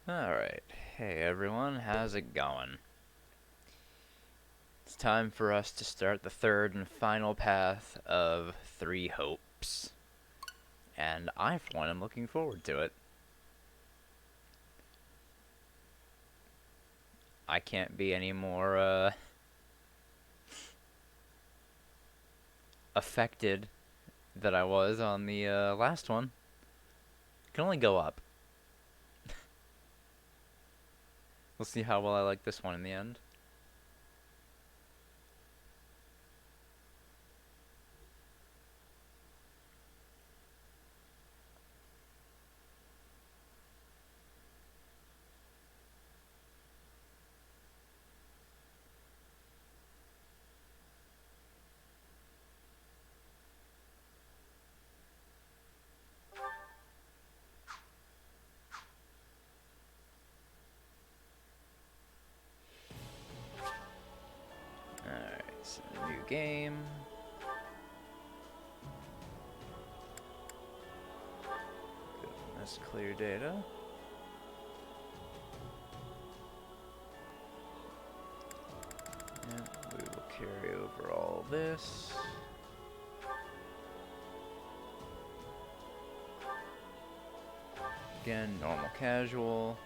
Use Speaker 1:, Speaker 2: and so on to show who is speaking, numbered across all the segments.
Speaker 1: Alright, hey everyone, how's it going? It's time for us to start the third and final path of Three Hopes. And I, for one, am looking forward to it. I can't be any more, affected than I was on the, last one. It can only go up. We'll see how well I like this one in the end. Alright, so new game. Go from this clear data. And we will carry over all this. Again, normal casual,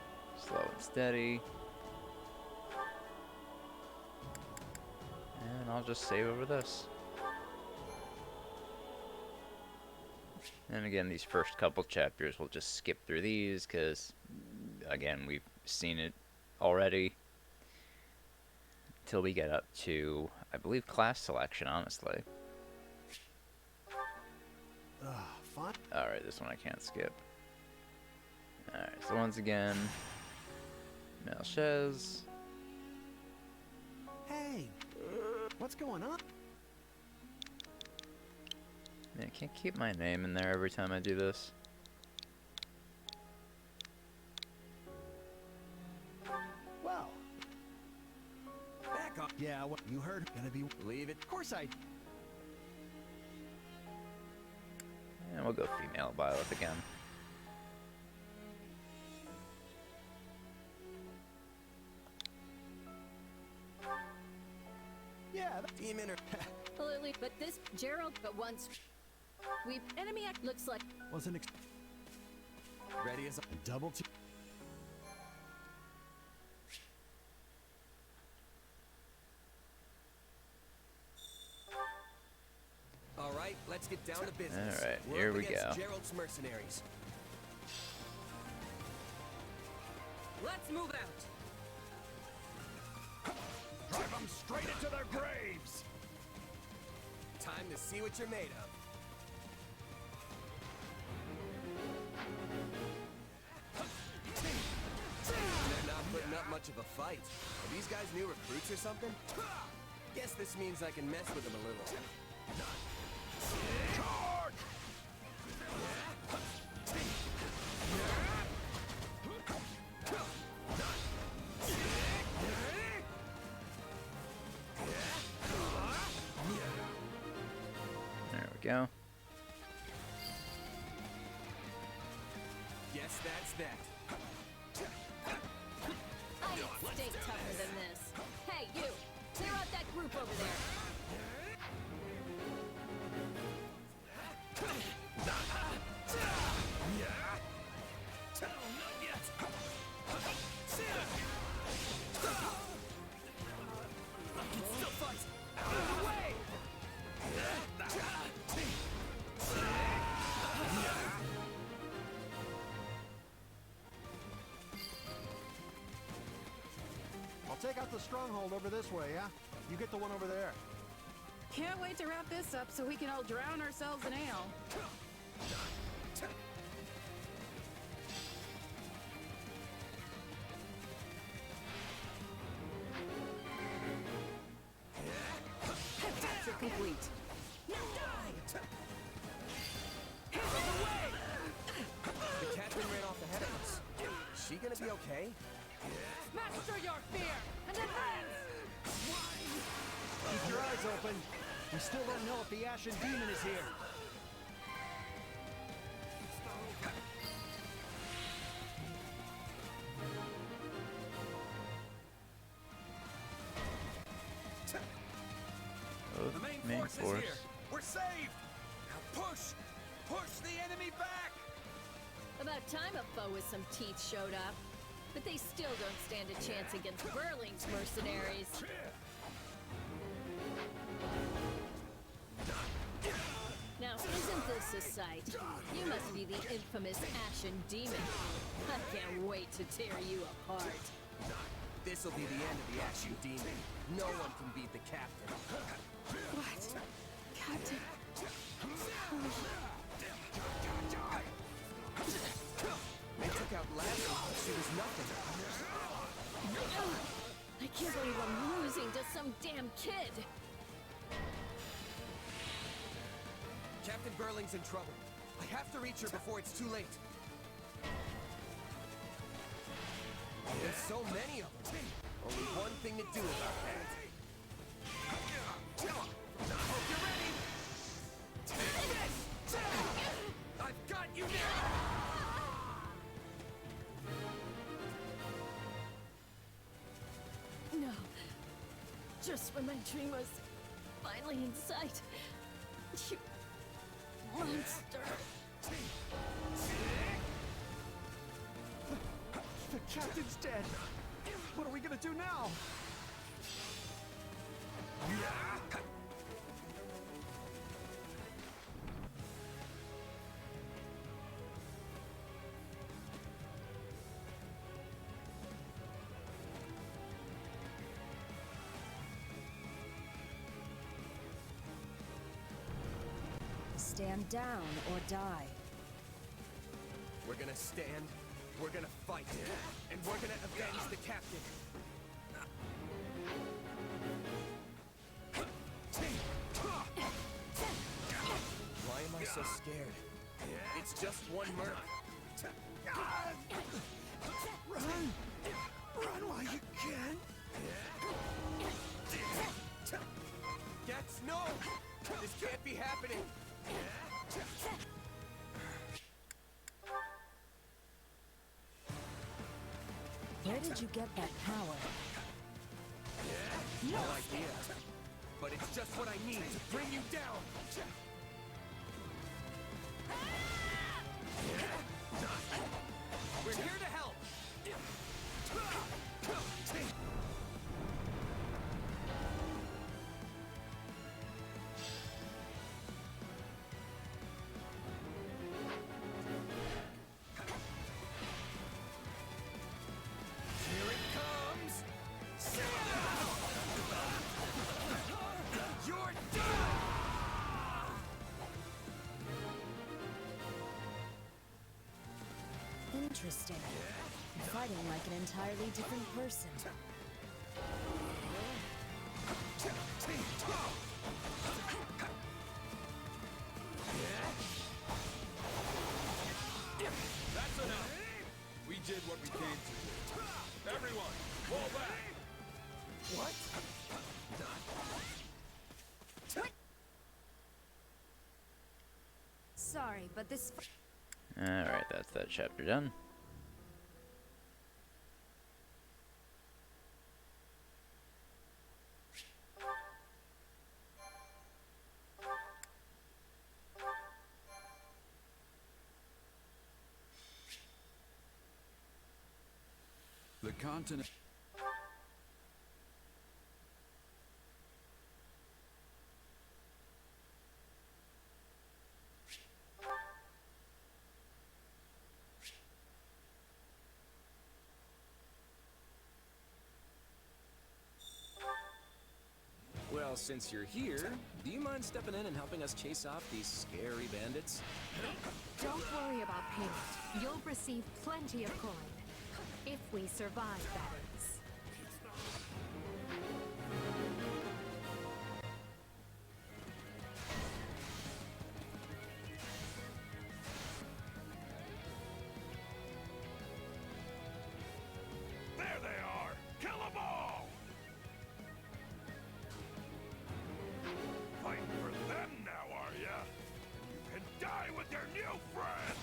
Speaker 1: slow and steady. And I'll just save over this. And again, these first couple chapters, we'll just skip through these because, again, we've seen it already. Till we get up to, I believe, class selection, honestly.
Speaker 2: Fun.
Speaker 1: Alright, this one I can't skip. Alright, so once again, Melchez.
Speaker 2: Hey, what's going on?
Speaker 1: Man, I can't keep my name in there every time I do this.
Speaker 2: Well, back up. Yeah, what you heard? Gonna be believe it. Of course I.
Speaker 1: And we'll go female Violet again.
Speaker 2: Yeah, demon or
Speaker 3: Absolutely, but this Gerald, but once we enemy act looks like
Speaker 2: wasn't ready as a double T.
Speaker 4: All right, let's get down to business.
Speaker 1: All right,
Speaker 4: We're
Speaker 1: here
Speaker 4: up
Speaker 1: we
Speaker 4: against
Speaker 1: go.
Speaker 4: Gerald's mercenaries. Let's move out.
Speaker 2: Drive them straight into their graves.
Speaker 4: Time to see what you're made of. They're not putting up much of a fight. Are these guys new recruits or something? Guess this means I can mess with them a little.
Speaker 2: Charge!
Speaker 1: There we go.
Speaker 4: Guess that's that.
Speaker 3: I stay tougher than this. Hey, you! Clear out that group over there.
Speaker 2: I'll take out the stronghold over this way, yeah? You get the one over there.
Speaker 5: Can't wait to wrap this up so we can all drown ourselves in ale. Capture complete.
Speaker 4: The captain ran off ahead of us. Is she gonna be okay?
Speaker 5: Master your fear and advance!
Speaker 2: Keep your eyes open. We still don't know if the Ashen Demon is here.
Speaker 1: the main
Speaker 4: force
Speaker 1: force.
Speaker 4: is here. We're saved. Now push the enemy back.
Speaker 3: About time a foe with some teeth showed up. But they still don't stand a chance against Burling's mercenaries. Now, isn't this a sight? You must be the infamous Ashen Demon. I can't wait to tear you apart.
Speaker 4: This'll be the end of the Ashen Demon. No one can beat the captain.
Speaker 5: What? Captain?
Speaker 4: They took out Lassie. She was nothing.
Speaker 3: I can't believe I'm losing to some damn kid.
Speaker 4: Captain Burling's in trouble. I have to reach her before it's too late. There's so many of them. Only one thing to do about that. Hope you're ready. Take this! I've got you now!
Speaker 3: No. Just when my dream was finally in sight. You monster.
Speaker 2: The captain's dead. What are we gonna do now?
Speaker 6: Stand down or die.
Speaker 4: We're gonna stand, we're gonna fight, and we're gonna avenge the captain. Why am I so scared? It's just one merc.
Speaker 2: Run! Run while you can!
Speaker 4: Gets no! This can't be happening!
Speaker 6: Where did you get that power?
Speaker 4: No idea. But it's just what I need to bring you down! We're here to help! Here it comes! You're done!
Speaker 6: Interesting. You're fighting like an entirely different person.
Speaker 7: That's enough. We did what we came to do. Everyone, fall back.
Speaker 4: What?
Speaker 6: Sorry, but this...
Speaker 1: Alright, that's that chapter done.
Speaker 7: The continent.
Speaker 8: Well, since you're here, do you mind stepping in and helping us chase off these scary bandits?
Speaker 9: Don't worry about payment. You'll receive plenty of coin. If we survive, that is.
Speaker 7: There they are! Kill them all! Fighting for them now, are ya? You can die with your new friends!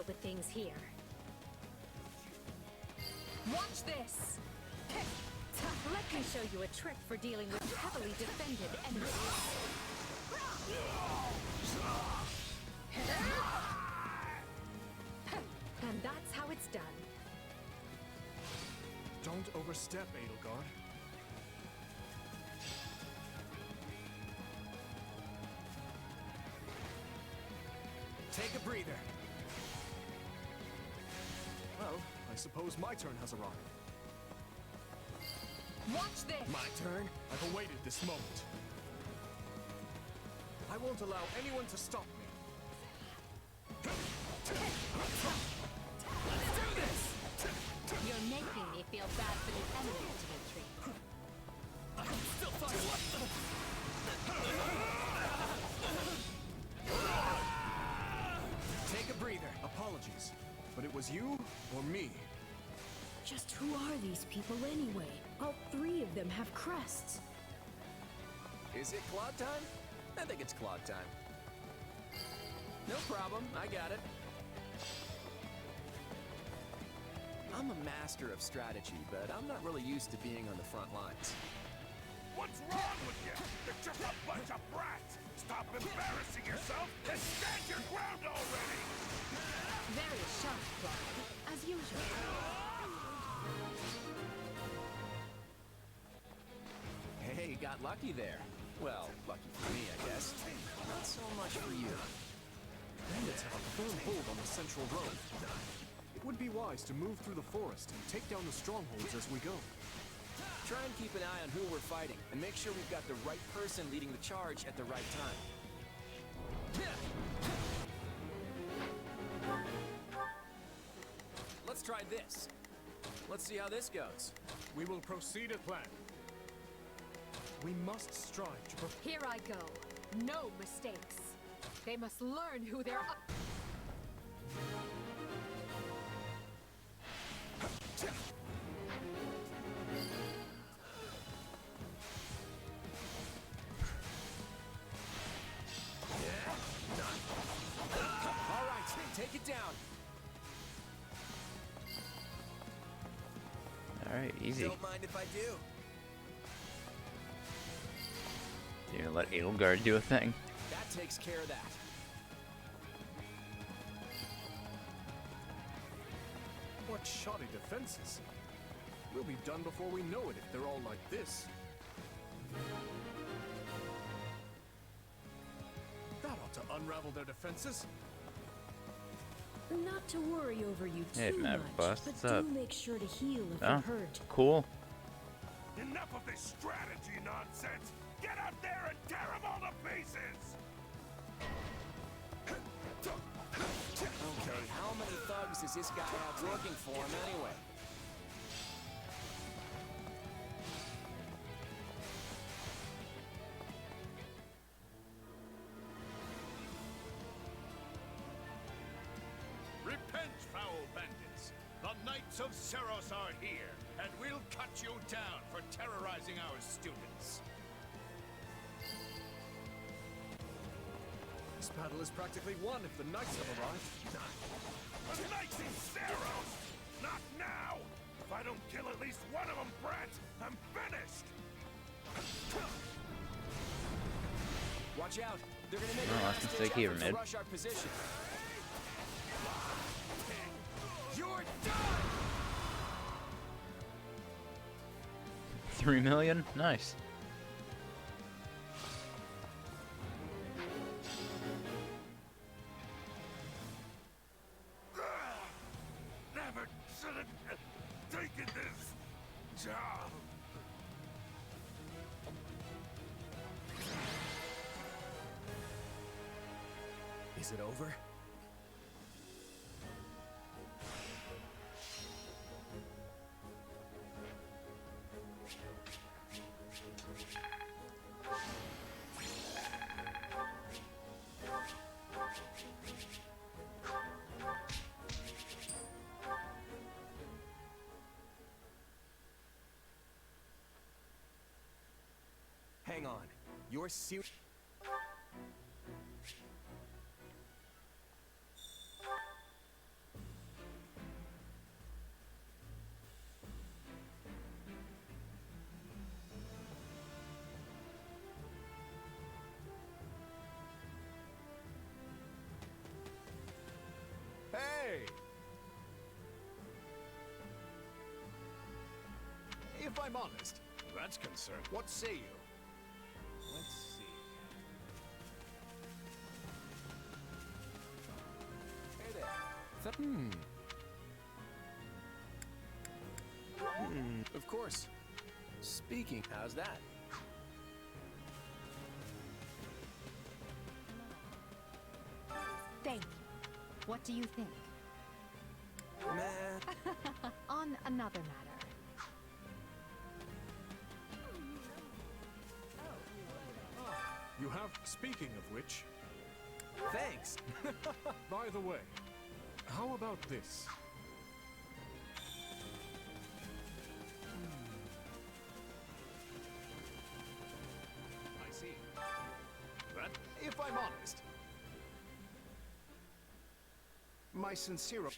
Speaker 9: with things here. Watch this! Let me show you a trick for dealing with heavily defended enemies. And that's how it's done.
Speaker 2: Don't overstep, Edelgard.
Speaker 4: Take a breather.
Speaker 2: Well, I suppose my turn has arrived.
Speaker 9: Watch this!
Speaker 4: My turn?
Speaker 2: I've awaited this moment. I won't allow anyone to stop me.
Speaker 4: Let's do this!
Speaker 3: You're making me feel bad for the enemy, Dimitri.
Speaker 4: I'm still fighting. Take a breather.
Speaker 2: Apologies, but it was you or me.
Speaker 6: Just who are these people anyway? All three of them have crests.
Speaker 8: Is it Claude time? I think it's Claude time. No problem, I got it. I'm a master of strategy, but I'm not really used to being on the front lines.
Speaker 7: What's wrong with you? You're just a bunch of brats! Stop embarrassing yourself and stand your ground already!
Speaker 9: Very sharp, Claude, as usual.
Speaker 8: Hey, got lucky there. Well, lucky for me, I guess. Not so much for you.
Speaker 2: Bandits have a firm hold on the central road. It would be wise to move through the forest and take down the strongholds as we go.
Speaker 8: Try and keep an eye on who we're fighting, and make sure we've got the right person leading the charge at the right time. Let's try this. Let's see how this goes.
Speaker 2: We will proceed as planned. We must strive to
Speaker 9: Here I go. No mistakes. They must learn who they're up.
Speaker 8: All right, take it down.
Speaker 1: Alright, easy.
Speaker 4: Don't mind if I do.
Speaker 1: You're gonna let Edelgard do a thing.
Speaker 8: That takes care of that.
Speaker 2: What shoddy defenses. We'll be done before we know it if they're all like this. That ought to unravel their defenses.
Speaker 6: Not to worry over you
Speaker 1: Hey,
Speaker 6: too
Speaker 1: Matt,
Speaker 6: much,
Speaker 1: Bust,
Speaker 6: but
Speaker 1: what's
Speaker 6: do
Speaker 1: up?
Speaker 6: make sure to heal if
Speaker 1: Oh,
Speaker 6: you're hurt.
Speaker 1: cool.
Speaker 7: Enough of this strategy nonsense! Get out there and tear them all to pieces!
Speaker 8: Okay, how many thugs does this guy have working for him anyway?
Speaker 7: Repent, foul bandits! The Knights of Ceros are here, and we'll cut you down for terrorizing our students.
Speaker 2: This battle is practically won if the knights have arrived.
Speaker 7: The Knights of Ceros! Not now! If I don't kill at least one of them, brats, I'm finished!
Speaker 8: Watch out! They're gonna make
Speaker 1: Oh,
Speaker 8: a
Speaker 1: that's
Speaker 8: last-ditch
Speaker 1: mistake here,
Speaker 8: effort to
Speaker 1: mid.
Speaker 8: rush our position.
Speaker 4: You're done!
Speaker 1: 3 million? Nice.
Speaker 7: Never should have taken this job.
Speaker 4: Is it over? Hang on. You're serious?
Speaker 7: way!
Speaker 2: If I'm honest,
Speaker 7: That's concerned. What say you?
Speaker 2: let's see.
Speaker 8: Hey there. Of course. Speaking, how's that?
Speaker 9: Thank you. What do you think?
Speaker 4: Meh.
Speaker 9: On another matter.
Speaker 2: You have, speaking of which,
Speaker 4: Thanks.
Speaker 2: by the way, how about this?
Speaker 7: I see. That
Speaker 2: If I'm honest, my sincere.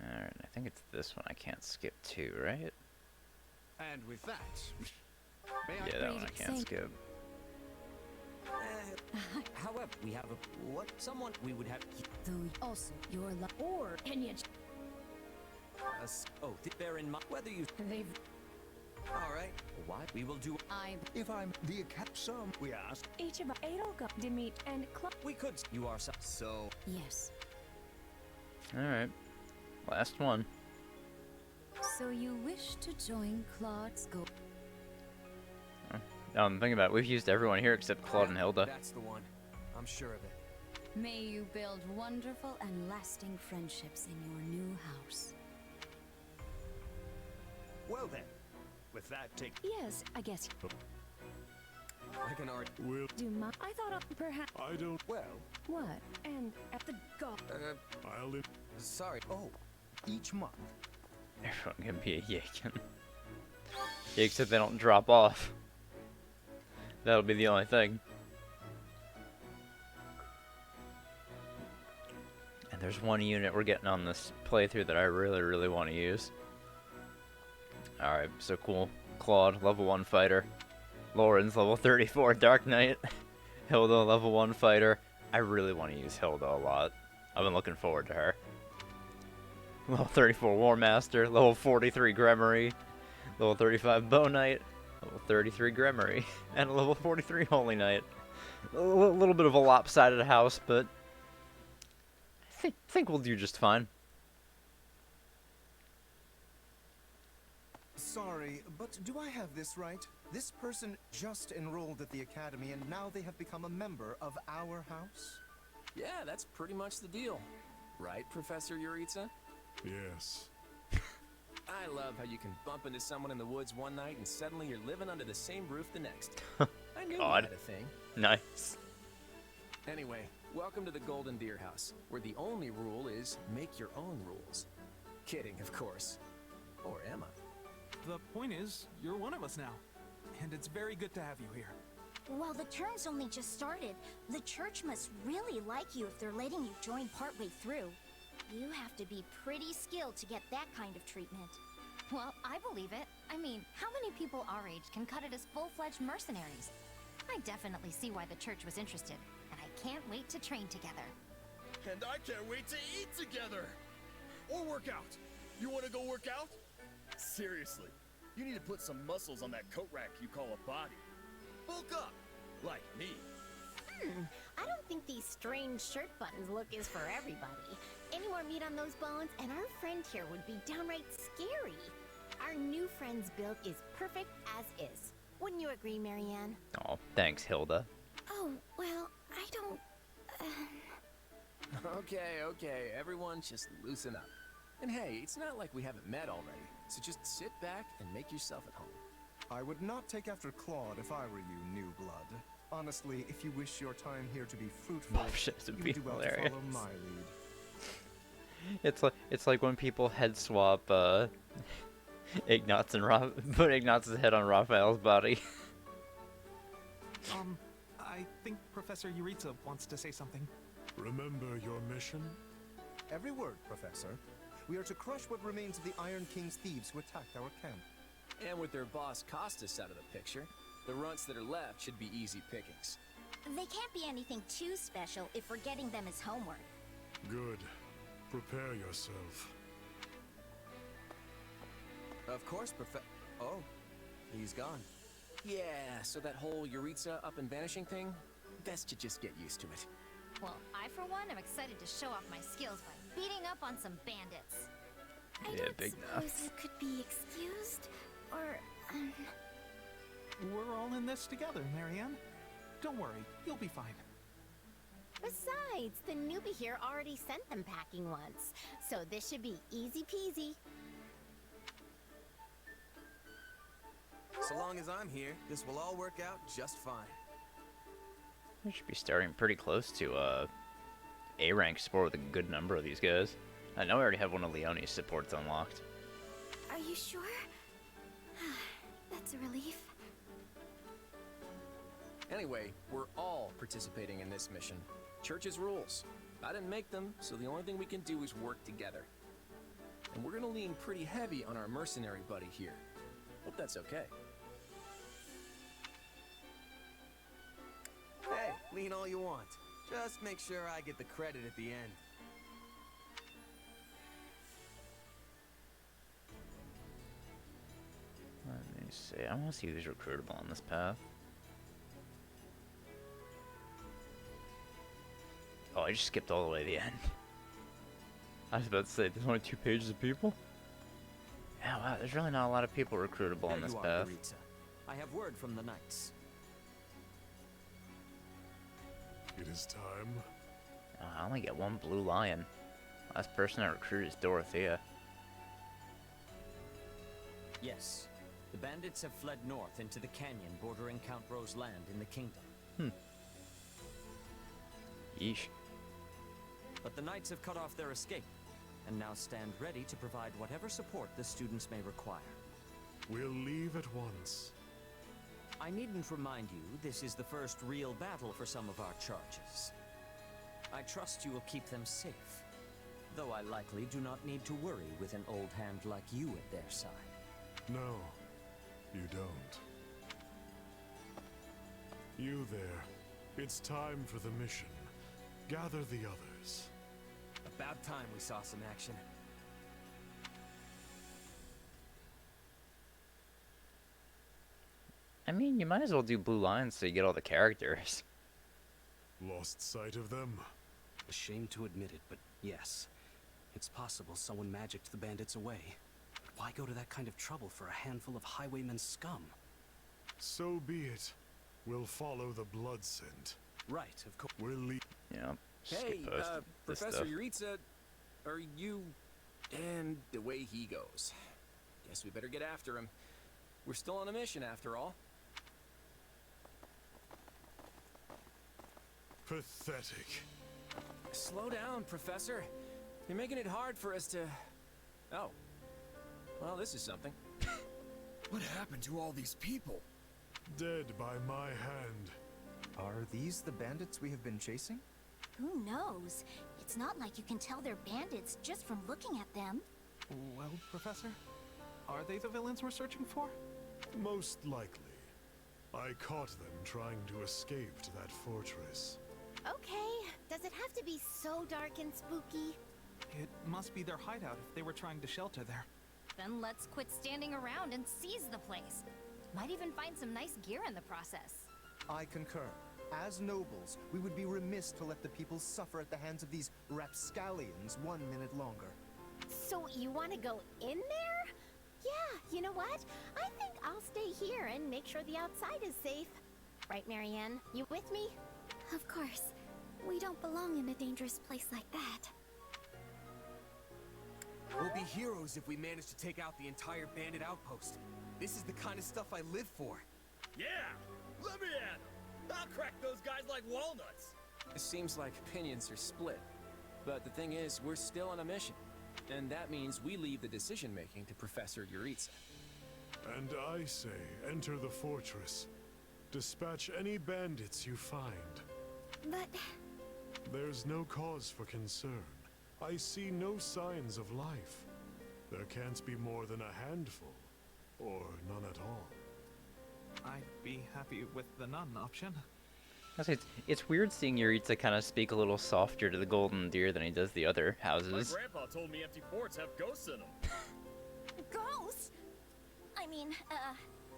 Speaker 1: Alright, I think it's this one I can't skip to, right?
Speaker 2: And with that, may I
Speaker 1: Yeah, that one I can't skip.
Speaker 10: However, we have a what? Someone we would have.
Speaker 6: Though also your or can you?
Speaker 10: Oh, bear in mind whether you.
Speaker 6: They've.
Speaker 4: All right.
Speaker 10: What we will do.
Speaker 7: if I'm the some we ask.
Speaker 6: Each of Adelga, Dimit, and Club.
Speaker 10: We could. You are
Speaker 4: So,
Speaker 6: Yes.
Speaker 1: Alright. Last one.
Speaker 6: So you wish to join Claude's go?
Speaker 1: I'm thinking about it. We've used everyone here except Claude and Hilda.
Speaker 4: that's the one. I'm sure of it.
Speaker 6: May you build wonderful and lasting friendships in your new house.
Speaker 7: Well then, with that take.
Speaker 6: Yes, I guess.
Speaker 4: I can already.
Speaker 2: Will
Speaker 6: Do my. I thought of perhaps.
Speaker 2: I don't.
Speaker 10: well.
Speaker 6: What? And at the go.
Speaker 2: I'll.
Speaker 4: Sorry.
Speaker 7: Oh, each month.
Speaker 1: Everyone can be a Yakin. Yeah, except they don't drop off. That'll be the only thing. And there's one unit we're getting on this playthrough that I really, really want to use. Alright, so cool. Claude, level 1 fighter. Lauren's level 34 Dark Knight. Hilda, level 1 fighter. I really want to use Hilda a lot. I've been looking forward to her. Level 34 War Master. Level 43 Gremory. Level 35 Bow Knight. Level 33 Gremory. And a level 43 Holy Knight. A little bit of a lopsided house, but I think we'll do just fine.
Speaker 11: Sorry, but do I have this right? This person just enrolled at the academy and now they have become a member of our house?
Speaker 8: Yeah, that's pretty much the deal. Right, Professor Yuritsa?
Speaker 2: Yes.
Speaker 8: I love how you can bump into someone in the woods one night and suddenly you're living under the same roof the next. I knew
Speaker 1: God.
Speaker 8: you had a thing.
Speaker 1: Nice.
Speaker 8: Anyway, welcome to the Golden Deer House, where the only rule is make your own rules. Kidding, of course. Or am I?
Speaker 2: The point is, you're one of us now. And it's very good to have you here.
Speaker 12: Well, the term's only just started. The church must really like you if they're letting you join partway through. You have to be pretty skilled to get that kind of treatment.
Speaker 9: Well, I believe it. I mean, how many people our age can cut it as full-fledged mercenaries? I definitely see why the church was interested, and I can't wait to train together.
Speaker 7: And I can't wait to eat together! Or work out. You wanna go work out? Seriously, you need to put some muscles on that coat rack you call a body. Bulk up, like me.
Speaker 12: I don't think these strange shirt buttons look is for everybody. Any more meat on those bones, and our friend here would be downright scary. Our new friend's build is perfect as is. Wouldn't you agree, Marianne?
Speaker 1: Oh, thanks, Hilda.
Speaker 12: Oh, well, I don't...
Speaker 8: Okay, everyone just loosen up. And hey, it's not like we haven't met already, so just sit back and make yourself at home.
Speaker 11: I would not take after Claude if I were you, new blood. Honestly, if you wish your time here to be fruitful,
Speaker 1: Oh, shit, it'd
Speaker 11: you
Speaker 1: be
Speaker 11: would do well to
Speaker 1: hilarious.
Speaker 11: follow my lead.
Speaker 1: It's like when people head swap Ignatz and put Ignatz's head on Raphael's body.
Speaker 2: I think Professor Yuritsa wants to say something.
Speaker 13: Remember your mission?
Speaker 11: Every word, Professor. We are to crush what remains of the Iron King's thieves who attacked our camp.
Speaker 8: And with their boss Costas out of the picture, the runts that are left should be easy pickings.
Speaker 9: They can't be anything too special if we're getting them as homework.
Speaker 2: Good. Prepare yourself.
Speaker 4: Of course, Oh, he's gone.
Speaker 8: Yeah, so that whole Yuritsa up and vanishing thing, best to just get used to it.
Speaker 9: Well, I for one am excited to show off my skills by beating up on some bandits.
Speaker 12: I don't suppose it could be excused, or,
Speaker 13: We're all in this together, Marianne. Don't worry, you'll be fine.
Speaker 12: Besides, the newbie here already sent them packing once, so this should be easy peasy.
Speaker 4: So long as I'm here, this will all work out just fine.
Speaker 1: We should be starting pretty close to A rank support with a good number of these guys. I know I already have one of Leone's supports unlocked.
Speaker 12: Are you sure? That's a relief.
Speaker 8: Anyway, we're all participating in this mission. Church's rules. I didn't make them, so the only thing we can do is work together. And we're gonna lean pretty heavy on our mercenary buddy here. Hope that's okay.
Speaker 4: Hey, lean all you want. Just make sure I get the credit at the end.
Speaker 1: Let me see. I want to see who's recruitable on this path. Oh, I just skipped all the way to the end. I was about to say, there's only 2 pages of people? Yeah, wow, there's really not a lot of people recruitable on
Speaker 10: There
Speaker 1: this
Speaker 10: you are,
Speaker 1: path.
Speaker 10: Yuritsa. I have word from the knights.
Speaker 2: It is time.
Speaker 1: I only get 1 blue lion. Last person I recruited is Dorothea.
Speaker 10: Yes. The bandits have fled north into the canyon bordering Count Ro's land in the kingdom.
Speaker 1: Yeesh.
Speaker 10: But the knights have cut off their escape, and now stand ready to provide whatever support the students may require.
Speaker 2: We'll leave at once.
Speaker 10: I needn't remind you, this is the first real battle for some of our charges. I trust you will keep them safe, though I likely do not need to worry with an old hand like you at their side.
Speaker 2: No, you don't. You there. It's time for the mission. Gather the others.
Speaker 4: About time we saw some action.
Speaker 1: I mean, you might as well do blue lions so you get all the characters.
Speaker 2: Lost sight of them?
Speaker 13: A shame to admit it, but yes. It's possible someone magicked the bandits away. But why go to that kind of trouble for a handful of highwaymen scum?
Speaker 2: So be it. We'll follow the blood scent.
Speaker 13: Right, of course.
Speaker 2: We'll leave.
Speaker 1: Yeah.
Speaker 8: Hey,
Speaker 1: this
Speaker 8: Professor
Speaker 1: stuff.
Speaker 8: Yuritsa, are you... And the way he goes. Guess we better get after him. We're still on a mission, after all.
Speaker 2: Pathetic.
Speaker 8: Slow down, Professor. You're making it hard for us to... Oh. Well, this is something.
Speaker 7: What happened to all these people?
Speaker 2: Dead by my hand.
Speaker 11: Are these the bandits we have been chasing?
Speaker 9: Who knows? It's not like you can tell they're bandits just from looking at them.
Speaker 13: Well, Professor, are they the villains we're searching for?
Speaker 2: Most likely. I caught them trying to escape to that fortress.
Speaker 12: Okay, does it have to be so dark and spooky?
Speaker 13: It must be their hideout if they were trying to shelter there.
Speaker 9: Then let's quit standing around and seize the place. Might even find some nice gear in the process.
Speaker 11: I concur. As nobles, we would be remiss to let the people suffer at the hands of these rapscallions 1 minute longer.
Speaker 12: So you want to go in there? Yeah, you know what? I think I'll stay here and make sure the outside is safe. Right, Marianne? You with me?
Speaker 6: Of course. We don't belong in a dangerous place like that.
Speaker 4: We'll be heroes if we manage to take out the entire bandit outpost. This is the kind of stuff I live for.
Speaker 7: Yeah! Let me at 'em! I'll crack those guys like walnuts!
Speaker 8: It seems like opinions are split. But the thing is, we're still on a mission. And that means we leave the decision-making to Professor Yuritsa.
Speaker 2: And I say, enter the fortress. Dispatch any bandits you find.
Speaker 6: But...
Speaker 2: There's no cause for concern. I see no signs of life. There can't be more than a handful, or none at all.
Speaker 14: I'd be happy with the none option.
Speaker 1: It's weird seeing Yuritsa kind of speak a little softer to the golden deer than he does the other houses.
Speaker 7: My grandpa told me empty forts have ghosts in them.
Speaker 9: Ghosts? I mean,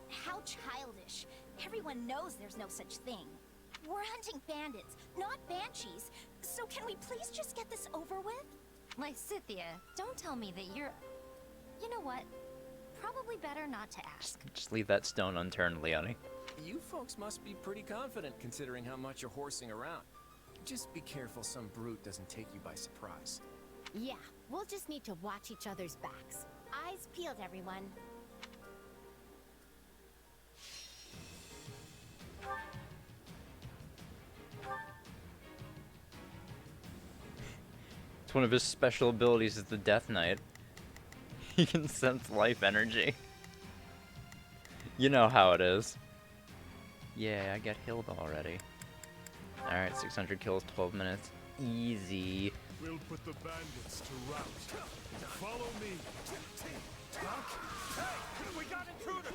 Speaker 9: how childish. Everyone knows there's no such thing. We're hunting bandits, not banshees. So can we please just get this over with? Lysithia, don't tell me that you're... You know what? Probably better not to ask.
Speaker 1: Just leave that stone unturned, Leonie.
Speaker 8: You folks must be pretty confident considering how much you're horsing around. Just be careful some brute doesn't take you by surprise.
Speaker 12: Yeah, we'll just need to watch each other's backs. Eyes peeled, everyone.
Speaker 1: It's one of his special abilities is the Death Knight. He can sense life energy. You know how it is. Yeah, I got healed already. Alright, 600 kills, 12 minutes. Easy.
Speaker 2: We'll put the bandits to rout. Follow me.
Speaker 9: Hey, we got intruders!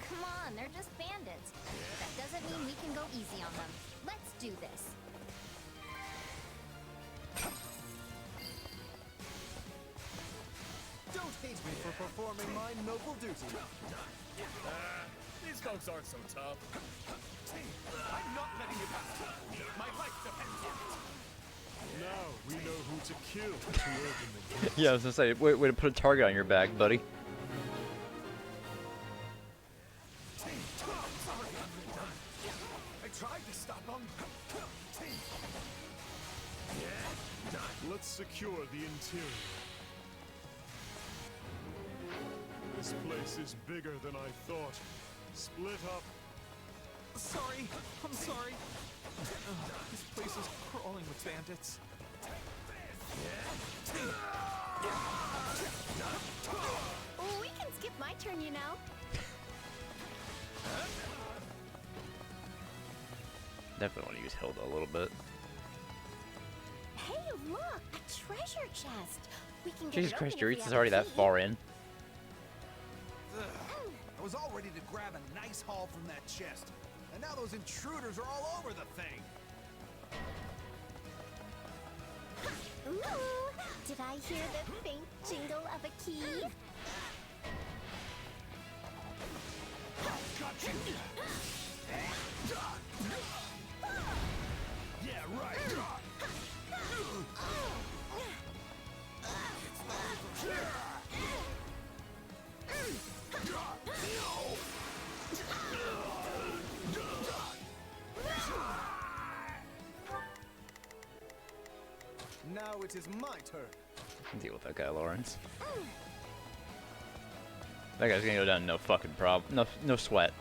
Speaker 9: Come on, they're just bandits. That doesn't mean we can go easy on them. Let's do this.
Speaker 4: Don't hate me for performing my noble duty.
Speaker 7: These folks aren't so tough.
Speaker 2: I'm not letting you pass. My life depends on it. Now we know who to kill to open the gate.
Speaker 1: Yeah, I was gonna say, way to put a target on your back, buddy.
Speaker 2: I tried to stop him. Let's secure the interior. This place is bigger than I thought. Split up.
Speaker 14: Sorry, I'm sorry. This place is crawling with bandits.
Speaker 12: We can skip my turn, you know.
Speaker 1: Definitely want to use Hilda a little bit.
Speaker 12: Hey, look, a treasure chest. We can get
Speaker 1: Jesus
Speaker 12: it
Speaker 1: Christ,
Speaker 12: open if we
Speaker 1: Yuritsa's
Speaker 12: have
Speaker 1: already
Speaker 12: a
Speaker 1: that
Speaker 12: key.
Speaker 1: far in.
Speaker 15: I was all ready to grab a nice haul from that chest. And now those intruders are all over the thing.
Speaker 12: Ooh, did I hear the faint jingle of a key?
Speaker 15: Yeah, right.
Speaker 11: Now it is my turn.
Speaker 1: Deal with that guy, Lawrence. That guy's gonna go down, no fucking problem. No sweat.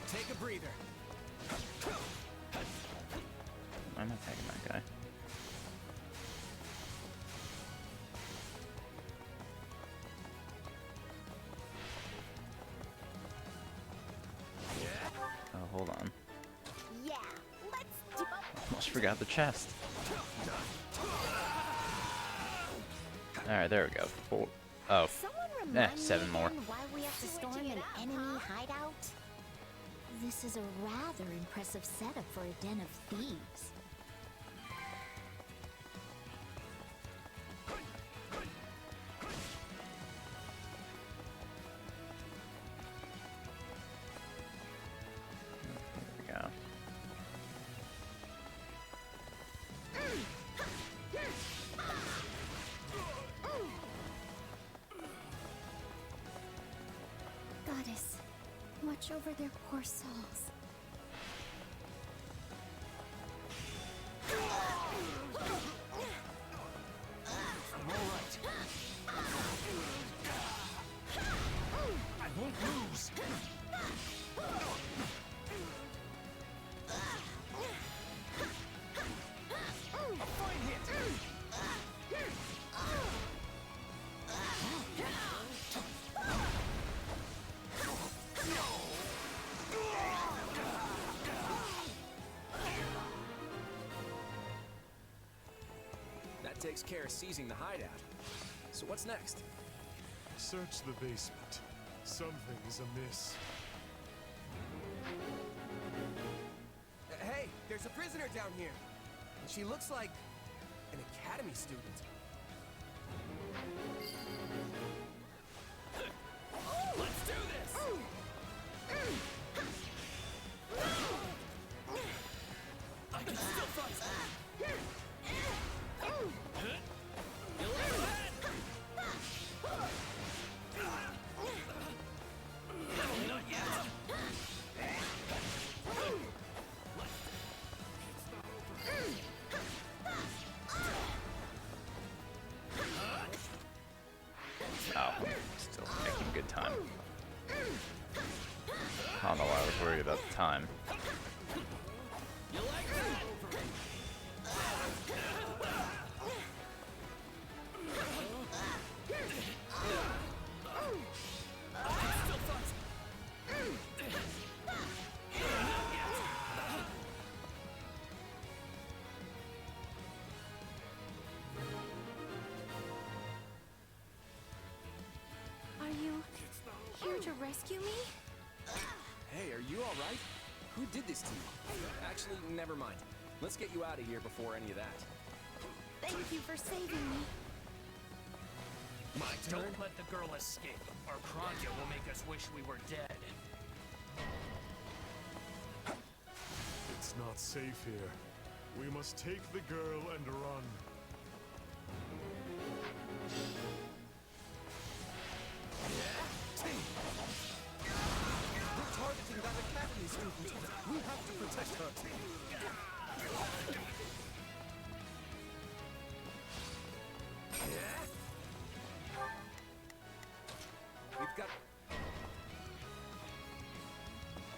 Speaker 4: Take a breather.
Speaker 1: I'm attacking that guy. Oh, hold on.
Speaker 12: Yeah, let's do it.
Speaker 1: Almost forgot the chest. Alright, there we go. Four. Oh.
Speaker 12: Someone
Speaker 1: Eh,
Speaker 12: remind
Speaker 1: 7
Speaker 12: me
Speaker 1: more.
Speaker 12: again why we have to storm an enemy hideout?
Speaker 6: This is a rather impressive setup for a den of thieves.
Speaker 1: There we go.
Speaker 6: Goddess, watch over their poor souls.
Speaker 8: takes care of seizing the hideout. So what's next?
Speaker 2: Search the basement. Something is amiss.
Speaker 4: Hey, there's a prisoner down here. And she looks like an academy student.
Speaker 8: Let's do this!
Speaker 4: I can still fight.
Speaker 8: Not yet.
Speaker 1: Oh, still making good time. I don't know why I was worried about the time.
Speaker 8: You like that?
Speaker 6: Are you here to rescue me?
Speaker 8: Hey, are you alright? Who did this to you? Actually, never mind. Let's get you out of here before any of that.
Speaker 6: Thank you for saving me.
Speaker 4: My turn.
Speaker 16: Don't let the girl escape, or Kranja will make us wish we were dead.
Speaker 2: It's not safe here. We must take the girl and run.
Speaker 15: They're targeting that academy student. We have to protect her.
Speaker 8: We've got...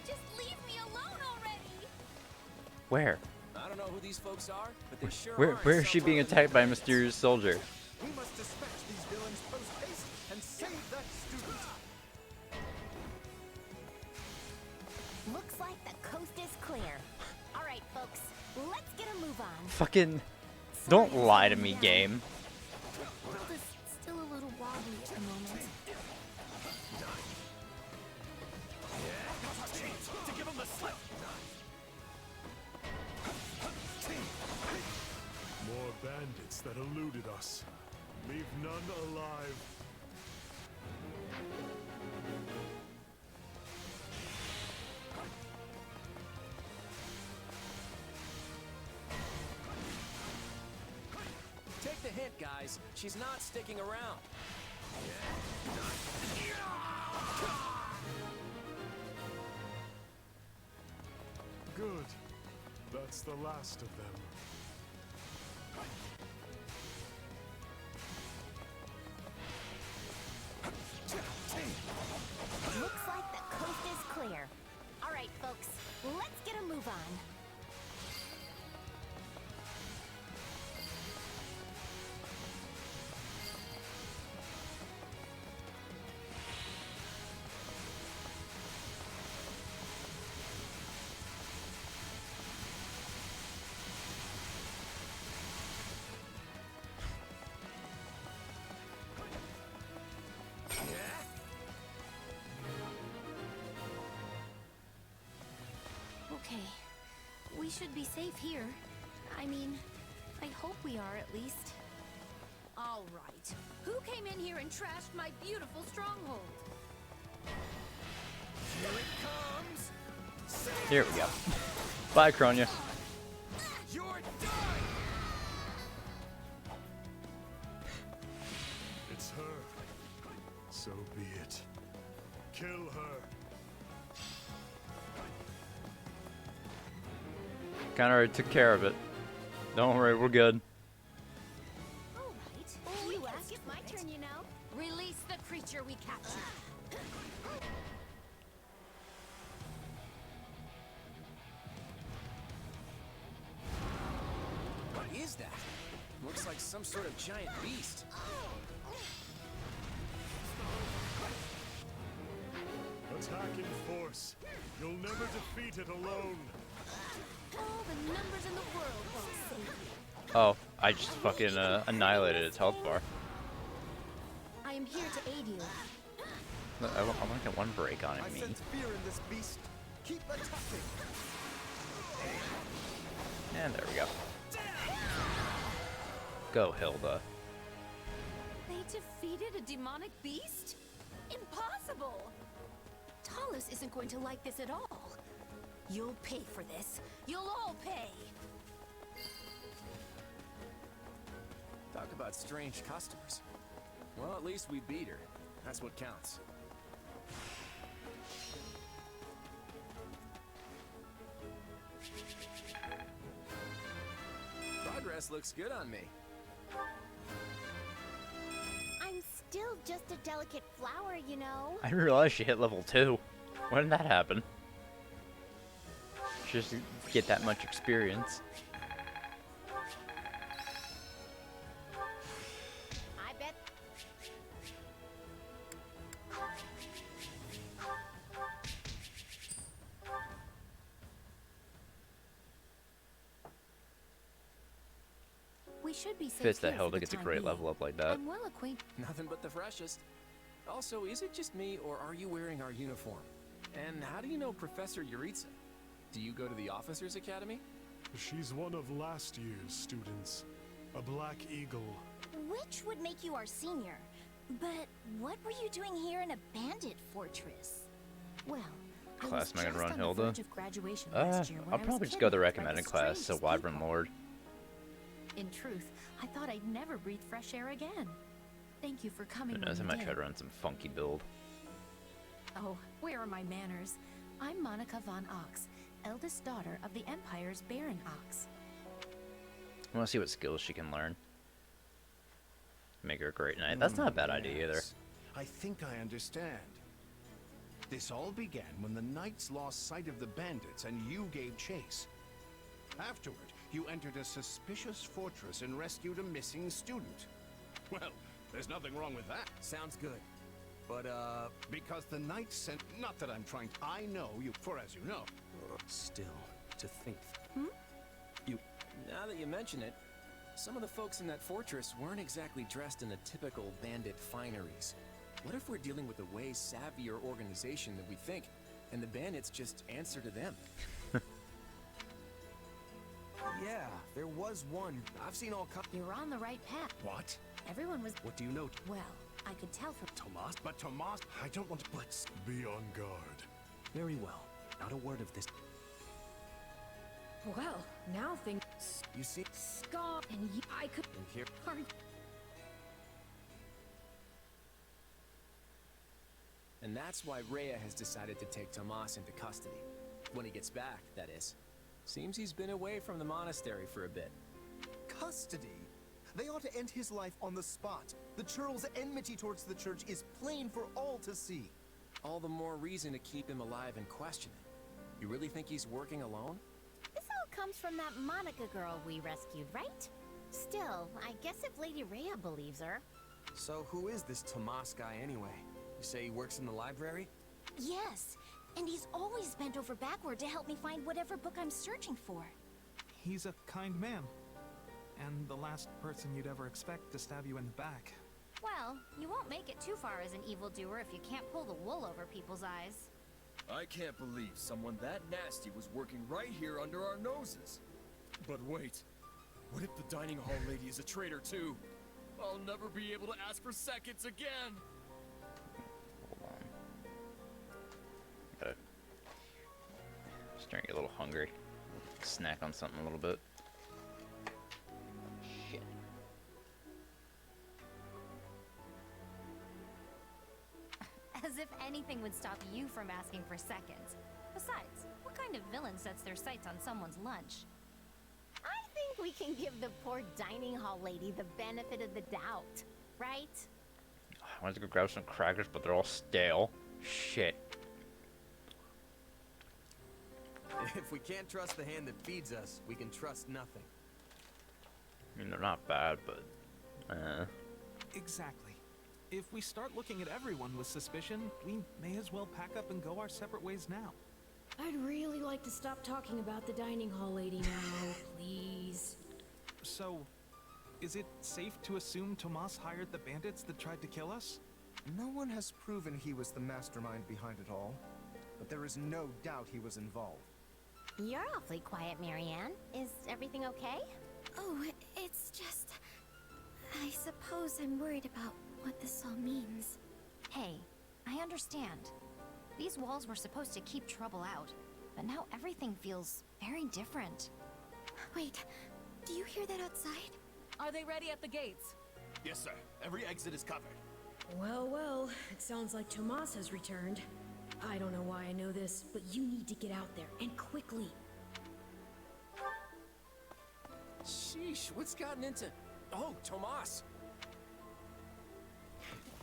Speaker 9: Just leave me alone already!
Speaker 1: Where?
Speaker 8: I don't know who these folks are, but they sure
Speaker 1: Where is she being attacked by a mysterious soldier?
Speaker 15: We must dispatch these villains post-haste and save that student.
Speaker 12: Looks like the coast is clear. All right, folks, let's get a move on.
Speaker 1: Fucking... Don't lie to me, game.
Speaker 6: World is still a little wobbly at the moment.
Speaker 16: Now's our chance to give him the slip.
Speaker 2: More bandits that eluded us. Leave none alive.
Speaker 8: Take the hint, guys. She's not sticking around.
Speaker 2: Good. That's the last of them.
Speaker 12: Looks like the coast is clear. All right, folks, let's get a move on.
Speaker 6: Okay, we should be safe here. I mean, I hope we are at least.
Speaker 3: All right. Who came in here and trashed my beautiful stronghold?
Speaker 4: Here it comes.
Speaker 1: Here we go. Bye, Kronya.
Speaker 4: You're done.
Speaker 2: It's her. So be it. Kill her.
Speaker 1: Kinda already took care of it. Don't worry, we're good.
Speaker 12: All right. You asked, it's my turn, you know.
Speaker 3: Release the creature we captured.
Speaker 8: What is that? Looks like some sort of giant beast.
Speaker 2: Attack in force. You'll never defeat it alone.
Speaker 6: All the numbers in the world won't save you.
Speaker 1: Oh, I just fucking annihilated its health bar.
Speaker 6: I am here to aid you.
Speaker 1: I want to get one break on it,
Speaker 11: I
Speaker 1: me.
Speaker 11: sense fear in this beast. Keep attacking.
Speaker 1: And there we go. Go, Hilda.
Speaker 3: They defeated a demonic beast? Impossible!
Speaker 6: Talus isn't going to like this at all. You'll pay for this. You'll all pay.
Speaker 8: Talk about strange customers. Well, at least we beat her. That's what counts. Progress looks good on me.
Speaker 6: I'm still just a delicate flower, you know.
Speaker 1: I didn't realize she hit level 2. When did that happen? Just get that much experience.
Speaker 6: I bet. We should be safe.
Speaker 1: Fits that
Speaker 6: here
Speaker 1: Hilda
Speaker 6: for the
Speaker 1: gets a
Speaker 6: time
Speaker 1: great
Speaker 6: being.
Speaker 1: level up like that.
Speaker 6: I'm well acquainted.
Speaker 8: Nothing but the freshest. Also, is it just me, or are you wearing our uniform? And how do you know Professor Yuritsa? Do you go to the Officers Academy?
Speaker 2: She's one of last year's students. A Black Eagle.
Speaker 9: Which would make you our senior. But what were you doing here in a bandit fortress?
Speaker 6: Well,
Speaker 1: Class am I gonna run,
Speaker 6: on the
Speaker 1: Hilda?
Speaker 6: verge of graduation last year when
Speaker 1: I'll
Speaker 6: I was
Speaker 1: probably just go the
Speaker 6: kidnapped by
Speaker 1: recommended class, so
Speaker 6: strangest
Speaker 1: Wyvern
Speaker 6: people.
Speaker 1: Lord.
Speaker 6: In truth, I thought I'd never breathe fresh air again. Thank you for coming.
Speaker 1: Who knows, I
Speaker 6: when
Speaker 1: might
Speaker 6: you
Speaker 1: try
Speaker 6: did.
Speaker 1: to run some funky build.
Speaker 6: Oh, where are my manners? I'm Monica von Ox, eldest daughter of the Empire's Baron Ox.
Speaker 1: I want to see what skills she can learn. Make her a great knight. That's not a bad idea either.
Speaker 15: Yes. I think I understand. This all began when the knights lost sight of the bandits and you gave chase. Afterward, you entered a suspicious fortress and rescued a missing student. Well, there's nothing wrong with that.
Speaker 4: Sounds good. But,
Speaker 15: because the knights sent... Not that I'm trying... I know you, for as you know.
Speaker 13: Still, to think...
Speaker 8: Now that you mention it, some of the folks in that fortress weren't exactly dressed in the typical bandit fineries. What if we're dealing with a way savvier organization than we think, and the bandits just answer to them?
Speaker 4: yeah, there was one. I've seen all kinds.
Speaker 6: You're on the right path.
Speaker 15: What?
Speaker 6: Everyone was...
Speaker 15: What do you know?
Speaker 6: Well, I could tell from...
Speaker 15: Tomas? But Tomas, I don't want to... Let's...
Speaker 2: Be on guard.
Speaker 13: Very well. Not a word of this.
Speaker 3: Well, now things...
Speaker 4: You see?
Speaker 3: Scott and you... I could...
Speaker 4: And here...
Speaker 3: Are...
Speaker 8: And that's why Rhea has decided to take Tomas into custody. When he gets back, that is. Seems he's been away from the monastery for a bit.
Speaker 11: Custody? They ought to end his life on the spot. The churl's enmity towards the church is plain for all to see.
Speaker 8: All the more reason to keep him alive and question him. You really think he's working alone?
Speaker 6: This all comes from that Monica girl we rescued, right? Still, I guess if Lady Rhea believes her...
Speaker 4: So who is this Tomas guy anyway? You say he works in the library?
Speaker 9: Yes, and he's always bent over backward to help me find whatever book I'm searching for.
Speaker 14: He's a kind man. And the last person you'd ever expect to stab you in the back.
Speaker 6: Well, you won't make it too far as an evildoer if you can't pull the wool over people's eyes.
Speaker 7: I can't believe someone that nasty was working right here under our noses. But wait, what if the dining hall lady is a traitor too? I'll never be able to ask for seconds again.
Speaker 1: Hold on. Starting to get a little hungry. Snack on something a little bit. Shit.
Speaker 6: As if anything would stop you from asking for seconds. Besides, what kind of villain sets their sights on someone's lunch? I think we can give the poor dining hall lady the benefit of the doubt, right?
Speaker 1: I wanted to go grab some crackers, but they're all stale. Shit.
Speaker 4: If we can't trust the hand that feeds us, we can trust nothing.
Speaker 1: I mean, they're not bad, but...
Speaker 14: Exactly. If we start looking at everyone with suspicion, we may as well pack up and go our separate ways now.
Speaker 3: I'd really like to stop talking about the dining hall lady now, please.
Speaker 14: So, is it safe to assume Tomas hired the bandits that tried to kill us?
Speaker 11: No one has proven he was the mastermind behind it all, but there is no doubt he was involved.
Speaker 12: You're awfully quiet, Marianne. Is everything okay?
Speaker 9: Oh, it's just... I suppose I'm worried about what this all means.
Speaker 6: Hey, I understand. These walls were supposed to keep trouble out, but now everything feels very different.
Speaker 9: Wait, do you hear that outside?
Speaker 3: Are they ready at the gates?
Speaker 7: Yes, sir. Every exit is covered.
Speaker 17: Well, well, it sounds like Tomas has returned. I don't know why I know this, but you need to get out there, and quickly.
Speaker 8: Sheesh, what's gotten into... Oh, Tomas!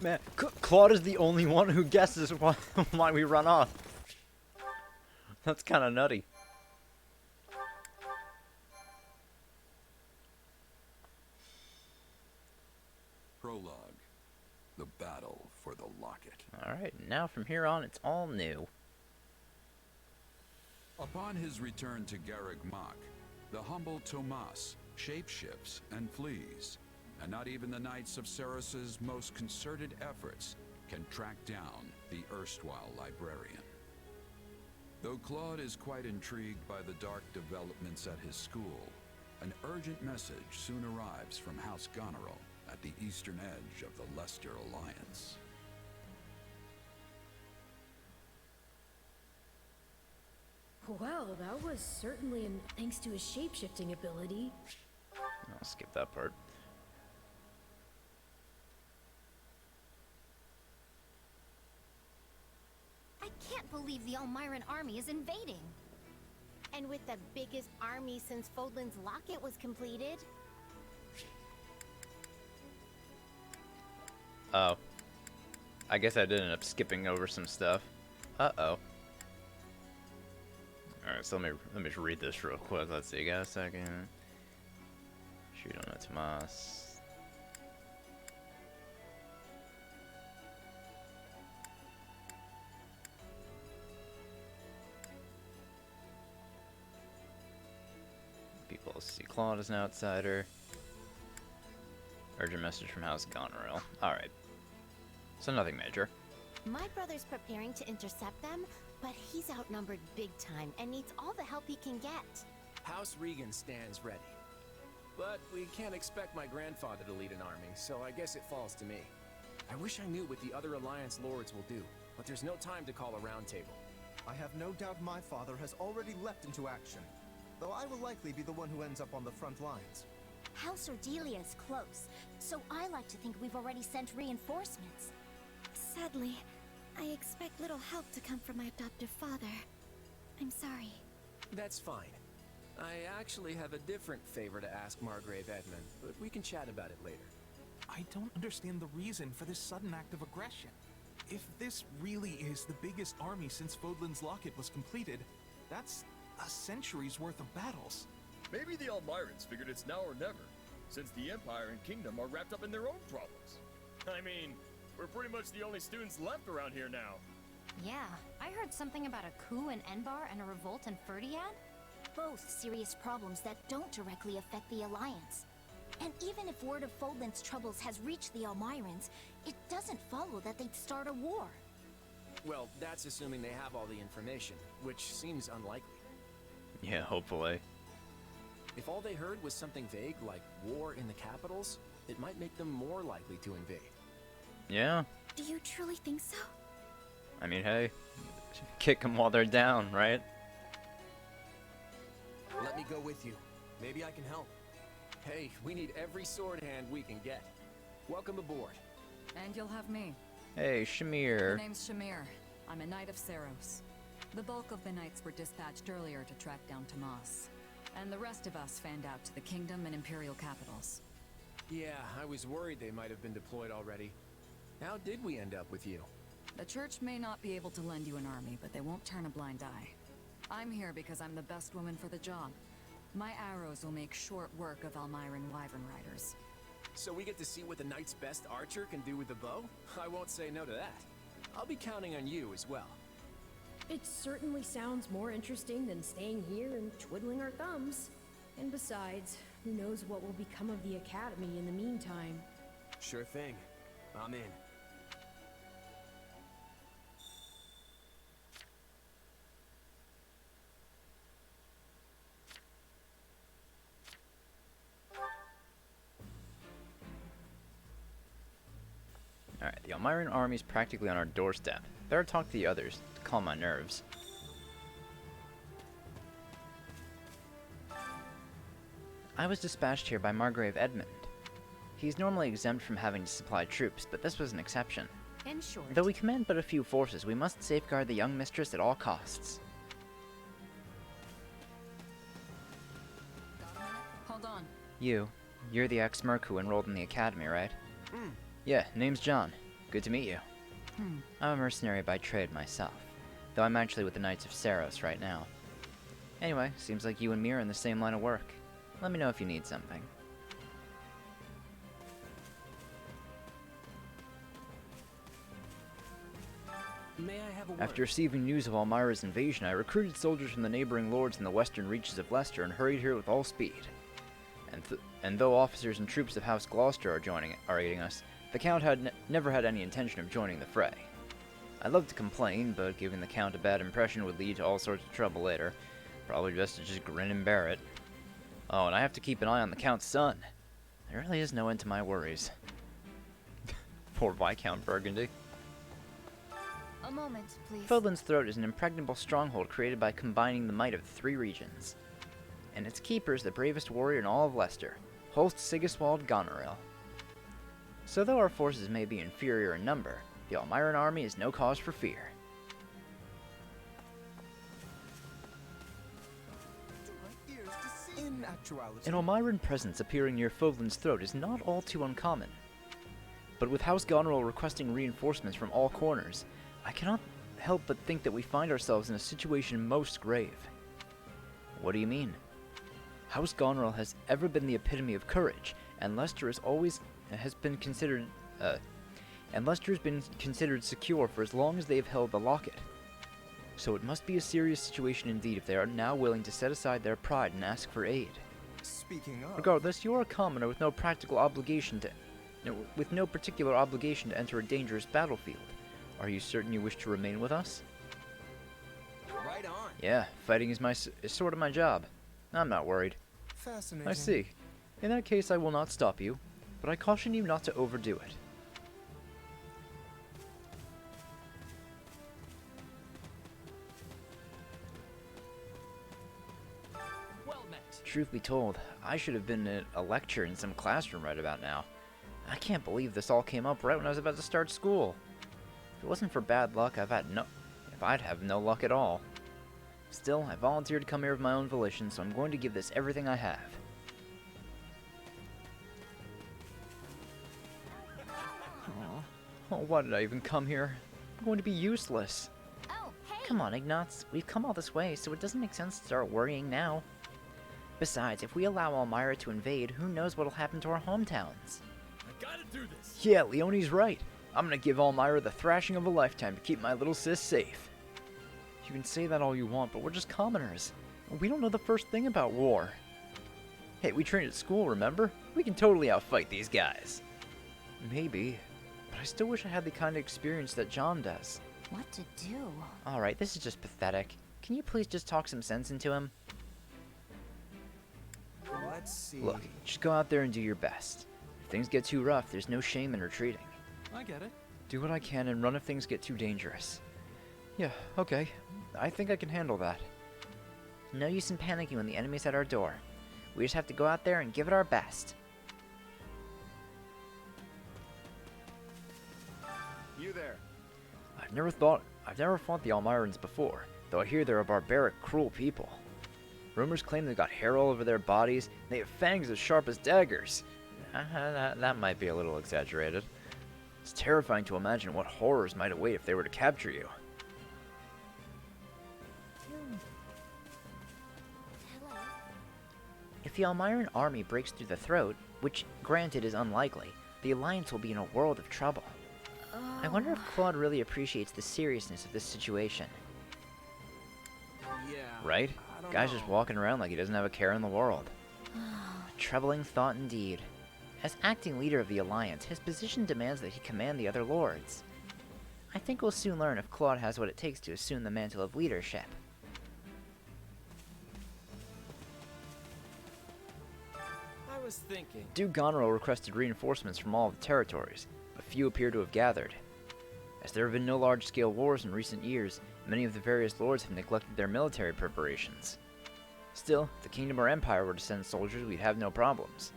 Speaker 1: Man, Claude is the only one who guesses why we run off. That's kind of nutty.
Speaker 18: Prologue. The battle for the locket.
Speaker 1: Alright, now from here on, it's all new.
Speaker 18: Upon his return to Garreg Mach, the humble Tomas shapeshifts and flees, and not even the Knights of Ceres's most concerted efforts can track down the erstwhile librarian. Though Claude is quite intrigued by the dark developments at his school, an urgent message soon arrives from House Goneril at the eastern edge of the Leicester Alliance.
Speaker 17: Well, that was certainly thanks to his shape-shifting ability.
Speaker 1: I'll skip that part.
Speaker 6: I can't believe the Elmiran army is invading.
Speaker 12: And with the biggest army since Fodlan's Locket was completed.
Speaker 1: Oh. I guess I did end up skipping over some stuff. Uh-oh. Alright, so let me just read this real quick. Let's see, got a second. Shoot on that Tomas. People see Claude as an outsider. Urgent message from House Goneril. Alright. So nothing major.
Speaker 12: My brother's preparing to intercept them, but he's outnumbered big time and needs all the help he can get.
Speaker 8: House Regan stands ready. But we can't expect my grandfather to lead an army, so I guess it falls to me. I wish I knew what the other Alliance lords will do, but there's no time to call a roundtable.
Speaker 11: I have no doubt my father has already leapt into action, though I will likely be the one who ends up on the front lines.
Speaker 9: House Ordelia is close, so I like to think we've already sent reinforcements. Sadly, I expect little help to come from my adoptive father. I'm sorry.
Speaker 8: That's fine. I actually have a different favor to ask Margrave Edmund, but we can chat about it later.
Speaker 14: I don't understand the reason for this sudden act of aggression. If this really is the biggest army since Fodlan's Locket was completed, that's a century's worth of battles.
Speaker 7: Maybe the Elmirans figured it's now or never, since the Empire and Kingdom are wrapped up in their own problems. I mean, we're pretty much the only students left around here now.
Speaker 6: Yeah, I heard something about a coup in Enbar and a revolt in Ferdiad.
Speaker 9: Both serious problems that don't directly affect the Alliance. And even if word of Fodlan's troubles has reached the Elmirans, it doesn't follow that they'd start a war.
Speaker 8: Well, that's assuming they have all the information, which seems unlikely.
Speaker 1: Yeah, hopefully.
Speaker 8: If all they heard was something vague like war in the capitals, it might make them more likely to invade.
Speaker 1: Yeah.
Speaker 9: Do you truly think so?
Speaker 1: I mean, hey, kick them while they're down, right?
Speaker 8: Let me go with you. Maybe I can help. Hey, we need every sword hand we can get. Welcome aboard.
Speaker 19: And you'll have me.
Speaker 1: Hey, Shamir.
Speaker 19: My name's Shamir. I'm a Knight of Seros. The bulk of the Knights were dispatched earlier to track down Tomas. And the rest of us fanned out to the Kingdom and Imperial capitals.
Speaker 8: Yeah, I was worried they might have been deployed already. How did we end up with you?
Speaker 19: The Church may not be able to lend you an army, but they won't turn a blind eye. I'm here because I'm the best woman for the job. My arrows will make short work of Elmiran Wyvern Riders.
Speaker 8: So we get to see what the Knight's best archer can do with the bow? I won't say no to that. I'll be counting on you as well.
Speaker 17: It certainly sounds more interesting than staying here and twiddling our thumbs. And besides, Who knows what will become of the Academy in the meantime?
Speaker 4: Sure thing. I'm in.
Speaker 1: Alright, the Elmiran army's practically on our doorstep. Better talk to the others to calm my nerves. I was dispatched here by Margrave Edmund. He's normally exempt from having to supply troops, but this was an exception.
Speaker 3: In short,
Speaker 1: Though we command but a few forces, we must safeguard the young mistress at all costs.
Speaker 19: Hold on.
Speaker 1: You're the ex-merc who enrolled in the academy, right?
Speaker 4: Hmm.
Speaker 1: Yeah, name's John. Good to meet you.
Speaker 19: Hmm.
Speaker 1: I'm a mercenary by trade myself, though I'm actually with the Knights of Saros right now. Anyway, seems like you and me are in the same line of work. Let me know if you need something.
Speaker 13: May I have a word?
Speaker 1: After receiving news of Elmira's invasion, I recruited soldiers from the neighboring lords in the western reaches of Leicester and hurried here with all speed. And though officers and troops of House Gloucester are aiding us, the Count had never had any intention of joining the fray. I'd love to complain, but giving the Count a bad impression would lead to all sorts of trouble later. Probably best to just grin and bear it. Oh, and I have to keep an eye on the Count's son. There really is no end to my worries. Poor Viscount Burgundy.
Speaker 6: A moment, please.
Speaker 1: Fodlan's Throat is an impregnable stronghold created by combining the might of the three regions. And its keeper is the bravest warrior in all of Leicester, Holst Sigiswald Goneril. So though our forces may be inferior in number, the Elmiran army is no cause for fear.
Speaker 11: In actuality,
Speaker 1: An Elmiran presence appearing near Fodlan's Throat is not all too uncommon. But with House Goneril requesting reinforcements from all corners, I cannot help but think that we find ourselves in a situation most grave. What do you mean? House Goneril has ever been the epitome of courage, and Leicester has been considered secure for as long as they have held the locket. So it must be a serious situation indeed if they are now willing to set aside their pride and ask for aid.
Speaker 11: speaking of...
Speaker 1: Regardless, you are a commoner with no particular obligation to enter a dangerous battlefield. Are you certain you wish to remain with us?
Speaker 4: Right on.
Speaker 1: Yeah, fighting is sort of my job. I'm not worried.
Speaker 11: Fascinating.
Speaker 1: I see. In that case, I will not stop you, but I caution you not to overdo it.
Speaker 16: Well met.
Speaker 1: Truth be told, I should have been at a lecture in some classroom right about now. I can't believe this all came up right when I was about to start school. If it wasn't for bad luck, I'd have no luck at all. Still, I volunteered to come here of my own volition, so I'm going to give this everything I have. Oh, why did I even come here? I'm going to be useless.
Speaker 9: Oh, hey!
Speaker 1: Come on, Ignatz. We've come all this way, so it doesn't make sense to start worrying now. Besides, if we allow Elmira to invade, who knows what'll happen to our hometowns?
Speaker 7: I gotta do this.
Speaker 1: Yeah, Leonie's right. I'm gonna give Elmira the thrashing of a lifetime to keep my little sis safe. You can say that all you want, but we're just commoners. We don't know the first thing about war. Hey, we trained at school, remember? We can totally outfight these guys. Maybe, but I still wish I had the kind of experience that John does.
Speaker 6: What to do?
Speaker 1: Alright, this is just pathetic. Can you please just talk some sense into him?
Speaker 11: Let's see.
Speaker 1: Look, just go out there and do your best. If things get too rough, there's no shame in retreating.
Speaker 14: I get it.
Speaker 1: Do what I can and run if things get too dangerous. Yeah, okay. I think I can handle that. No use in panicking when the enemy's at our door. We just have to go out there and give it our best.
Speaker 4: You there.
Speaker 1: I've never fought the Elmirans before, though I hear they're a barbaric, cruel people. Rumors claim they've got hair all over their bodies, and they have fangs as sharp as daggers. That might be a little exaggerated. It's terrifying to imagine what horrors might await if they were to capture you. If the Elmiran army breaks through the throat, which granted is unlikely, the Alliance will be in a world of trouble. I wonder if Claude really appreciates the seriousness of this situation.
Speaker 4: Yeah.
Speaker 1: Right? Guy's just walking around like he doesn't have a care in the world. Troubling thought indeed. As acting leader of the Alliance, his position demands that he command the other lords. I think we'll soon learn if Claude has what it takes to assume the mantle of leadership.
Speaker 8: I was thinking.
Speaker 1: Duke Goneril requested reinforcements from all of the territories, but few appear to have gathered. As there have been no large-scale wars in recent years, many of the various lords have neglected their military preparations. Still, if the kingdom or empire were to send soldiers, we'd have no problems.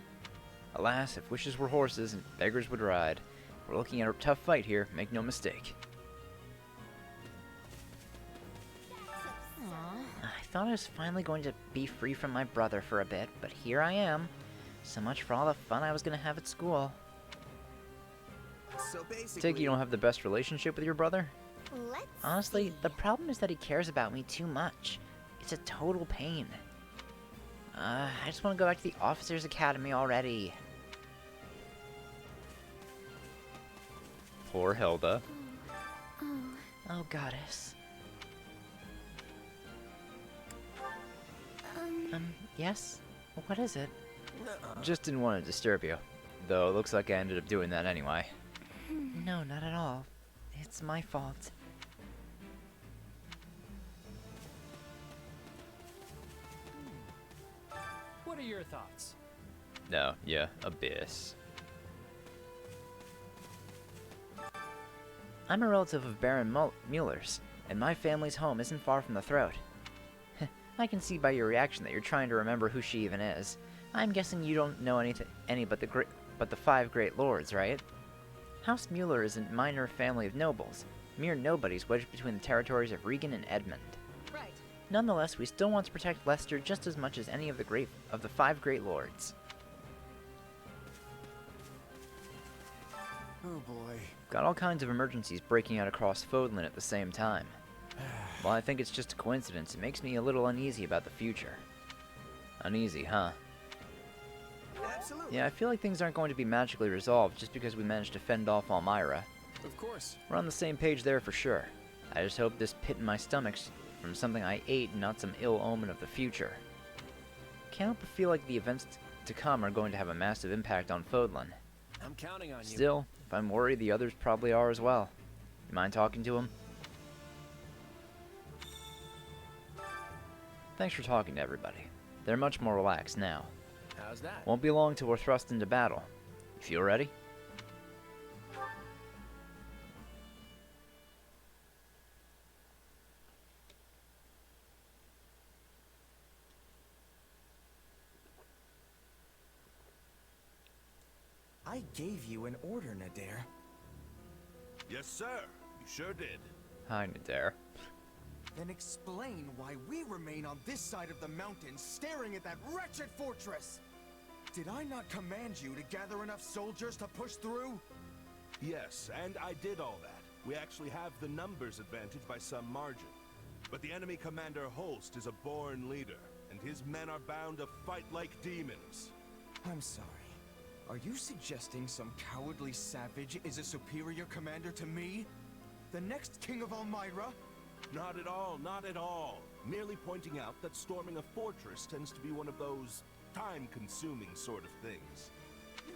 Speaker 1: Alas, if wishes were horses and beggars would ride, we're looking at a tough fight here, make no mistake. I thought I was finally going to be free from my brother for a bit, but here I am. So much for all the fun I was going to have at school.
Speaker 4: So basically,
Speaker 1: Take it you don't have the best relationship with your brother? Honestly, the problem is that he cares about me too much. It's a total pain. I just want to go back to the Officers' Academy already. Poor Hilda. Oh, goddess. Yes? What is it? Just didn't want to disturb you. Though it looks like I ended up doing that anyway. No, not at all. It's my fault.
Speaker 16: What are your thoughts?
Speaker 1: No, yeah, Abyss. I'm a relative of Baron Mueller's, and my family's home isn't far from the throat. I can see by your reaction that you're trying to remember who she even is. I'm guessing you don't know any but the 5 great lords, right? House Mueller is a minor family of nobles, mere nobodies wedged between the territories of Regan and Edmund.
Speaker 19: Right.
Speaker 1: Nonetheless, we still want to protect Leicester just as much as any of the 5 great lords.
Speaker 2: Oh boy.
Speaker 1: Got all kinds of emergencies breaking out across Fodlan at the same time. While I think it's just a coincidence, it makes me a little uneasy about the future. Uneasy, huh?
Speaker 4: Absolutely.
Speaker 1: Yeah, I feel like things aren't going to be magically resolved just because we managed to fend off Elmira.
Speaker 8: Of course.
Speaker 1: We're on the same page there for sure. I just hope this pit in my stomach's from something I ate and not some ill omen of the future. Can't help but feel like the events to come are going to have a massive impact on Fodlan.
Speaker 8: I'm counting on you.
Speaker 1: Still, if I'm worried, the others probably are as well. You mind talking to him? Thanks for talking to everybody. They're much more relaxed now.
Speaker 8: How's that?
Speaker 1: Won't be long till we're thrust into battle. You feel ready?
Speaker 20: I gave you an order, Nadir.
Speaker 15: Yes, sir. You sure did.
Speaker 1: Hi, Nadir.
Speaker 20: Then explain why we remain on this side of the mountain staring at that wretched fortress! Did I not command you to gather enough soldiers to push through?
Speaker 15: Yes, and I did all that. We actually have the numbers advantage by some margin. But the enemy commander Holst is a born leader, and his men are bound to fight like demons.
Speaker 20: I'm sorry. Are you suggesting some cowardly savage is a superior commander to me? The next king of Elmira?
Speaker 15: Not at all, not at all. Merely pointing out that storming a fortress tends to be one of those time-consuming sort of things.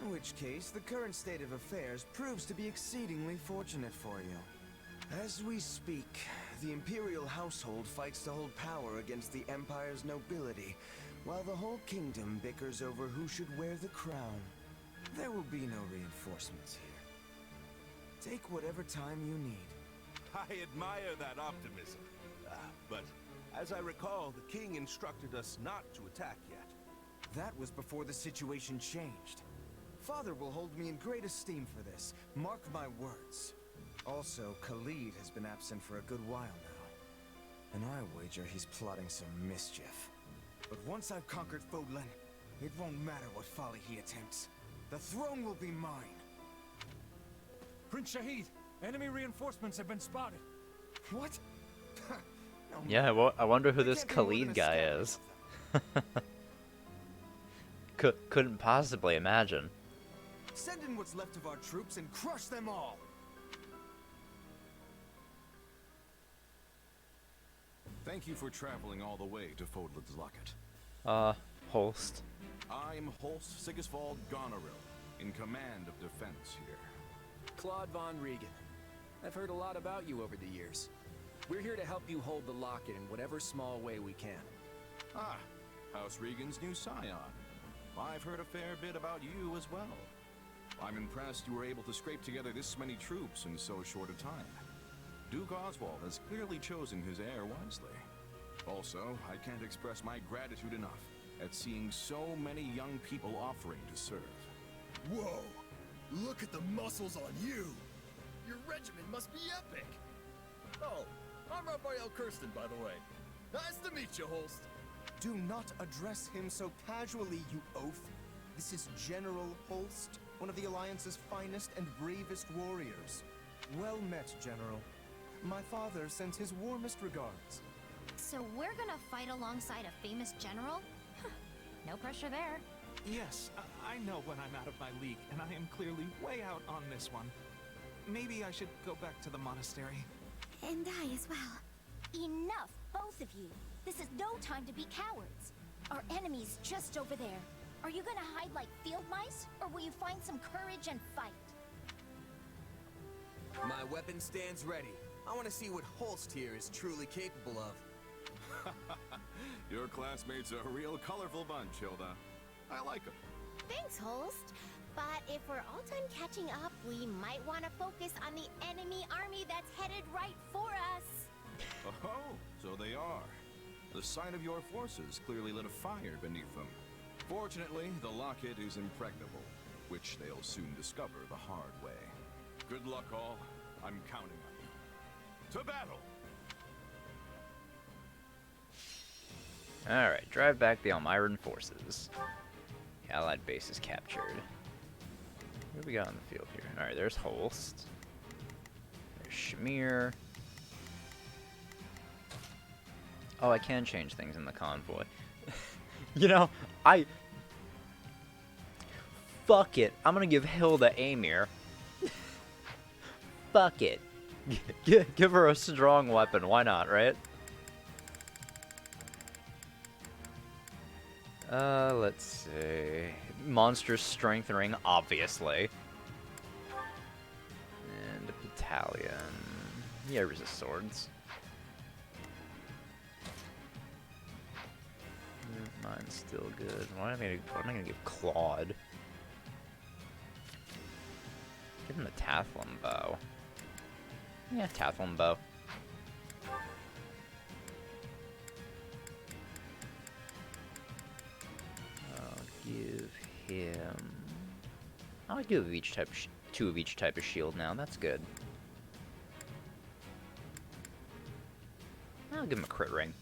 Speaker 20: In which case, the current state of affairs proves to be exceedingly fortunate for you. As we speak, the Imperial household fights to hold power against the Empire's nobility, while the whole kingdom bickers over who should wear the crown. There will be no reinforcements here. Take whatever time you need.
Speaker 15: I admire that optimism. But as I recall, the king instructed us not to attack yet.
Speaker 20: That was before the situation changed. Father will hold me in great esteem for this. Mark my words. Also, Khalid has been absent for a good while now. And I wager he's plotting some mischief. But once I've conquered Fodlan, it won't matter what folly he attempts. The throne will be mine.
Speaker 2: Prince Shahid, enemy reinforcements have been spotted.
Speaker 20: What? No,
Speaker 1: Yeah, well, I wonder who this Khalid guy is. Couldn't possibly imagine.
Speaker 20: Send in what's left of our troops and crush them all!
Speaker 13: Thank you for traveling all the way to Fodlan's Locket.
Speaker 1: Holst.
Speaker 21: I'm Holst Sigisvald Goneril, in command of defense here.
Speaker 8: Claude von Regan. I've heard a lot about you over the years. We're here to help you hold the locket in whatever small way we can.
Speaker 21: Ah, House Regan's new scion. I've heard a fair bit about you as well. I'm impressed you were able to scrape together this many troops in so short a time. Duke Oswald has clearly chosen his heir wisely. Also, I can't express my gratitude enough at seeing so many young people offering to serve.
Speaker 7: Whoa! Look at the muscles on you! Your regiment must be epic! Oh, I'm Raphael Kirsten, by the way. Nice to meet you, Holst.
Speaker 11: Do not address him so casually, you oaf. This is General Holst, one of the Alliance's finest and bravest warriors. Well met, General. My father sends his warmest regards.
Speaker 6: So we're gonna fight alongside a famous general? No pressure there.
Speaker 14: Yes, I know when I'm out of my league, and I am clearly way out on this one. Maybe I should go back to the monastery.
Speaker 9: And I as well. Enough, both of you. This is no time to be cowards. Our enemy's just over there. Are you gonna hide like field mice, or will you find some courage and fight?
Speaker 4: My weapon stands ready. I want to see what Holst here is truly capable of.
Speaker 21: Your classmates are a real colorful bunch, Hilda. I like them.
Speaker 12: Thanks, Holst. But if we're all done catching up, we might want to focus on the enemy army that's headed right for us.
Speaker 21: Oh, so they are. The sight of your forces clearly lit a fire beneath them. Fortunately, the locket is impregnable, which they'll soon discover the hard way. Good luck, all. I'm counting on you. To battle!
Speaker 1: Alright, drive back the Almiran forces. The Allied base is captured. What do we got on the field here? Alright, there's Holst. There's Shamir. Oh, I can change things in the convoy. You know, fuck it. I'm gonna give Hilda Amir. Fuck it. Give her a strong weapon. Why not, right? Let's see. Monstrous strength ring, obviously. And a battalion. Yeah, resist swords. Mine's still good. What am I gonna give Claude? Give him the Tathlum bow. Yeah, Tathlum bow. Give him. I'll give each type, two of each type of shield now. That's good. I'll give him a crit ring.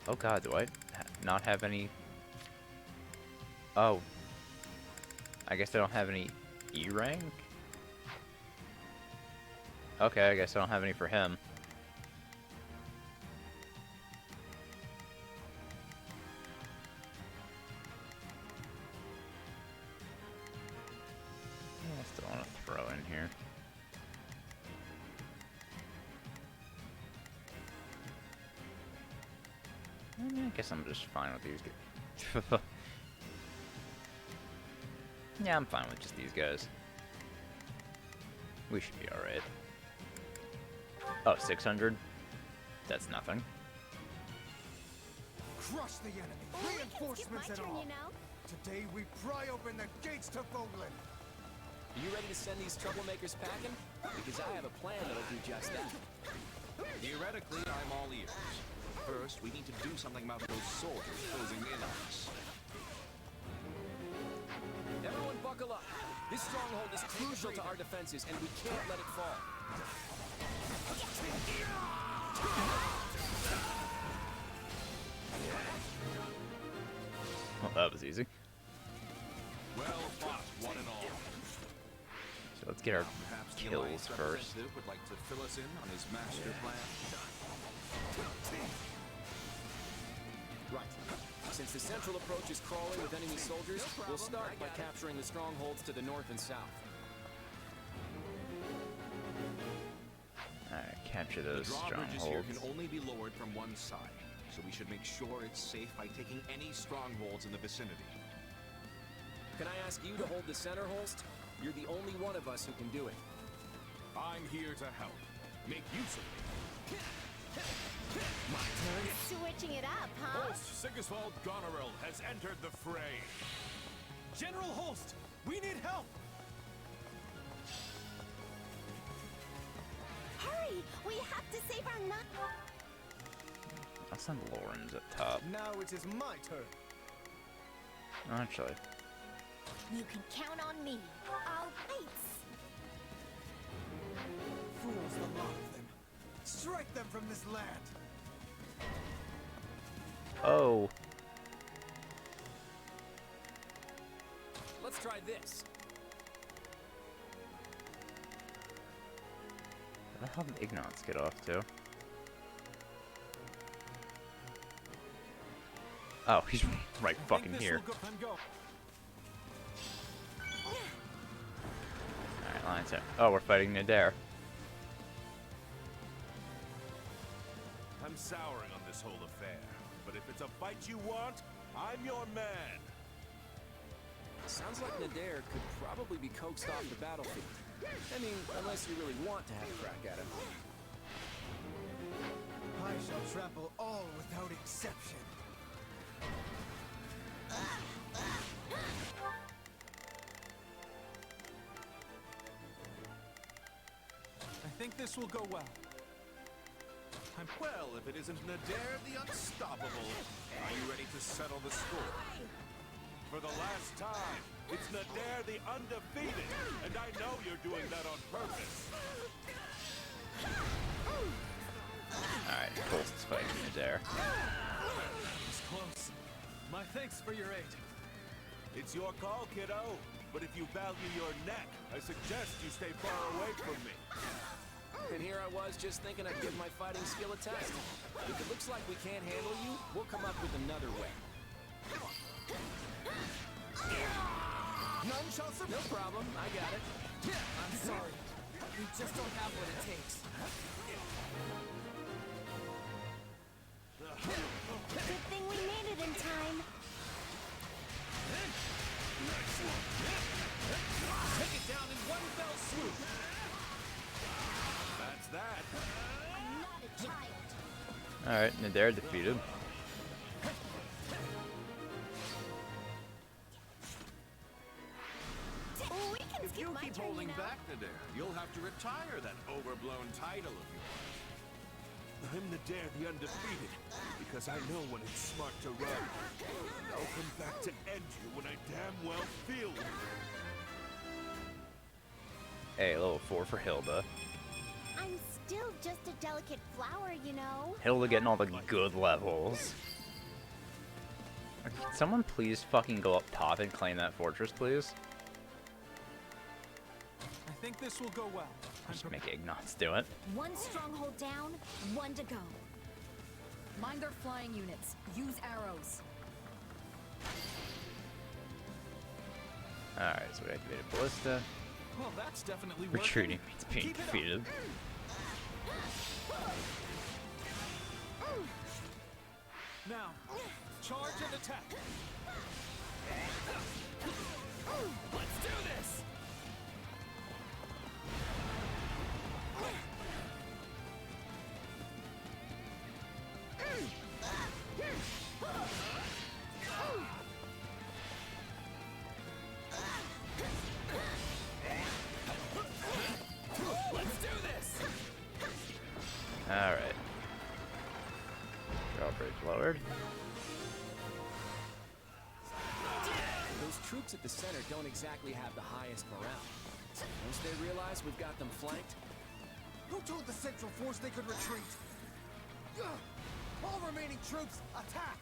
Speaker 1: Oh god, do I not have any? Oh. I guess I don't have any E rank? Okay, I guess I don't have any for him. I still want to throw in here. I guess I'm just fine with these guys. Yeah, I'm fine with just these guys. We should be alright. Oh, 600? That's nothing.
Speaker 11: Crush the enemy. Reinforcements and all. Today we pry open the gates to Vogelin.
Speaker 8: Are you ready to send these troublemakers packing? Because I have a plan that'll do just that.
Speaker 21: Theoretically, I'm all ears. First, we need to do something about those soldiers closing in on us.
Speaker 8: Everyone buckle up. This stronghold is crucial to our defenses, and we can't let it fall.
Speaker 1: Well, that was easy.
Speaker 21: Well fought, one and all.
Speaker 1: So let's get our
Speaker 21: Perhaps the
Speaker 1: kills
Speaker 21: Alliance
Speaker 1: first.
Speaker 21: representative would like to fill us in on his master plan.
Speaker 8: Right. Since the central approach is crawling with enemy soldiers, we'll start by capturing the strongholds to the north and south.
Speaker 1: Alright, capture
Speaker 21: The
Speaker 1: those
Speaker 21: drawbridges here
Speaker 1: strongholds.
Speaker 21: can only be lowered from one side, so we should make sure it's safe by taking any strongholds in the vicinity.
Speaker 8: Can I ask you to hold the center, Holst? You're the only one of us who can do it.
Speaker 21: I'm here to help. Make use of me.
Speaker 8: My turn.
Speaker 12: Switching it up, huh?
Speaker 2: Holst Sigiswald Goneril has entered the fray. General Holst, we need help!
Speaker 12: Hurry! We have to save our nut.
Speaker 1: I'll send Lawrence up top.
Speaker 11: Now it is my turn.
Speaker 1: Actually,
Speaker 12: You can count on me. I'll wait.
Speaker 11: Fools, the lot of them. Strike them from this land.
Speaker 1: oh,
Speaker 8: Let's try this.
Speaker 1: where the hell did Ignatz get off to? Oh, he's right fucking here. Alright, lines out. Oh, we're fighting Nadir.
Speaker 2: I'm souring on this whole affair, but if it's a fight you want, I'm your man.
Speaker 8: Sounds like Nadir could probably be coaxed off the battlefield. I mean, unless you really want to have a crack at him.
Speaker 11: I shall trample all without exception.
Speaker 14: I think this will go well.
Speaker 2: Well, if it isn't Nadir the Unstoppable, are you ready to settle the score? For the last time, it's Nadir the Undefeated, and I know you're doing that on purpose.
Speaker 1: Alright, Holst's fighting Nadir.
Speaker 2: It's close. My thanks for your aid. It's your call, kiddo. But if you value your neck, I suggest you stay far away from me.
Speaker 8: And here I was just thinking I'd give my fighting skill a test. If it looks like we can't handle you, we'll come up with another way.
Speaker 11: None shall survive.
Speaker 8: No problem, I got it.
Speaker 20: I'm sorry. We just don't have what it takes.
Speaker 12: Good thing we made it in time.
Speaker 2: Take it down in one fell swoop. That's that.
Speaker 12: I'm not a child.
Speaker 1: Alright, Nadir defeated.
Speaker 12: We can
Speaker 21: If
Speaker 12: skip
Speaker 21: you
Speaker 12: my
Speaker 21: keep
Speaker 12: turn,
Speaker 21: holding
Speaker 12: you know.
Speaker 21: back, Nadir, you'll have to retire that overblown title of yours.
Speaker 2: I'm Nadir the Undefeated, because I know when it's smart to run. And I'll come back to end you when I damn well feel it.
Speaker 1: Hey, level 4 for Hilda.
Speaker 12: I'm still just a delicate flower, you know.
Speaker 1: Hilda getting all the good levels. Can someone please fucking go up top and claim that fortress, please?
Speaker 14: I think this will go well.
Speaker 1: Just make Ignatz do it.
Speaker 6: One stronghold down, one to go.
Speaker 19: Mind their flying units. Use arrows.
Speaker 1: Alright, so we activated Ballista.
Speaker 14: Well, that's definitely working.
Speaker 1: Retreating means being
Speaker 14: Keep it up.
Speaker 1: defeated.
Speaker 14: Now, charge and attack.
Speaker 2: Let's do this! Let's do this!
Speaker 1: Alright. Drawbridge lowered.
Speaker 8: Those troops at the center don't exactly have the highest morale. Once they realize we've got them flanked,
Speaker 11: Who told the Central Force they could retreat? Ugh! All remaining troops, attack!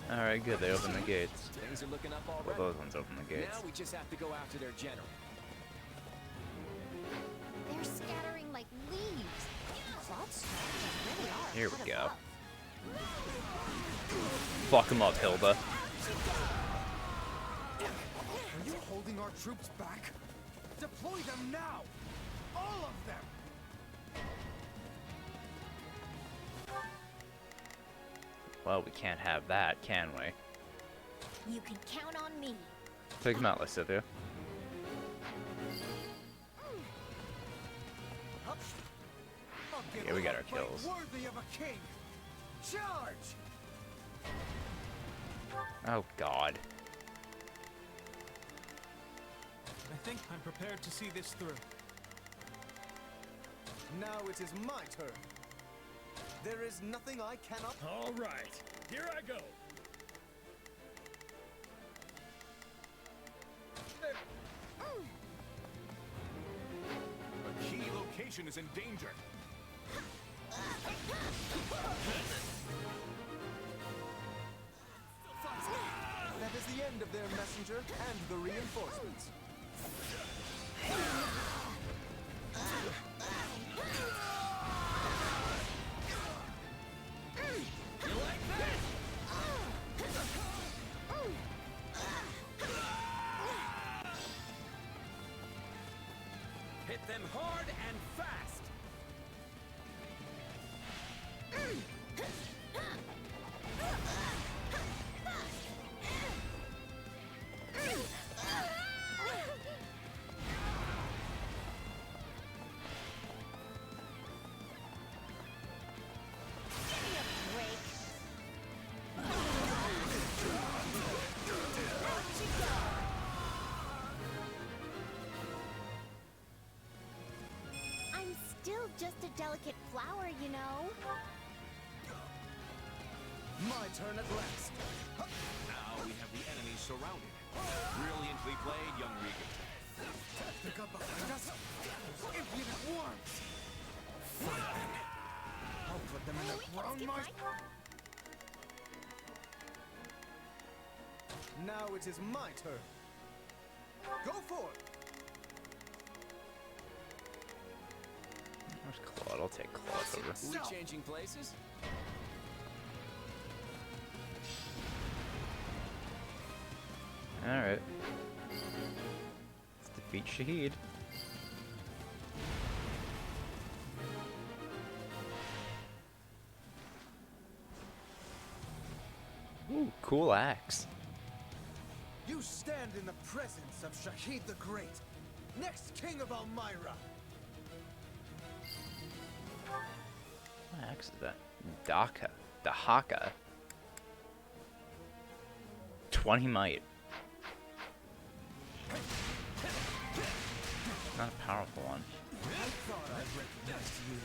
Speaker 1: Alright, good. They opened the gates.
Speaker 8: things are looking up
Speaker 1: Well,
Speaker 8: already.
Speaker 1: those ones open the gates.
Speaker 8: Now we just have to go after their general.
Speaker 12: They're scattering like leaves. Cloud strikers really are.
Speaker 1: Here
Speaker 12: ahead
Speaker 1: we
Speaker 12: of
Speaker 1: go.
Speaker 12: love.
Speaker 1: Fuck him up, Hilda.
Speaker 11: Are you holding our troops back? Deploy them now! All of them!
Speaker 1: Well, we can't have that, can we?
Speaker 9: You can count on me.
Speaker 1: Take him out, Lysithia. Yeah, we got our kills.
Speaker 11: Worthy of a king. Charge!
Speaker 1: Oh, God.
Speaker 14: I think I'm prepared to see this through.
Speaker 11: Now it is my turn. There is nothing I cannot.
Speaker 7: All right, here I go.
Speaker 2: A key location is in danger.
Speaker 11: That is the end of their messenger and the reinforcements.
Speaker 8: Hit them hard and fast!
Speaker 12: I'm still just a delicate flower, you know.
Speaker 11: My turn at last.
Speaker 2: Now we have the enemy surrounded. Brilliantly played, young Regan.
Speaker 11: Pick up behind us. Those impudent worms. Fine then. I'll put them in the ground, Now it is my turn. Go for it.
Speaker 1: Where's Claude? I'll take Claude over.
Speaker 8: Are we changing places?
Speaker 1: Alright. Let's defeat Shahid. Ooh, cool axe.
Speaker 11: You stand in the presence of Shahid the Great, next king of Elmyra.
Speaker 1: What axe is that? Dahaka. 20 might. Not a powerful one.
Speaker 11: I thought I recognized you.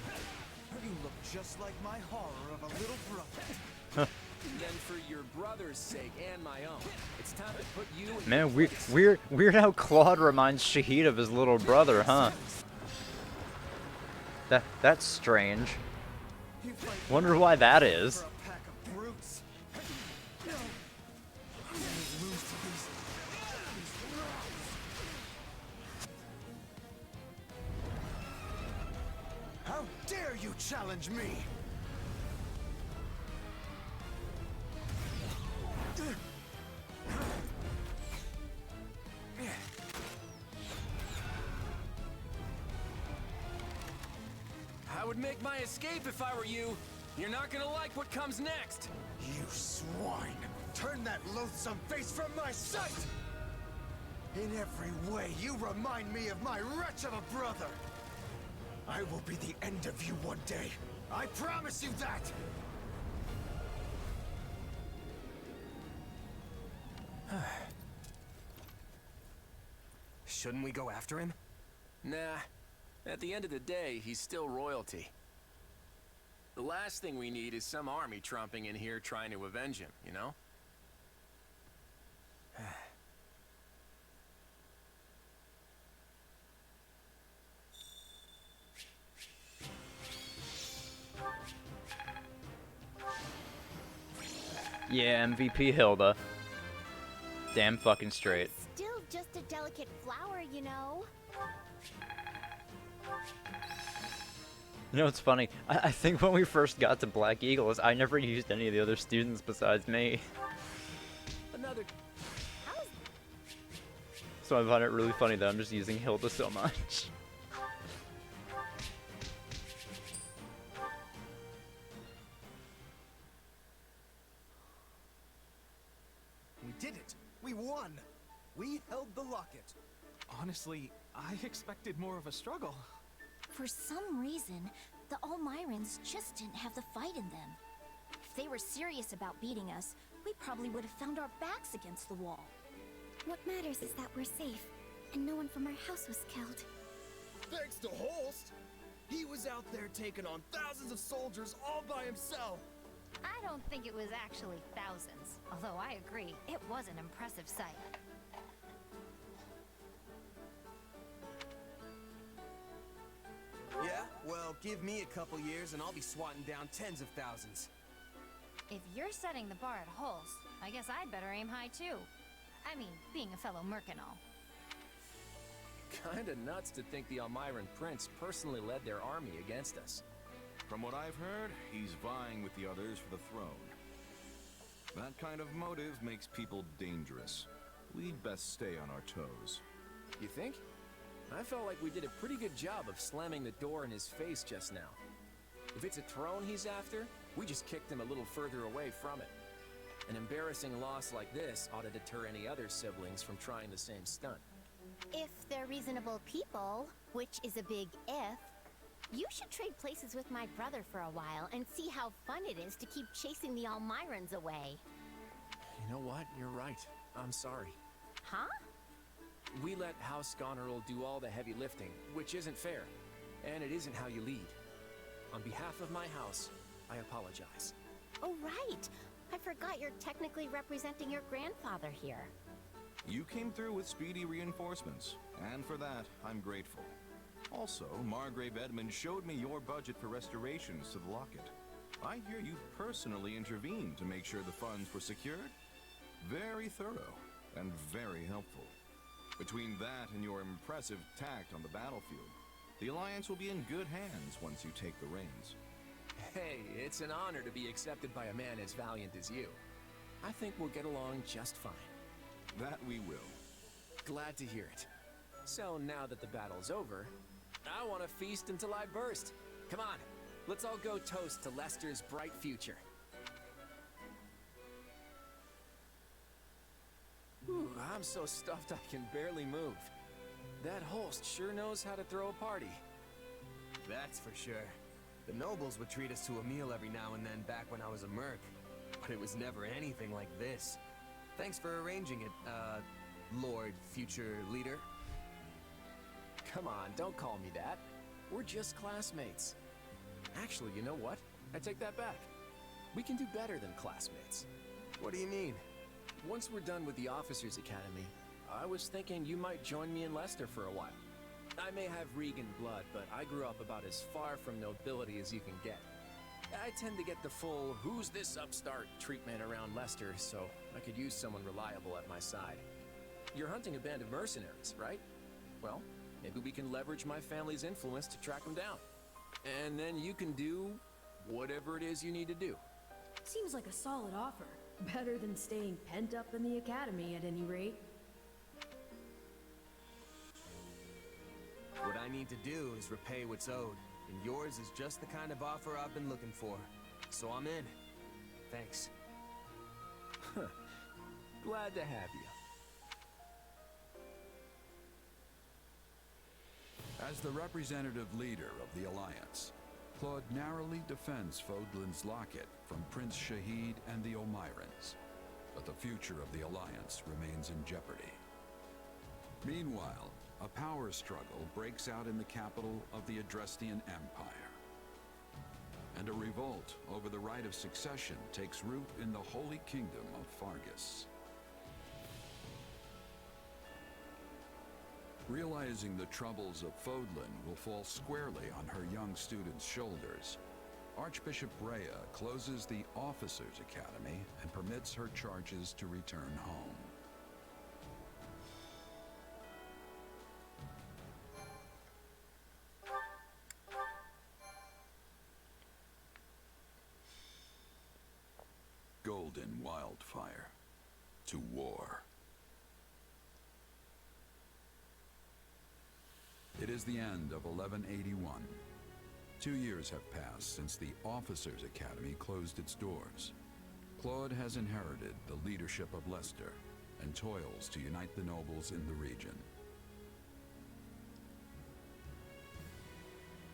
Speaker 11: You look just like my horror of a little brother.
Speaker 8: Then for your brother's sake and my own, it's time to put you in
Speaker 1: Man,
Speaker 8: your place.
Speaker 1: weird how Claude reminds Shahid of his little brother, huh? That's strange. Wonder why that is.
Speaker 11: For a pack of brutes. No. I'm gonna lose to these How dare you challenge me?
Speaker 8: I would make my escape if I were you. You're not gonna like what comes next.
Speaker 11: You swine! Turn that loathsome face from my sight! In every way, you remind me of my wretch of a brother! I will be the end of you one day. I promise you that!
Speaker 20: Shouldn't we go after him?
Speaker 8: Nah. At the end of the day, he's still royalty. The last thing we need is some army tromping in here trying to avenge him, you know?
Speaker 1: Yeah, MVP Hilda. Damn fucking straight.
Speaker 12: Still just a delicate flower, you know.
Speaker 1: You know what's funny? I think when we first got to Black Eagles, I never used any of the other students besides me.
Speaker 8: Another.
Speaker 1: So I find it really funny that I'm just using Hilda so much.
Speaker 11: did it! We won! We held the locket.
Speaker 14: Honestly, I expected more of a struggle.
Speaker 9: For some reason, the Almirans just didn't have the fight in them. If they were serious about beating us, we probably would have found our backs against the wall.
Speaker 12: What matters is that we're safe, and no one from our house was killed.
Speaker 7: Thanks to Holst! He was out there taking on thousands of soldiers all by himself!
Speaker 6: I don't think it was actually thousands, although I agree, it was an impressive sight.
Speaker 4: Yeah? Well, give me a couple years and I'll be swatting down tens of thousands.
Speaker 6: If you're setting the bar at Holst, I guess I'd better aim high too. I mean, being a fellow merc and all.
Speaker 8: Kinda nuts to think the Almiran Prince personally led their army against us.
Speaker 21: From what I've heard, he's vying with the others for the throne. That kind of motive makes people dangerous. We'd best stay on our toes.
Speaker 8: You think? I felt like we did a pretty good job of slamming the door in his face just now. If it's a throne he's after, we just kicked him a little further away from it. An embarrassing loss like this ought to deter any other siblings from trying the same stunt.
Speaker 12: If they're reasonable people, which is a big if, you should trade places with my brother for a while and see how fun it is to keep chasing the Almirans away.
Speaker 8: You know what? You're right. I'm sorry.
Speaker 12: Huh?
Speaker 8: We let House Goneril do all the heavy lifting, which isn't fair. And it isn't how you lead. On behalf of my house, I apologize.
Speaker 12: Oh, right. I forgot you're technically representing your grandfather here.
Speaker 21: You came through with speedy reinforcements, and for that, I'm grateful. Also, Margrave Edmund showed me your budget for restorations to the locket. I hear you personally intervened to make sure the funds were secured. Very thorough, and very helpful. Between that and your impressive tact on the battlefield, the Alliance will be in good hands once you take the reins.
Speaker 8: Hey, it's an honor to be accepted by a man as valiant as you. I think we'll get along just fine.
Speaker 21: That we will.
Speaker 8: Glad to hear it. So now that the battle's over, I want to feast until I burst. Come on, let's all go toast to Lester's bright future. Ooh, I'm so stuffed I can barely move. That Holst sure knows how to throw a party.
Speaker 4: That's for sure. The nobles would treat us to a meal every now and then back when I was a merc. But it was never anything like this. Thanks for arranging it, Lord Future Leader.
Speaker 8: Come on, don't call me that. We're just classmates. Actually, you know what? I take that back. We can do better than classmates.
Speaker 4: What do you mean?
Speaker 8: Once we're done with the Officers Academy, I was thinking you might join me in Lester for a while. I may have Regan blood, but I grew up about as far from nobility as you can get. I tend to get the full, who's this upstart treatment around Lester, so I could use someone reliable at my side. You're hunting a band of mercenaries, right? Well, maybe we can leverage my family's influence to track them down. And then you can do whatever it is you need to do.
Speaker 17: Seems like a solid offer. Better than staying pent up in the academy at any rate.
Speaker 4: What I need to do is repay what's owed, and yours is just the kind of offer I've been looking for. So I'm in. Thanks.
Speaker 8: Glad to have you.
Speaker 18: As the representative leader of the Alliance, Claude narrowly defends Fodlan's locket from Prince Shahid and the Almirans, but the future of the Alliance remains in jeopardy. Meanwhile, a power struggle breaks out in the capital of the Adrestian Empire, and a revolt over the right of succession takes root in the Holy Kingdom of Fargus. Realizing the troubles of Fodlan will fall squarely on her young students' shoulders, Archbishop Rhea closes the Officers' Academy and permits her charges to return home. Golden Wildfire. To war. It is the end of 1181. 2 years have passed since the Officers' Academy closed its doors. Claude has inherited the leadership of Leicester and toils to unite the nobles in the region.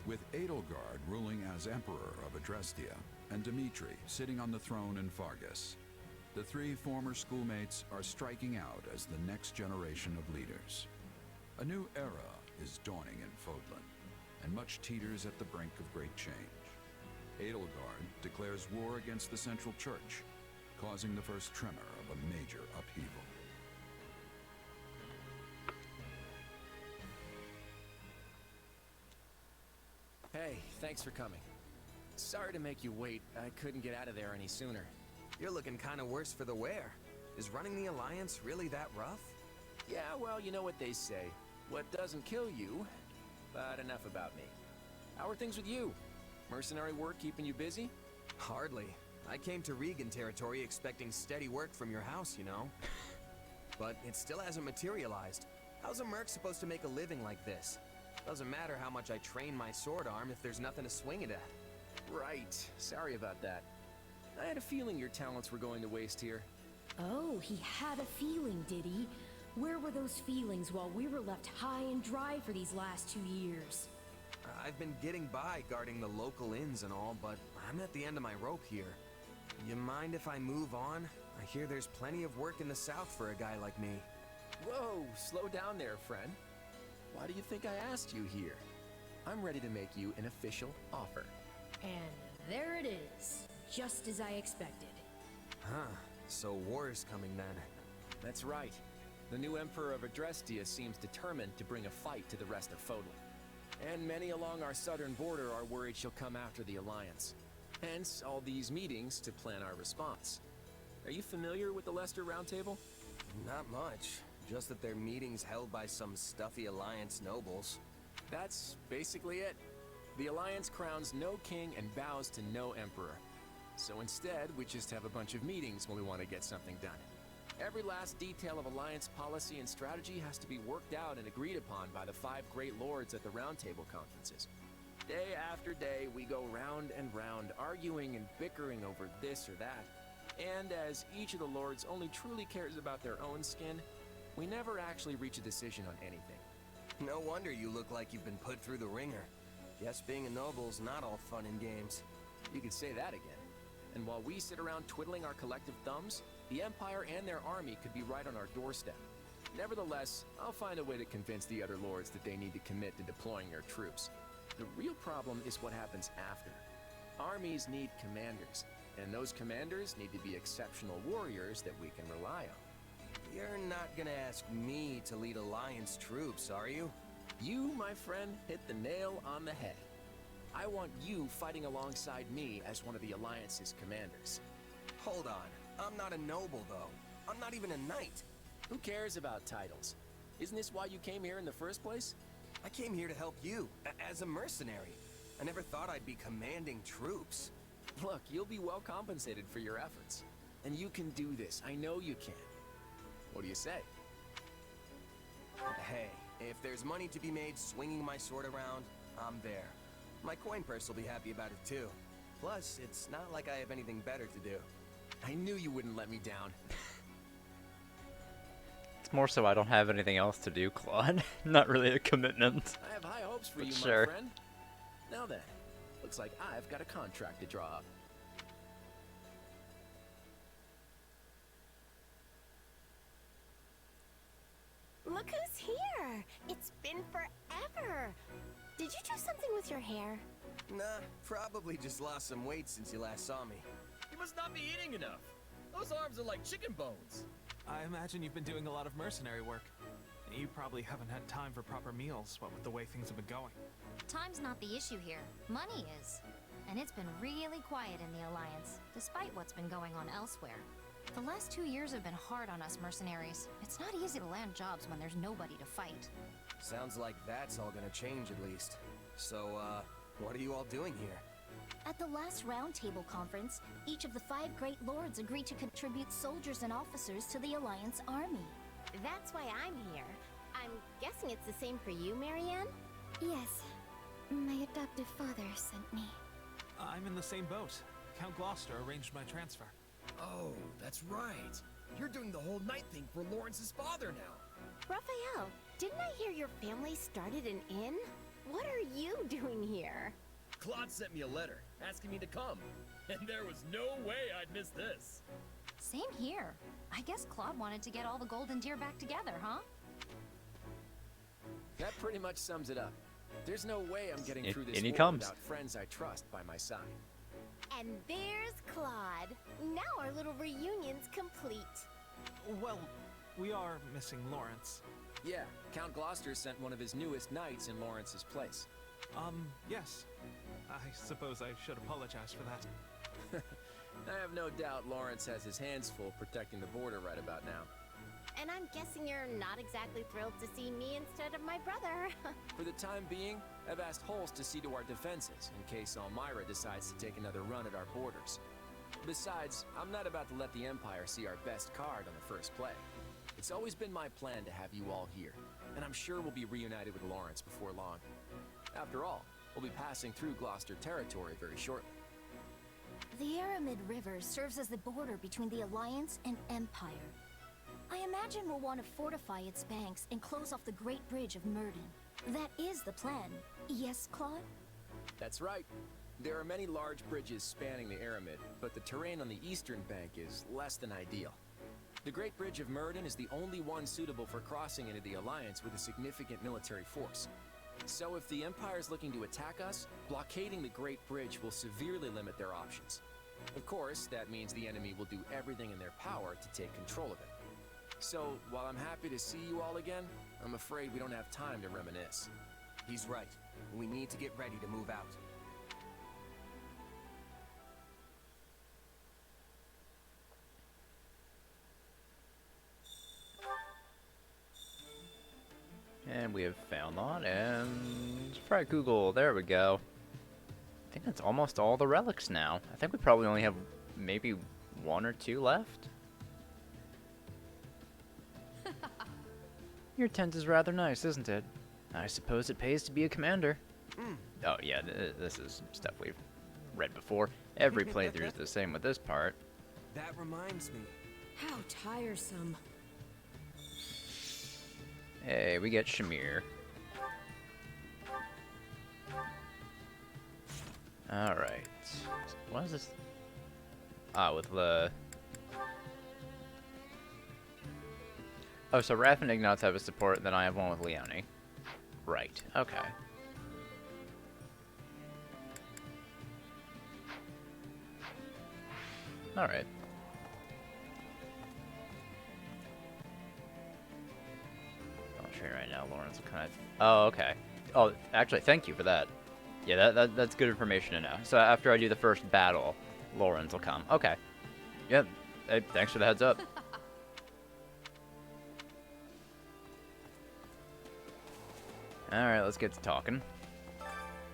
Speaker 18: With Edelgard ruling as Emperor of Adrestia and Dimitri sitting on the throne in Fargus, the three former schoolmates are striking out as the next generation of leaders. A new era is dawning in Fodlan, and much teeters at the brink of great change. Edelgard declares war against the Central Church, causing the first tremor of a major upheaval.
Speaker 8: Hey, thanks for coming. Sorry to make you wait. I couldn't get out of there any sooner.
Speaker 4: You're looking kind of worse for the wear. Is running the Alliance really that rough?
Speaker 8: Yeah, well, you know what they say. What doesn't kill you, but enough about me. How are things with you? Mercenary work keeping you busy?
Speaker 4: Hardly. I came to Regan territory expecting steady work from your house, you know? But it still hasn't materialized. How's a merc supposed to make a living like this? Doesn't matter how much I train my sword arm if there's nothing to swing it at.
Speaker 8: Right. Sorry about that. I had a feeling your talents were going to waste here.
Speaker 17: Oh, he had a feeling, did he? Where were those feelings while we were left high and dry for these last 2 years?
Speaker 4: I've been getting by guarding the local inns and all, but I'm at the end of my rope here. You mind if I move on? I hear there's plenty of work in the south for a guy like me.
Speaker 8: Whoa, slow down there, friend. Why do you think I asked you here? I'm ready to make you an official offer.
Speaker 17: And there it is, just as I expected.
Speaker 4: Huh, so war's coming then.
Speaker 8: That's right. The new Emperor of Adrestia seems determined to bring a fight to the rest of Fodlan. And many along our southern border are worried she'll come after the Alliance. Hence, all these meetings to plan our response. Are you familiar with the Leicester Round Table?
Speaker 4: Not much. Just that they're meetings held by some stuffy Alliance nobles.
Speaker 8: That's basically it. The Alliance crowns no king and bows to no emperor. So instead, we just have a bunch of meetings when we want to get something done. Every last detail of Alliance policy and strategy has to be worked out and agreed upon by the 5 great lords at the Round Table conferences. Day after day, we go round and round, arguing and bickering over this or that. And as each of the lords only truly cares about their own skin, we never actually reach a decision on anything.
Speaker 4: No wonder you look like you've been put through the ringer. Guess being a noble's not all fun and games.
Speaker 8: You could say that again. And while we sit around twiddling our collective thumbs, the Empire and their army could be right on our doorstep. Nevertheless, I'll find a way to convince the other lords that they need to commit to deploying their troops. The real problem is what happens after. Armies need commanders, and those commanders need to be exceptional warriors that we can rely on.
Speaker 4: You're not gonna ask me to lead Alliance troops, are you?
Speaker 8: You, my friend, hit the nail on the head. I want you fighting alongside me as one of the Alliance's commanders.
Speaker 4: Hold on. I'm not a noble, though. I'm not even a knight.
Speaker 8: Who cares about titles? Isn't this why you came here in the first place?
Speaker 4: I came here to help you, as a mercenary. I never thought I'd be commanding troops.
Speaker 8: Look, you'll be well compensated for your efforts. And you can do this. I know you can. What do you say?
Speaker 4: Hey, if there's money to be made swinging my sword around, I'm there. My coin purse will be happy about it too. Plus, it's not like I have anything better to do.
Speaker 8: I knew you wouldn't let me down.
Speaker 1: It's more so I don't have anything else to do, Claude. Not really a commitment.
Speaker 8: I have high hopes for
Speaker 1: But
Speaker 8: you,
Speaker 1: sure.
Speaker 8: my friend. Now then, looks like I've got a contract to draw up.
Speaker 12: Look who's here! It's been forever! Did you do something with your hair?
Speaker 4: Nah, probably just lost some weight since you last saw me.
Speaker 7: You must not be eating enough. Those arms are like chicken bones.
Speaker 14: I imagine you've been doing a lot of mercenary work. You probably haven't had time for proper meals, what with the way things have been going.
Speaker 6: Time's not the issue here. Money is. And it's been really quiet in the Alliance, despite what's been going on elsewhere. The last 2 years have been hard on us mercenaries. It's not easy to land jobs when there's nobody to fight.
Speaker 4: Sounds like that's all gonna change at least. So, what are you all doing here?
Speaker 9: At the last Roundtable conference, each of the 5 great lords agreed to contribute soldiers and officers to the Alliance army.
Speaker 12: That's why I'm here. I'm guessing it's the same for you, Marianne?
Speaker 17: Yes. My adoptive father sent me.
Speaker 14: I'm in the same boat. Count Gloucester arranged my transfer.
Speaker 7: Oh, that's right. You're doing the whole night thing for Lawrence's father now.
Speaker 12: Raphael, didn't I hear your family started an inn? What are you doing here?
Speaker 7: Claude sent me a letter asking me to come, and there was no way I'd miss this.
Speaker 6: Same here. I guess Claude wanted to get all the golden deer back together, huh?
Speaker 8: That pretty much sums it up. There's no way I'm getting through this
Speaker 1: in he
Speaker 8: war
Speaker 1: comes.
Speaker 8: without friends I trust by my side.
Speaker 12: And there's Claude. Now our little reunion's complete.
Speaker 14: Well, we are missing Lawrence.
Speaker 8: Yeah, Count Gloucester sent one of his newest knights in Lawrence's place.
Speaker 14: Yes. I suppose I should apologize for that.
Speaker 8: I have no doubt Lawrence has his hands full protecting the border right about now.
Speaker 12: And I'm guessing you're not exactly thrilled to see me instead of my brother.
Speaker 8: For the time being, I've asked Holst to see to our defenses in case Elmira decides to take another run at our borders. Besides, I'm not about to let the Empire see our best card on the first play. It's always been my plan to have you all here, and I'm sure we'll be reunited with Lawrence before long. After all, we'll be passing through Gloucester territory very shortly.
Speaker 6: The Aramid River serves as the border between the Alliance and Empire. I imagine we'll want to fortify its banks and close off the Great Bridge of Murden. That is the plan. Yes, Claude?
Speaker 8: That's right. There are many large bridges spanning the Aramid, but the terrain on the eastern bank is less than ideal. The Great Bridge of Murden is the only one suitable for crossing into the Alliance with a significant military force. So if the Empire's looking to attack us, blockading the Great Bridge will severely limit their options. Of course, that means the enemy will do everything in their power to take control of it. So, while I'm happy to see you all again, I'm afraid we don't have time to reminisce.
Speaker 4: He's right. We need to get ready to move out.
Speaker 1: And we have found that, and try Google. There we go. I think that's almost all the relics now. I think we probably only have maybe 1 or 2 left. Your tent is rather nice, isn't it? I suppose it pays to be a commander. Oh yeah, this is stuff we've read before. Every playthrough is the same with this part.
Speaker 4: That reminds me.
Speaker 17: How tiresome.
Speaker 1: Hey, we get Shamir. Alright. What is this? Ah, with the... Oh, so Raph and Ignatz have a support, then I have one with Leone. Right, okay. Alright. I'll show you right now, Lawrence will kind of... Oh, okay. Oh, actually, thank you for that. Yeah, that's good information to know. So after I do the first battle, Lawrence will come. Okay. Yep. Hey, thanks for the heads up. Alright, let's get to talking.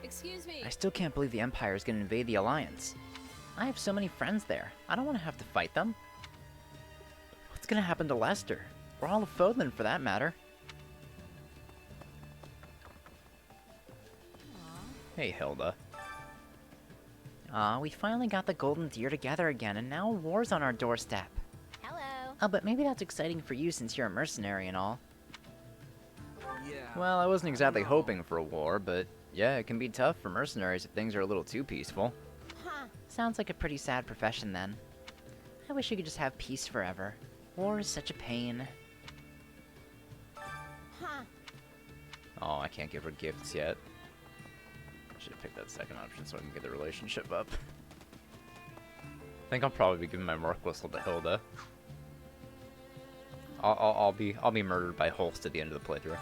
Speaker 3: Excuse me.
Speaker 5: I still can't believe the Empire is going to invade the Alliance. I have so many friends there. I don't want to have to fight them. What's going to happen to Lester? Or all of Fodlan, for that matter?
Speaker 1: Hey, Hilda.
Speaker 5: We finally got the Golden Deer together again, and now war's on our doorstep.
Speaker 12: Hello.
Speaker 5: Oh, but maybe that's exciting for you since you're a mercenary and all.
Speaker 4: Yeah.
Speaker 1: Well, I wasn't exactly hoping for a war, but yeah, it can be tough for mercenaries if things are a little too peaceful.
Speaker 12: Huh.
Speaker 5: Sounds like a pretty sad profession then. I wish you could just have peace forever. War is such a pain.
Speaker 12: Huh.
Speaker 1: Oh, I can't give her gifts yet. I should have picked that second option so I can get the relationship up. I think I'll probably be giving my Merc Whistle to Hilda. I'll be murdered by Holst at the end of the playthrough.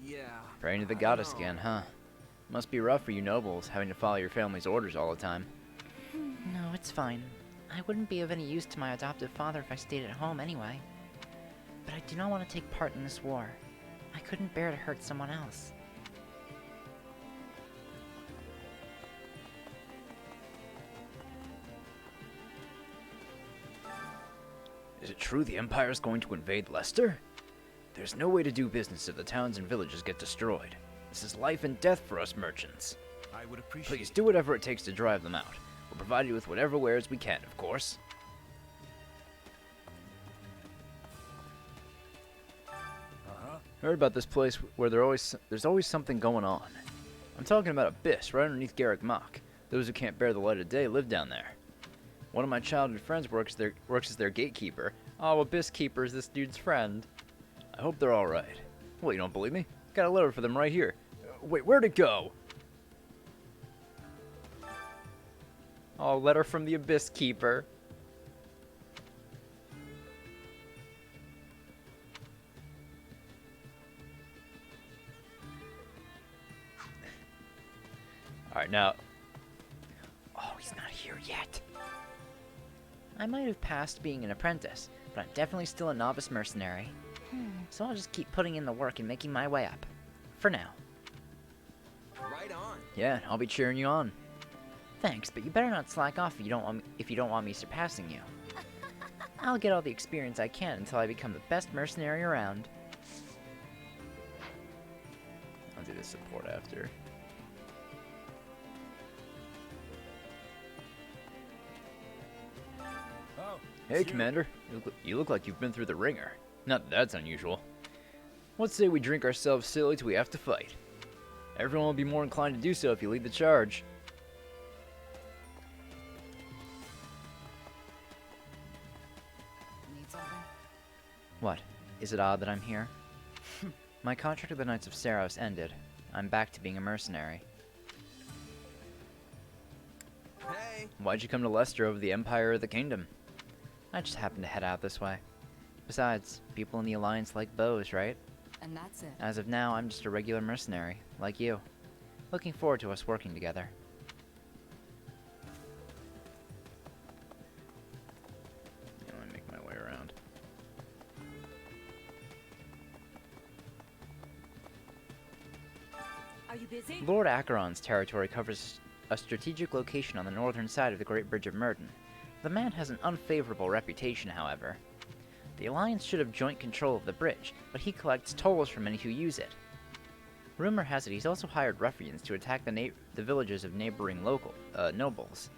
Speaker 4: Yeah.
Speaker 1: Praying to the goddess again, huh? Must be rough for you nobles, having to follow your family's orders all the time.
Speaker 5: No, it's fine. I wouldn't be of any use to my adoptive father if I stayed at home anyway. But I do not want to take part in this war. I couldn't bear to hurt someone else.
Speaker 1: Is it true the Empire is going to invade Leicester? There's no way to do business if the towns and villages get destroyed. This is life and death for us merchants.
Speaker 13: I would appreciate
Speaker 1: Please do whatever it takes to drive them out. We'll provide you with whatever wares we can, of course. I heard about this place where there's always something going on. I'm talking about Abyss, right underneath Garrick Mach. Those who can't bear the light of day live down there. One of my childhood friends works as their gatekeeper. Oh, Abyss Keeper is this dude's friend. I hope they're alright. Well, you don't believe me? Got a letter for them right here. Wait, where'd it go? Oh, letter from the Abyss Keeper. Alright, now... Oh, he's not here yet.
Speaker 5: I might have passed being an apprentice, but I'm definitely still a novice mercenary. So I'll just keep putting in the work and making my way up. For now.
Speaker 4: Right on.
Speaker 1: Yeah, I'll be cheering you on.
Speaker 5: Thanks, but you better not slack off if you don't want me surpassing you. I'll get all the experience I can until I become the best mercenary around.
Speaker 1: I'll do the support after. Hey, Commander. You look like you've been through the ringer. Not that that's unusual. Let's say we drink ourselves silly till we have to fight. Everyone will be more inclined to do so if you lead the charge.
Speaker 19: Need something?
Speaker 5: What? Is it odd that I'm here? My contract with the Knights of Saros ended. I'm back to being a mercenary.
Speaker 4: Hey.
Speaker 1: Why'd you come to Leicester over the Empire or the Kingdom?
Speaker 5: I just happened to head out this way. Besides, people in the Alliance like bows, right?
Speaker 19: And that's it.
Speaker 5: As of now, I'm just a regular mercenary, like you. Looking forward to us working together.
Speaker 1: Yeah, let me make my way around.
Speaker 17: Are you busy?
Speaker 5: Lord Acheron's territory covers a strategic location on the northern side of the Great Bridge of Murden. The man has an unfavorable reputation, however. The Alliance should have joint control of the bridge, but he collects tolls from any who use it. Rumor has it he's also hired ruffians to attack the villages of neighboring nobles.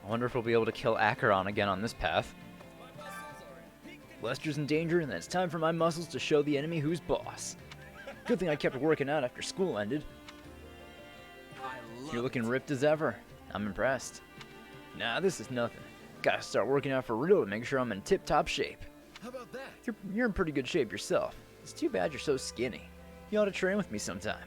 Speaker 1: I wonder if we'll be able to kill Acheron again on this path. Lester's in danger, and then it's time for my muscles to show the enemy who's boss. Good thing I kept working out after school ended. You're looking ripped as ever. I'm impressed. Nah, this is nothing. Gotta start working out for real to make sure I'm in tip-top shape.
Speaker 7: How about that?
Speaker 1: You're in pretty good shape yourself. It's too bad you're so skinny. You ought to train with me sometime.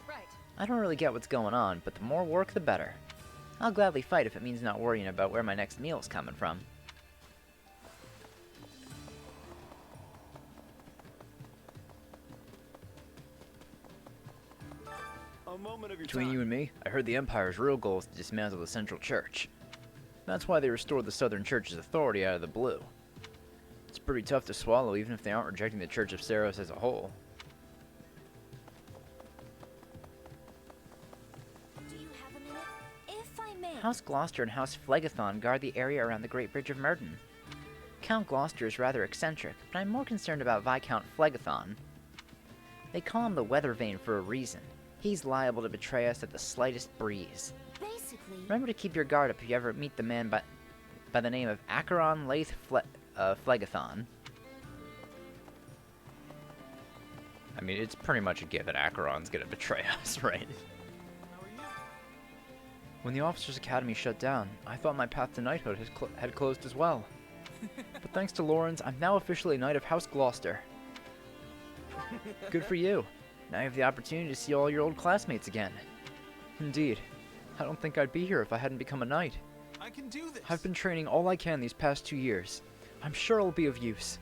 Speaker 19: Right.
Speaker 5: I don't really get what's going on, but the more work, the better. I'll gladly fight if it means not worrying about where my next meal's coming from.
Speaker 7: A moment of your
Speaker 1: Between
Speaker 7: time.
Speaker 1: you and me, I heard the Empire's real goal is to dismantle the Central Church. That's why they restored the Southern Church's authority out of the blue. It's pretty tough to swallow, even if they aren't rejecting the Church of Saros as a whole.
Speaker 6: Do you have a minute? If I may.
Speaker 5: House Gloucester and House Phlegethon guard the area around the Great Bridge of Murden. Count Gloucester is rather eccentric, but I'm more concerned about Viscount Phlegethon. They call him the Weather Vane for a reason. He's liable to betray us at the slightest breeze.
Speaker 6: Basically.
Speaker 5: Remember to keep your guard up if you ever meet the man by the name of Acheron Lath Phlegethon.
Speaker 1: I mean, it's pretty much a given Acheron's gonna betray us, right? When the Officers' Academy shut down, I thought my path to knighthood had closed as well. But thanks to Lawrence, I'm now officially a Knight of House Gloucester. Good for you. Now you have the opportunity to see all your old classmates again. Indeed. I don't think I'd be here if I hadn't become a knight.
Speaker 14: I can do this.
Speaker 1: I've been training all I can these past 2 years. I'm sure it'll be of use.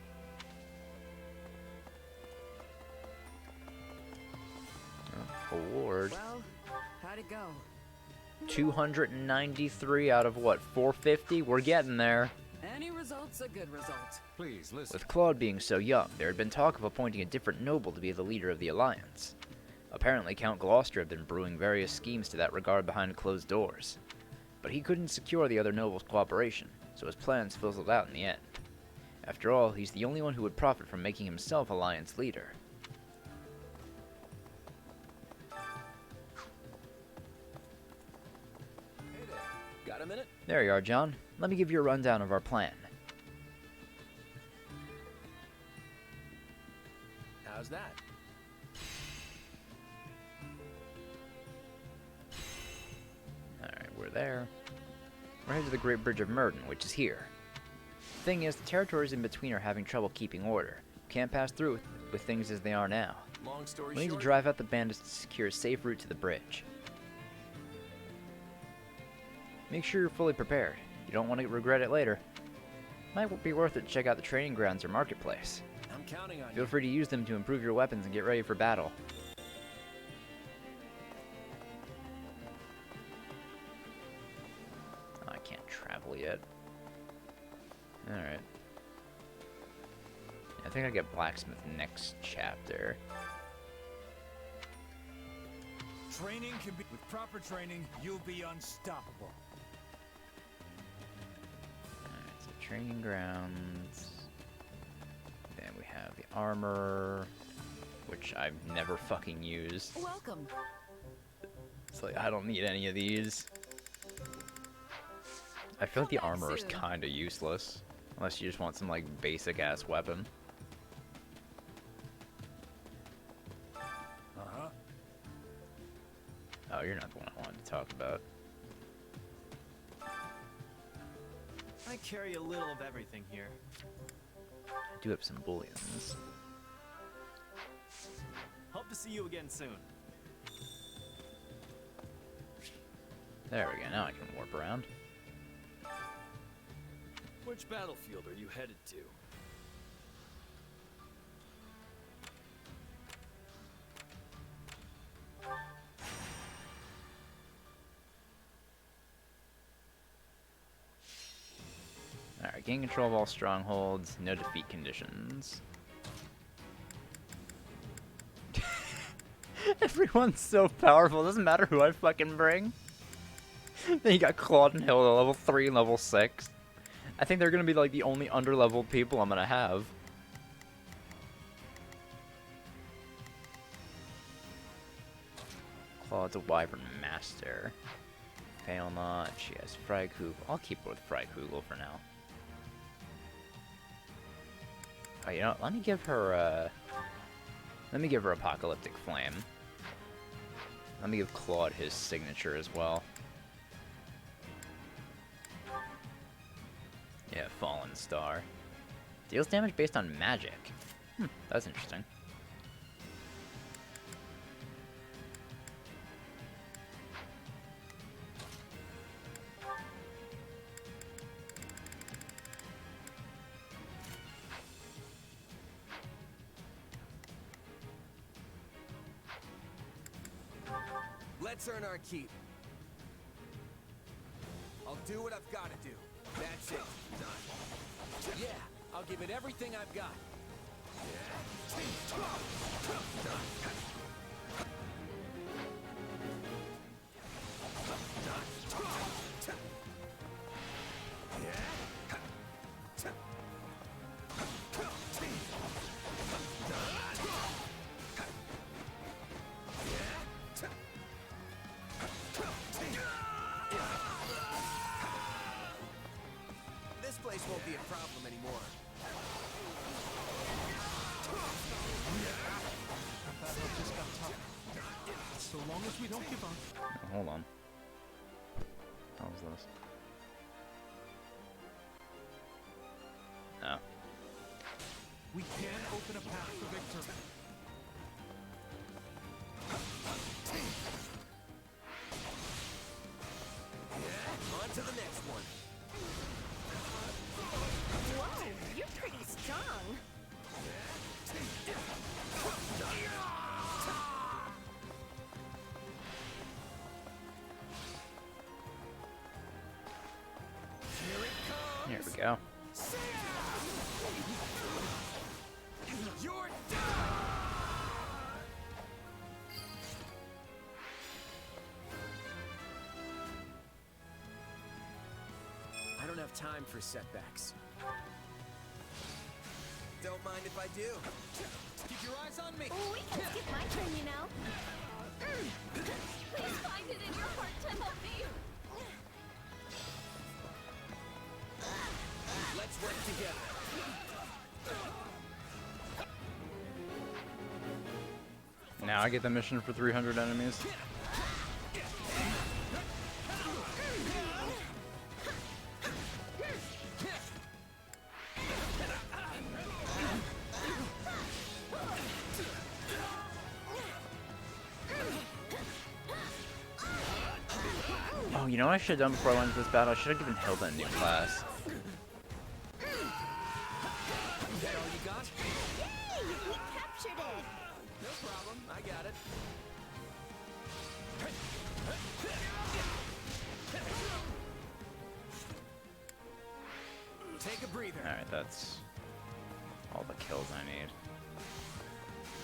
Speaker 1: Award.
Speaker 19: Well, how'd it go?
Speaker 1: 293 out of what, 450? We're getting there.
Speaker 19: Any result's a good result.
Speaker 21: Please listen.
Speaker 1: With Claude being so young, there had been talk of appointing a different noble to be the leader of the Alliance. Apparently, Count Gloucester had been brewing various schemes to that regard behind closed doors. But he couldn't secure the other noble's cooperation, so his plans fizzled out in the end. After all, he's the only one who would profit from making himself Alliance leader.
Speaker 5: There you are, John. Let me give you a rundown of our plan.
Speaker 8: How's that?
Speaker 5: Alright, we're there. We're headed to the Great Bridge of Murden, which is here. Thing is, the territories in between are having trouble keeping order. Can't pass through with things as they are now.
Speaker 8: Long story
Speaker 5: We need to
Speaker 8: short,
Speaker 5: drive out the bandits to secure a safe route to the bridge. Make sure you're fully prepared. You don't want to regret it later. Might be worth it to check out the training grounds or marketplace.
Speaker 8: I'm counting on
Speaker 5: Feel
Speaker 8: you.
Speaker 5: free to use them to improve your weapons and get ready for battle. Oh, I can't travel yet. Alright. I think I get blacksmith next chapter.
Speaker 16: Training can be... With proper training, you'll be unstoppable.
Speaker 5: Alright, so training grounds. Then we have the armor, which I've never fucking used.
Speaker 19: Welcome.
Speaker 5: It's like, I don't need any of these. I feel like the armor is
Speaker 19: soon.
Speaker 5: kinda useless. Unless you just want some, like, basic-ass weapon.
Speaker 16: Uh-huh.
Speaker 5: Oh, you're not the one I wanted to talk about.
Speaker 10: I carry a little of everything here.
Speaker 5: I do have some bullions.
Speaker 10: Hope to see you again soon.
Speaker 5: There we go, now I can warp around.
Speaker 10: Which battlefield are you headed to?
Speaker 5: Alright, gain control of all strongholds, no defeat conditions. Everyone's so powerful, doesn't matter who I fucking bring. Then you got Claude and Hilda, level 3 and level 6. I think they're gonna be like the only underleveled people I'm gonna have. Claude's a Wyvern Master. Fail not, she has Frykugel. I'll keep her with Frykugel for now. Oh, you know what? Let me give her Apocalyptic Flame. Let me give Claude his signature as well. Yeah, Fallen Star. Deals damage based on magic. That's interesting.
Speaker 4: Let's earn our keep. I'll do what I've got to do. That's it.
Speaker 8: Yeah, I'll give it everything I've got.
Speaker 4: This place won't be a problem anymore.
Speaker 14: That battle just got tough. So long as we don't give up.
Speaker 5: Oh, hold on. How was this? Oh.
Speaker 14: We can open a path to victory.
Speaker 4: On to the next one.
Speaker 12: Whoa, you're pretty strong.
Speaker 5: Here we go.
Speaker 4: You're I don't have time for setbacks. Don't mind if I do.
Speaker 8: Keep your eyes on me.
Speaker 12: Oh, we can skip my turn, you know.
Speaker 3: Please find it in your heart to help me.
Speaker 1: Now I get the mission for 300 enemies. Oh, you know what I should have done before I went into this battle? I should have given Hilda a new class.
Speaker 8: No problem, I got it.
Speaker 10: Take a breather.
Speaker 1: Alright, that's all the kills I need.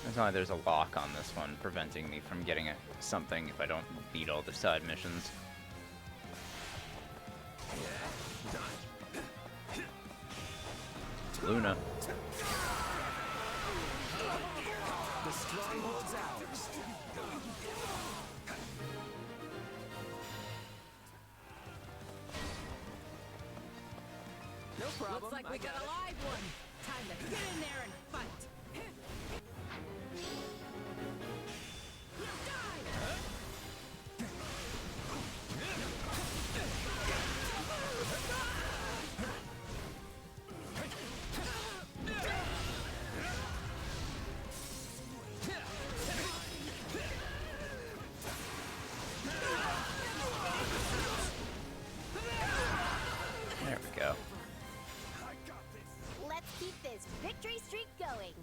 Speaker 1: It's not like there's a lock on this one preventing me from getting something if I don't beat all the side missions. Luna.
Speaker 4: The stronghold's ours.
Speaker 8: No problem.
Speaker 3: Looks like we got a live one. Time to get in there and fight.
Speaker 1: There we go.
Speaker 12: Let's keep this victory streak going.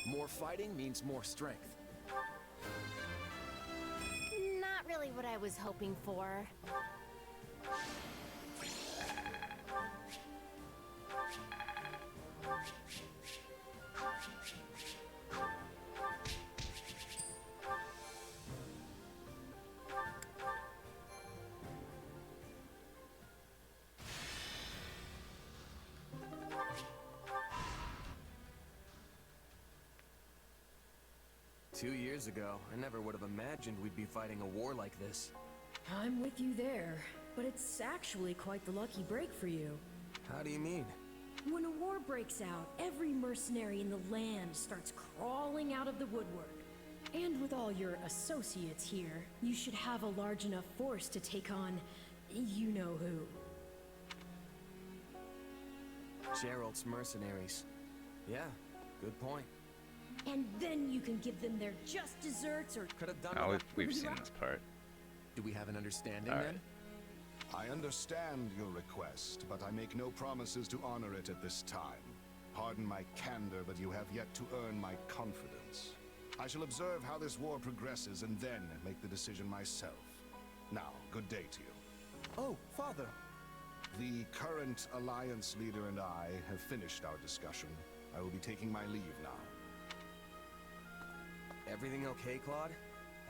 Speaker 8: More fighting means more strength.
Speaker 12: Not really what I was hoping for.
Speaker 4: Two years ago, I never would have imagined we'd be fighting a war like this.
Speaker 17: I'm with you there, but it's actually quite the lucky break for you.
Speaker 4: How do you mean?
Speaker 17: When a war breaks out, every mercenary in the land starts crawling out of the woodwork. And with all your associates here, you should have a large enough force to take on you-know-who.
Speaker 4: Gerald's mercenaries. Yeah, good point.
Speaker 17: And then you can give them their just desserts or...
Speaker 4: Could have done
Speaker 1: Oh, we've seen this part.
Speaker 8: Do we have an understanding
Speaker 1: All
Speaker 8: then?
Speaker 15: I understand your request, but I make no promises to honor it at this time. Pardon my candor, but you have yet to earn my confidence. I shall observe how this war progresses and then make the decision myself. Now, good day to you.
Speaker 11: Oh, Father.
Speaker 15: The current Alliance leader and I have finished our discussion. I will be taking my leave now.
Speaker 4: Everything okay, Claude?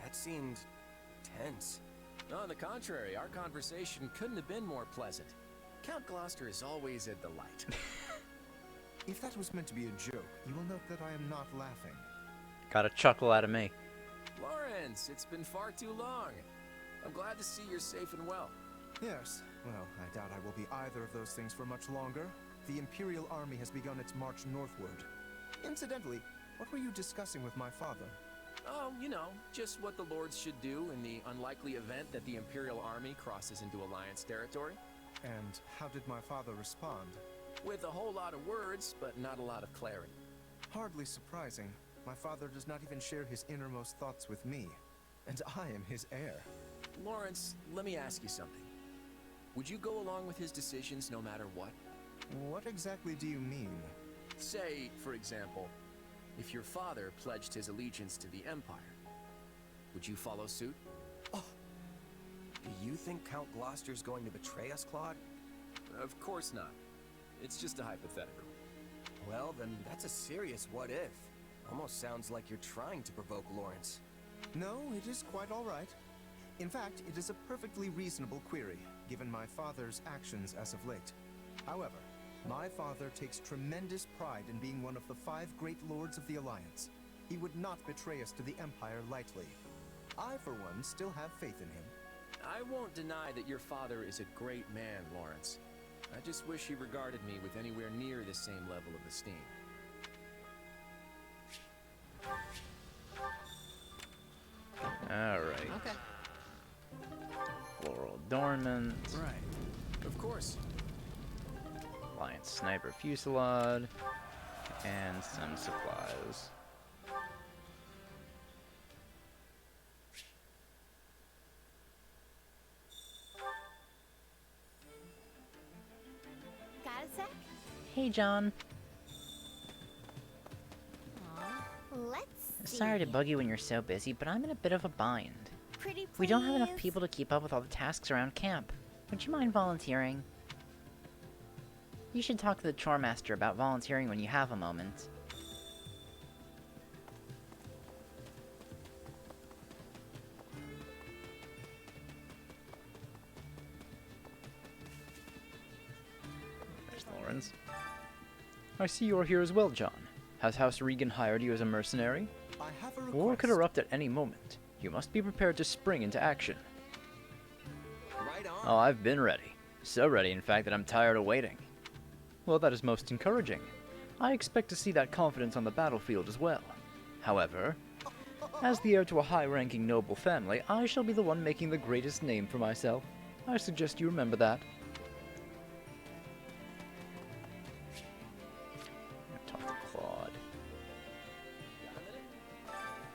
Speaker 4: That seemed tense.
Speaker 8: On the contrary, our conversation couldn't have been more pleasant. Count Gloucester is always a delight.
Speaker 11: If that was meant to be a joke, you will note that I am not laughing.
Speaker 1: Got a chuckle out of me.
Speaker 8: Lawrence, it's been far too long. I'm glad to see you're safe and well.
Speaker 11: Yes, well, I doubt I will be either of those things for much longer. The Imperial Army has begun its march northward. Incidentally, what were you discussing with my father?
Speaker 8: Oh, you know, just what the Lords should do in the unlikely event that the Imperial Army crosses into Alliance territory.
Speaker 11: And how did my father respond?
Speaker 8: With a whole lot of words, but not a lot of clarity.
Speaker 11: Hardly surprising. My father does not even share his innermost thoughts with me. And I am his heir.
Speaker 8: Lawrence, let me ask you something. Would you go along with his decisions no matter what?
Speaker 11: What exactly do you mean?
Speaker 8: Say, for example, if your father pledged his allegiance to the Empire, would you follow suit?
Speaker 4: Oh, do you think Count Gloucester's going to betray us, Claude?
Speaker 8: Of course not. It's just a hypothetical.
Speaker 4: Well, then that's a serious what-if. Almost sounds like you're trying to provoke Lawrence.
Speaker 11: No, it is quite all right. In fact, it is a perfectly reasonable query, given my father's actions as of late. However, my father takes tremendous pride in being one of the 5 great lords of the Alliance. He would not betray us to the Empire lightly. I, for one, still have faith in him.
Speaker 8: I won't deny that your father is a great man, Lawrence. I just wish he regarded me with anywhere near the same level of esteem.
Speaker 1: Alright.
Speaker 8: Okay.
Speaker 1: Floral Adornment.
Speaker 8: Right. Of course.
Speaker 1: Alliance Sniper Fusillade. And some supplies.
Speaker 12: Got a sec?
Speaker 5: Hey, John.
Speaker 12: Aw, let's see.
Speaker 5: Sorry to bug you when you're so busy, but I'm in a bit of a bind.
Speaker 12: Pretty
Speaker 5: We don't have enough
Speaker 12: please?
Speaker 5: people to keep up with all the tasks around camp. Would you mind volunteering? You should talk to the chore master about volunteering when you have a moment.
Speaker 1: There's Lawrence. I see you're here as well, John. Has House Regan hired you as a mercenary?
Speaker 11: I have a request.
Speaker 1: War could erupt at any moment. You must be prepared to spring into action.
Speaker 4: Right on.
Speaker 1: Oh, I've been ready. So ready, in fact, that I'm tired of waiting. Well, that is most encouraging. I expect to see that confidence on the battlefield as well. However, as the heir to a high-ranking noble family, I shall be the one making the greatest name for myself. I suggest you remember that. Talk to Claude.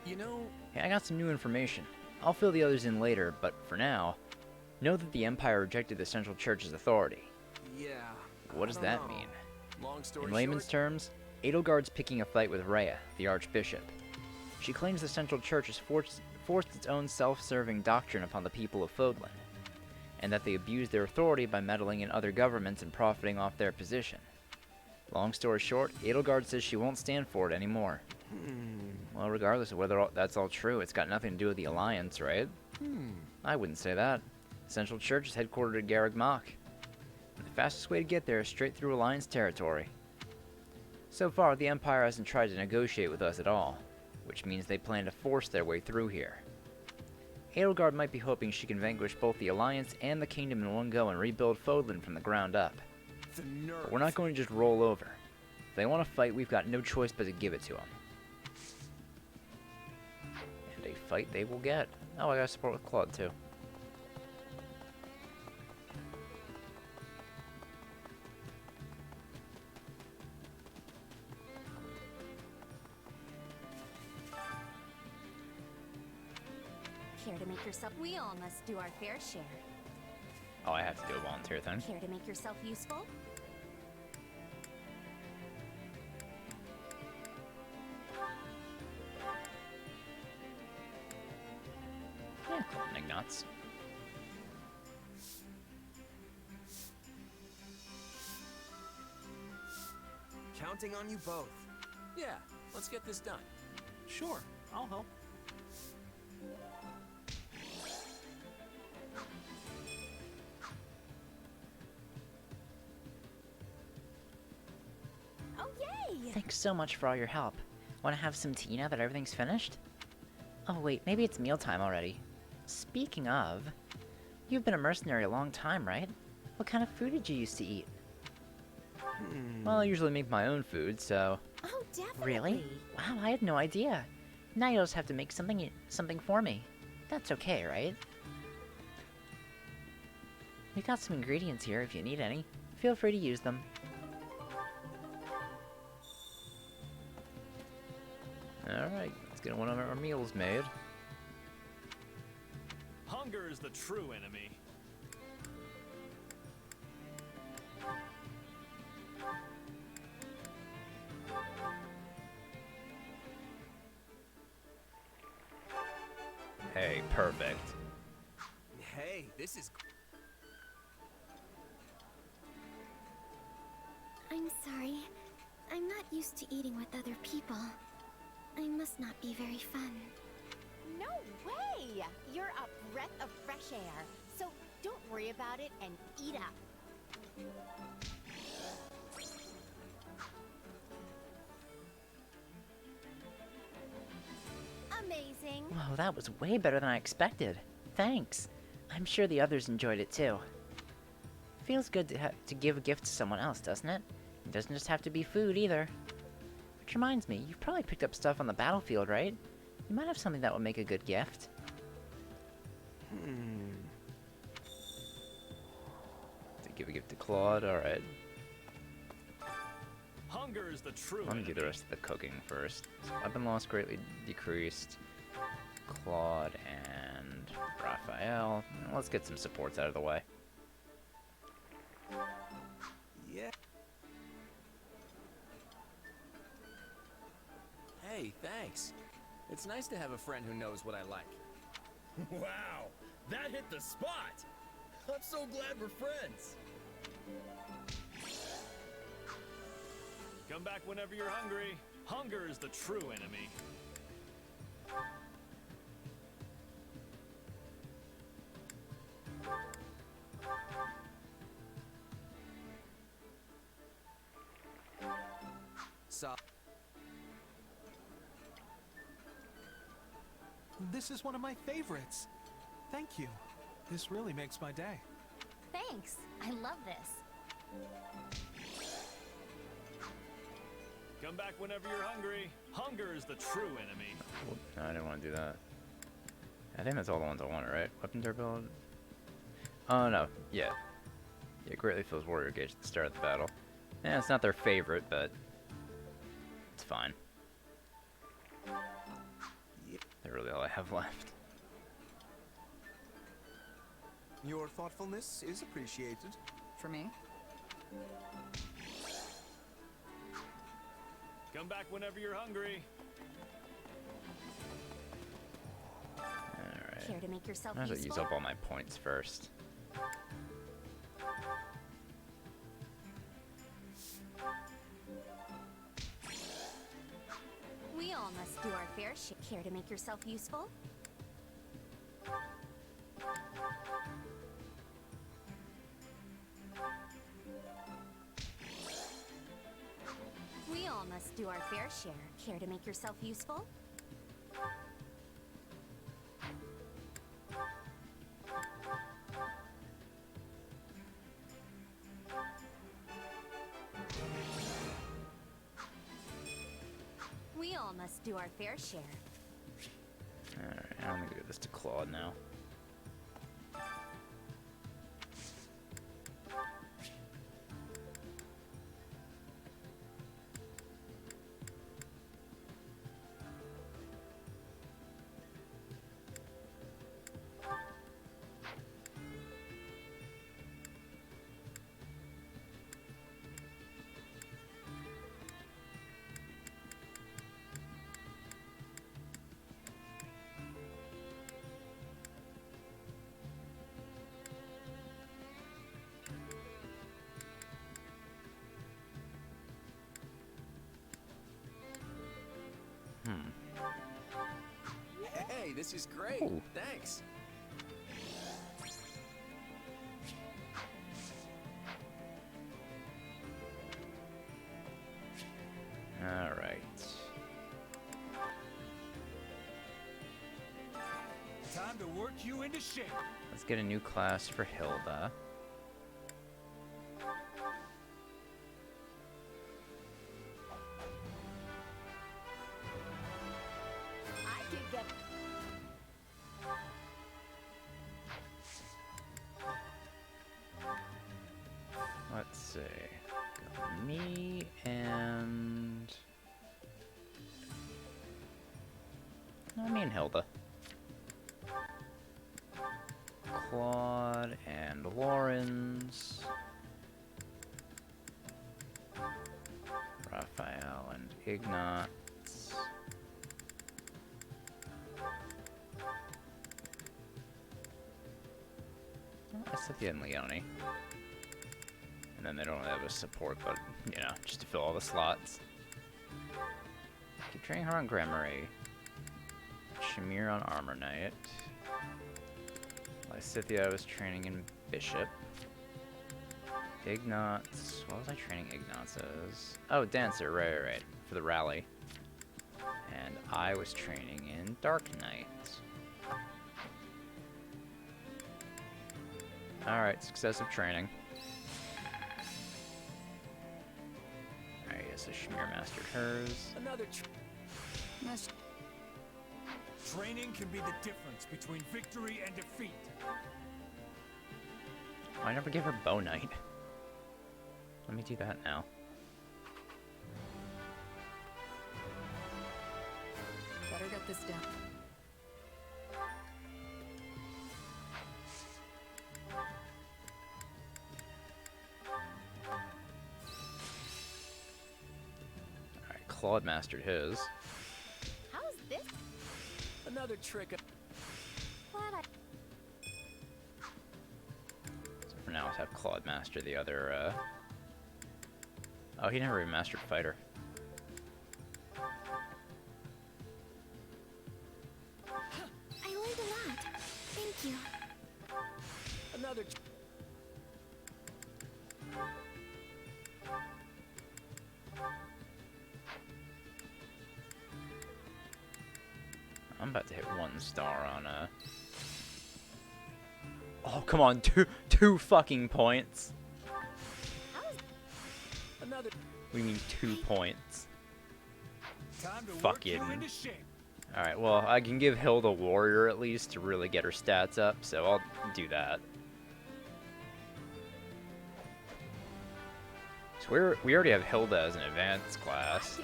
Speaker 8: You know,
Speaker 1: Hey, I got some new information. I'll fill the others in later, but for now, know that the Empire rejected the Central Church's authority.
Speaker 8: yeah.
Speaker 1: What does that mean?
Speaker 8: Long story
Speaker 1: In layman's
Speaker 8: short,
Speaker 1: terms, Edelgard's picking a fight with Rhea, the Archbishop. She claims the Central Church has forced its own self-serving doctrine upon the people of Fodlan, and that they abuse their authority by meddling in other governments and profiting off their position. Long story short, Edelgard says she won't stand for it anymore. Well, regardless of whether that's all true, it's got nothing to do with the Alliance, right? I wouldn't say that. The Central Church is headquartered at Garreg Mach. The fastest way to get there is straight through Alliance territory. So far, the Empire hasn't tried to negotiate with us at all, which means they plan to force their way through here. Edelgard might be hoping she can vanquish both the Alliance and the Kingdom in one go and rebuild Fodlan from the ground up. But we're not going to just roll over. If they want to fight, we've got no choice but to give it to them. And a fight they will get. Oh, I got support with Claude too.
Speaker 6: Care to make yourself... We all must do our fair share.
Speaker 1: Oh, I have to do a volunteer thing.
Speaker 6: Care to make yourself useful?
Speaker 1: Yeah, cloning nuts.
Speaker 4: Counting on you both.
Speaker 8: Yeah, let's get this done.
Speaker 10: Sure, I'll help.
Speaker 12: Oh, yay!
Speaker 5: Thanks so much for all your help. Want to have some tea now that everything's finished? Oh wait, maybe it's mealtime already. Speaking of, you've been a mercenary a long time, right? What kind of food did you used to eat?
Speaker 1: Well, I usually make my own food, so...
Speaker 12: Oh, definitely.
Speaker 5: Really? Wow, I had no idea. Now you'll just have to make something for me. That's okay, right? We got some ingredients here if you need any. Feel free to use them.
Speaker 1: Alright, let's get one of our meals made.
Speaker 16: Hunger is the true enemy.
Speaker 1: Hey, perfect.
Speaker 4: Hey, this is...
Speaker 9: I'm sorry. I'm not used to eating with other people. I must not be very fun.
Speaker 12: No way! You're a breath of fresh air. So don't worry about it and eat up. amazing.
Speaker 5: Whoa, that was way better than I expected. Thanks. I'm sure the others enjoyed it too. Feels good to give a gift to someone else, doesn't it? It doesn't just have to be food either. Which reminds me, you've probably picked up stuff on the battlefield, right? You might have something that would make a good gift.
Speaker 1: To give a gift to Claude, alright.
Speaker 16: Hunger is the true
Speaker 1: Let me do the rest of the cooking first. Weapon loss greatly decreased. Claude and Raphael. Let's get some supports out of the way.
Speaker 8: Yeah. Hey, thanks. It's nice to have a friend who knows what I like.
Speaker 7: Wow, that hit the spot. I'm so glad we're friends.
Speaker 16: Come back whenever you're hungry. Hunger is the true enemy.
Speaker 14: This is one of my favorites. Thank you. This really makes my day.
Speaker 6: Thanks. I love this.
Speaker 16: Come back whenever you're hungry. Hunger is the true enemy.
Speaker 1: No, I didn't want to do that. I think that's all the ones I wanted, right? Weapon durability? Oh, no. Yeah. Yeah, greatly fills warrior gauge at the start of the battle. Yeah, it's not their favorite, but it's fine. They're really all I have left.
Speaker 11: Your thoughtfulness is appreciated.
Speaker 19: For me?
Speaker 16: Come back whenever you're hungry.
Speaker 1: Alright.
Speaker 6: Care to make yourself
Speaker 1: I have to use
Speaker 6: useful?
Speaker 1: up all my points first.
Speaker 6: We all must do our fair share. Care to make yourself useful? We all must do our fair share. Care to make yourself useful? We all must do our fair share.
Speaker 1: Alright, I'm gonna give this to Claude now.
Speaker 8: Hey, this is great.
Speaker 1: Ooh.
Speaker 8: Thanks.
Speaker 1: Alright.
Speaker 16: Time to work you into shape.
Speaker 1: Let's get a new class for Hilda.
Speaker 12: I could get.
Speaker 1: Let's see. Got me and... No, me and Hilda. Claude and Lawrence. Raphael and Ignatz. Cynthia and Leone. And then they don't really have a support, but, you know, just to fill all the slots. Keep training her on Gramarye. Shamir on Armor Knight. Lysithia I was training in Bishop. Ignatz. What was I training Ignatz as? Oh, Dancer, right. For the rally. And I was training in Dark Knight. Alright, successive training. Alright, yes, so Shamir mastered hers.
Speaker 16: Another training can be the difference between victory and defeat.
Speaker 1: Oh, I never gave her Bow Knight. Let me do that now.
Speaker 19: Better get this down.
Speaker 1: Alright, Claude mastered his.
Speaker 12: How's this?
Speaker 8: Another trick.
Speaker 1: So for now, let's have Claude master the other, Oh, he never even mastered Fighter.
Speaker 9: I learned a lot. Thank you.
Speaker 8: Another.
Speaker 1: I'm about to hit 1 star on Oh, come on, two fucking points.
Speaker 8: Another.
Speaker 1: We mean 2 points.
Speaker 16: Time to
Speaker 1: Fuck
Speaker 16: work
Speaker 1: it.
Speaker 16: you into shape.
Speaker 1: Alright, well, I can give Hilda Warrior at least to really get her stats up, so I'll do that. So we already have Hilda as an advanced class,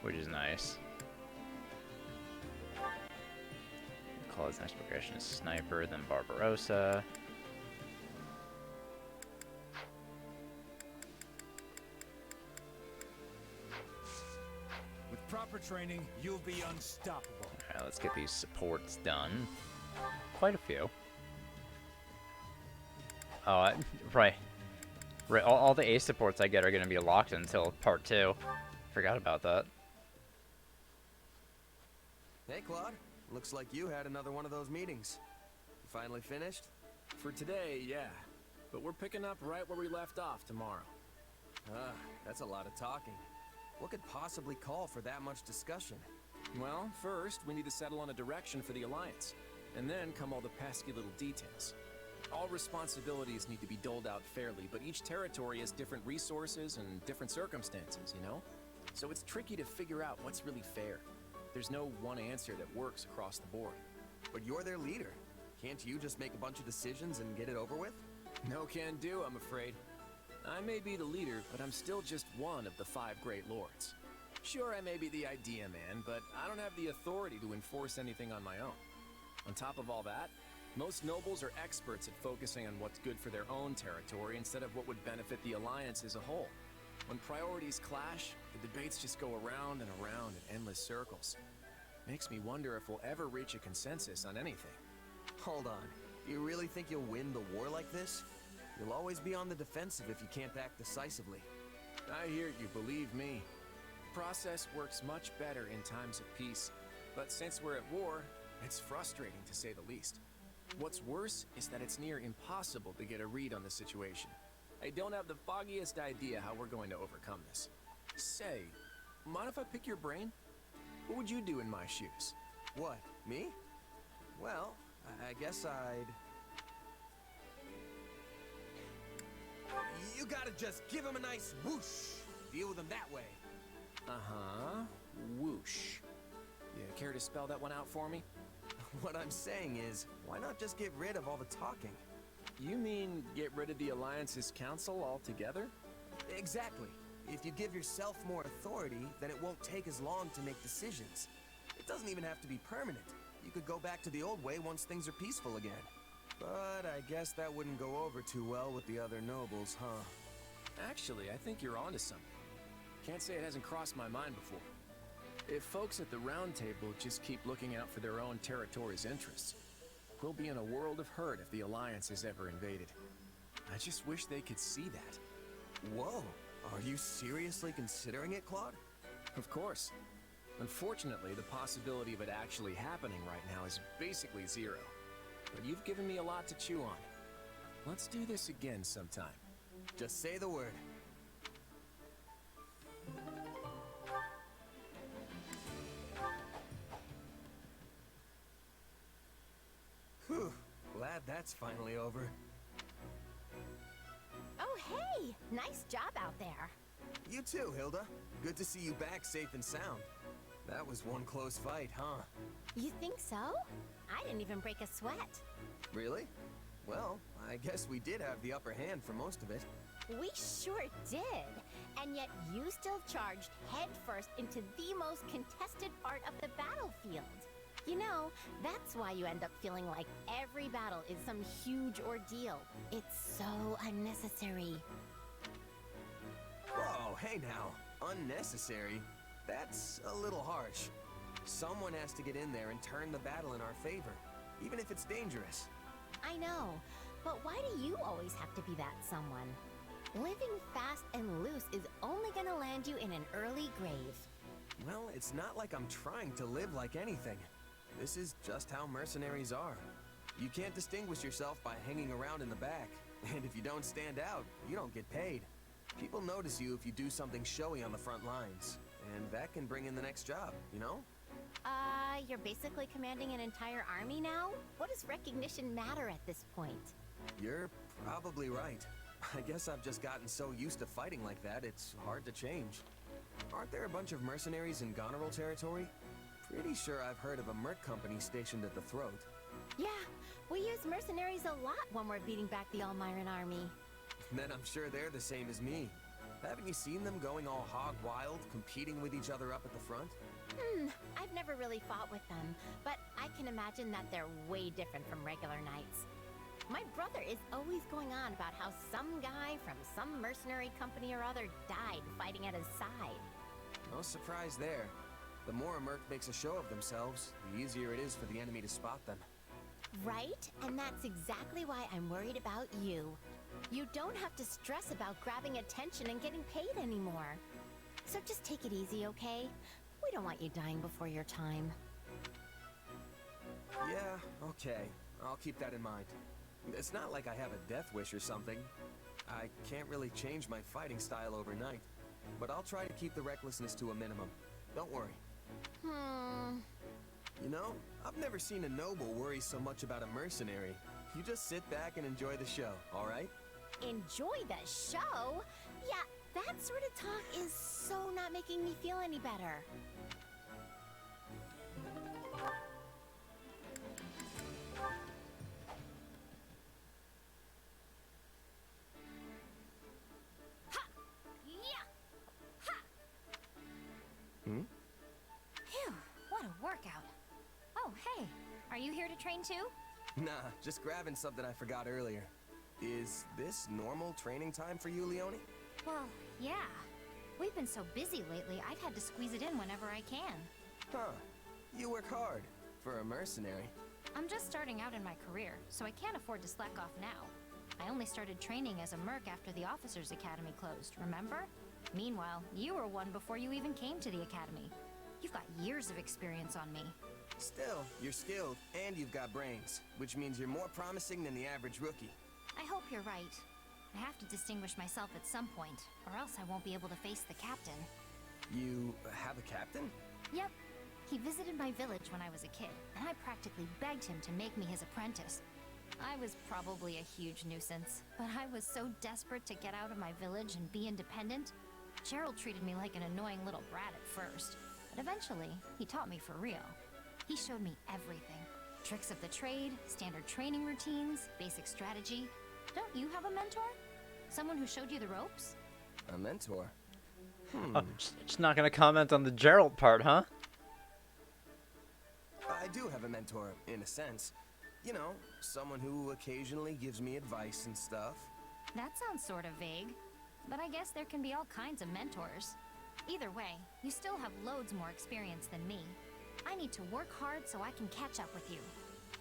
Speaker 1: which is nice. Claude's next progression is Sniper, then Barbarossa.
Speaker 16: With proper training, you'll be unstoppable.
Speaker 1: Alright, let's get these supports done. Quite a few. Oh, right. Right, all the ace supports I get are going to be locked until part 2. Forgot about that.
Speaker 4: Hey, Claude. Looks like you had another one of those meetings. You finally finished?
Speaker 8: For today, yeah. But we're picking up right where we left off tomorrow.
Speaker 4: Ah, that's a lot of talking. What could possibly call for that much discussion?
Speaker 8: Well, first, we need to settle on a direction for the Alliance. And then come all the pesky little details. All responsibilities need to be doled out fairly, but each territory has different resources and different circumstances, you know? So it's tricky to figure out what's really fair. There's no one answer that works across the board.
Speaker 4: But you're their leader. Can't you just make a bunch of decisions and get it over with?
Speaker 8: No can do, I'm afraid. I may be the leader, but I'm still just one of the 5 great lords. Sure, I may be the idea man, but I don't have the authority to enforce anything on my own. On top of all that, most nobles are experts at focusing on what's good for their own territory instead of what would benefit the Alliance as a whole. When priorities clash, the debates just go around and around in endless circles. Makes me wonder if we'll ever reach a consensus on anything.
Speaker 4: Hold on. Do you really think you'll win the war like this? You'll always be on the defensive if you can't act decisively.
Speaker 8: I hear you, believe me. Process works much better in times of peace, but since we're at war, it's frustrating to say the least. What's worse is that it's near impossible to get a read on the situation. I don't have the foggiest idea how we're going to overcome this. Say, mind if I pick your brain? What would you do in my shoes?
Speaker 4: What, me? Well, I guess I'd... You gotta just give him a nice whoosh. Deal with him that way.
Speaker 8: Uh-huh. Whoosh. You care to spell that one out for me?
Speaker 4: What I'm saying is, why not just get rid of all the talking?
Speaker 8: You mean get rid of the Alliance's council altogether?
Speaker 4: Exactly. If you give yourself more authority, then it won't take as long to make decisions. It doesn't even have to be permanent. You could go back to the old way once things are peaceful again. But I guess that wouldn't go over too well with the other nobles, huh?
Speaker 8: Actually, I think you're onto something. Can't say it hasn't crossed my mind before. If folks at the Round Table just keep looking out for their own territory's interests, we'll be in a world of hurt if the Alliance is ever invaded. I just wish they could see that.
Speaker 4: Whoa! Are you seriously considering it, Claude?
Speaker 8: Of course. Unfortunately, the possibility of it actually happening right now is basically zero. But you've given me a lot to chew on. Let's do this again sometime.
Speaker 4: Just say the word. Glad that's finally over.
Speaker 12: Oh, hey! Nice job out there.
Speaker 4: You too, Hilda. Good to see you back safe and sound. That was one close fight, huh?
Speaker 12: You think so? I didn't even break a sweat.
Speaker 4: Really? Well, I guess we did have the upper hand for most of it.
Speaker 12: We sure did. And yet you still charged headfirst into the most contested part of the battlefield. You know, that's why you end up feeling like every battle is some huge ordeal. It's so unnecessary.
Speaker 4: Whoa, hey now. Unnecessary? That's a little harsh. Someone has to get in there and turn the battle in our favor, even if it's dangerous.
Speaker 12: I know, but why do you always have to be that someone? Living fast and loose is only gonna land you in an early grave.
Speaker 4: Well, it's not like I'm trying to live like anything. This is just how mercenaries are. You can't distinguish yourself by hanging around in the back, and if you don't stand out, you don't get paid. People notice you if you do something showy on the front lines, and that can bring in the next job, you know?
Speaker 12: You're basically commanding an entire army now? What does recognition matter at this point?
Speaker 4: You're probably right. I guess I've just gotten so used to fighting like that, it's hard to change. Aren't there a bunch of mercenaries in Goneril territory? Pretty sure I've heard of a merc company stationed at the throat.
Speaker 12: Yeah, we use mercenaries a lot when we're beating back the Almiran army.
Speaker 4: Then I'm sure they're the same as me. Haven't you seen them going all hog wild, competing with each other up at the front?
Speaker 12: I've never really fought with them, but I can imagine that they're way different from regular knights. My brother is always going on about how some guy from some mercenary company or other died fighting at his side.
Speaker 4: No surprise there. The more a merc makes a show of themselves, the easier it is for the enemy to spot them.
Speaker 12: Right? And that's exactly why I'm worried about you. You don't have to stress about grabbing attention and getting paid anymore. So just take it easy, okay? We don't want you dying before your time.
Speaker 4: Yeah, okay. I'll keep that in mind. It's not like I have a death wish or something. I can't really change my fighting style overnight, but I'll try to keep the recklessness to a minimum. Don't worry. You know, I've never seen a noble worry so much about a mercenary. You just sit back and enjoy the show, all right?
Speaker 12: Enjoy the show? Yeah, that sort of talk is so not making me feel any better. Ha! Yeah! Ha!
Speaker 6: Phew, what a workout. Oh, hey, are you here to train too?
Speaker 4: Nah, just grabbing something I forgot earlier. Is this normal training time for you, Leone?
Speaker 6: Well, yeah. We've been so busy lately, I've had to squeeze it in whenever I can.
Speaker 4: Huh. You work hard. For a mercenary.
Speaker 6: I'm just starting out in my career, so I can't afford to slack off now. I only started training as a merc after the Officers' Academy closed, remember? Meanwhile, you were one before you even came to the Academy. You've got years of experience on me.
Speaker 4: Still, you're skilled, and you've got brains, which means you're more promising than the average rookie.
Speaker 6: I hope you're right. I have to distinguish myself at some point, or else I won't be able to face the captain.
Speaker 4: You have a captain?
Speaker 6: Yep. He visited my village when I was a kid, and I practically begged him to make me his apprentice. I was probably a huge nuisance, but I was so desperate to get out of my village and be independent. Gerald treated me like an annoying little brat at first, but eventually, he taught me for real. He showed me everything. Tricks of the trade, standard training routines, basic strategy. Don't you have a mentor? Someone who showed you the ropes?
Speaker 4: A mentor?
Speaker 5: Oh, just not gonna comment on the Gerald part, huh?
Speaker 4: I do have a mentor, in a sense. You know, someone who occasionally gives me advice and stuff.
Speaker 6: That sounds sort of vague, but I guess there can be all kinds of mentors. Either way, you still have loads more experience than me. I need to work hard so I can catch up with you.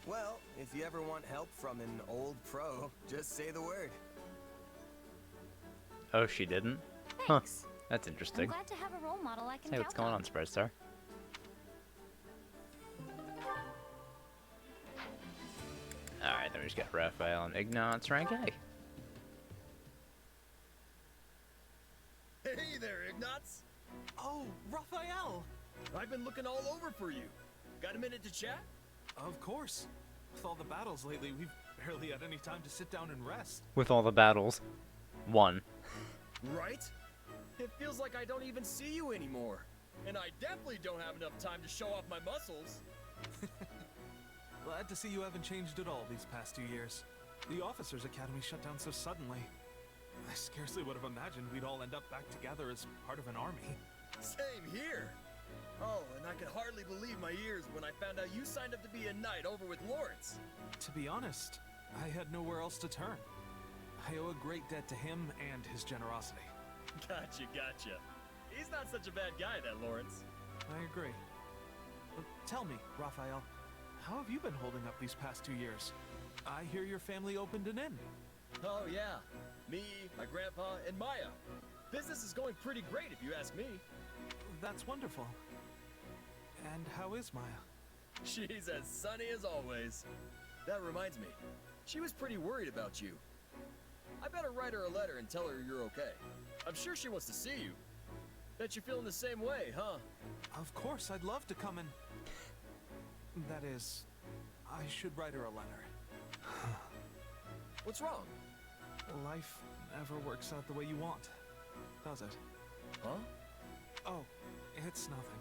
Speaker 4: Well, if you ever want help from an old pro, just say the word.
Speaker 5: Oh, she didn't?
Speaker 6: Thanks.
Speaker 5: Huh. That's
Speaker 6: I'm
Speaker 5: interesting.
Speaker 6: glad to have a role model I can
Speaker 5: Hey,
Speaker 6: count
Speaker 5: what's going on, Spread Star? Alright, then we just got Raphael and Ignatz rank A.
Speaker 7: Hey there, Ignatz!
Speaker 10: Oh, Raphael!
Speaker 7: I've been looking all over for you. Got a minute to chat?
Speaker 10: Of course.
Speaker 14: With all the battles lately, we've barely had any time to sit down and rest.
Speaker 1: With all the battles. One.
Speaker 7: Right? It feels like I don't even see you anymore. And I definitely don't have enough time to show off my muscles.
Speaker 14: Glad to see you haven't changed at all these past 2 years. The Officers Academy shut down so suddenly. I scarcely would have imagined we'd all end up back together as part of an army.
Speaker 7: Same here. Oh, and I could hardly believe my ears when I found out you signed up to be a knight over with Lawrence.
Speaker 14: To be honest, I had nowhere else to turn. I owe a great debt to him and his generosity.
Speaker 7: Gotcha. He's not such a bad guy, that Lawrence.
Speaker 14: I agree. But tell me, Raphael, how have you been holding up these past 2 years? I hear your family opened an inn.
Speaker 7: Oh yeah, me, my grandpa, and Maya. Business is going pretty great if you ask me.
Speaker 14: That's wonderful. And how is Maya?
Speaker 7: She's as sunny as always. That reminds me, she was pretty worried about you. I better write her a letter and tell her you're okay. I'm sure she wants to see you. Bet you're feeling the same way, huh?
Speaker 14: Of course, I'd love to come and... That is, I should write her a letter.
Speaker 7: What's wrong?
Speaker 14: Life never works out the way you want, does it?
Speaker 7: Huh?
Speaker 14: Oh, it's nothing.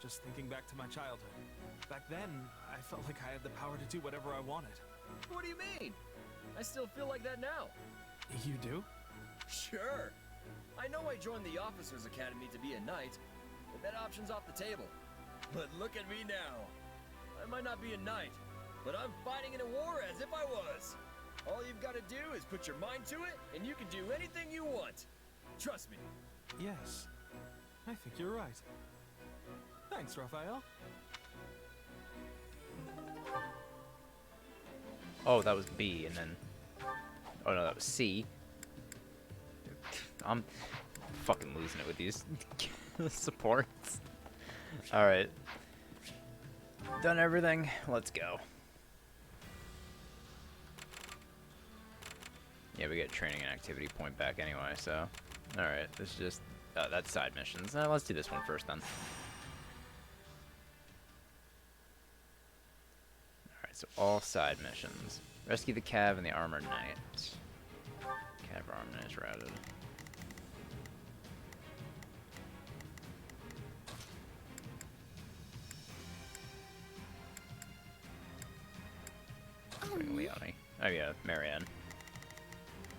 Speaker 14: Just thinking back to my childhood. Back then, I felt like I had the power to do whatever I wanted.
Speaker 7: What do you mean? I still feel like that now.
Speaker 14: You do?
Speaker 7: Sure. I know I joined the Officers Academy to be a knight, but that option's off the table. But look at me now. I might not be a knight, but I'm fighting in a war as if I was. All you've got to do is put your mind to it, and you can do anything you want. Trust me.
Speaker 14: Yes. I think you're right. Thanks, Raphael.
Speaker 1: Oh, that was B, and then... Oh no, that was C. I'm fucking losing it with these supports. Alright. Done everything. Let's go. Yeah, we get training and activity point back anyway, so... Alright, this is just... that's side missions. Let's do this one first, then. Alright, so all side missions. Rescue the Cav and the Armored Knight. Cav Armored Knight is routed. Leone. Oh yeah, Marianne.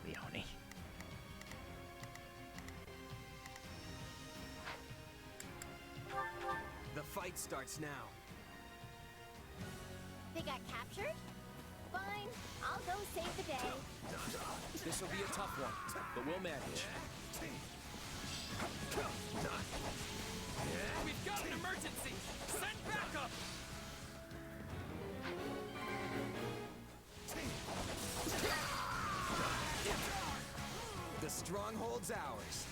Speaker 1: Leone.
Speaker 4: The fight starts now.
Speaker 12: They got captured? Fine, I'll go save the day.
Speaker 8: This will be a tough one, but we'll manage.
Speaker 2: We've got an emergency! Send backup!
Speaker 4: The stronghold's ours.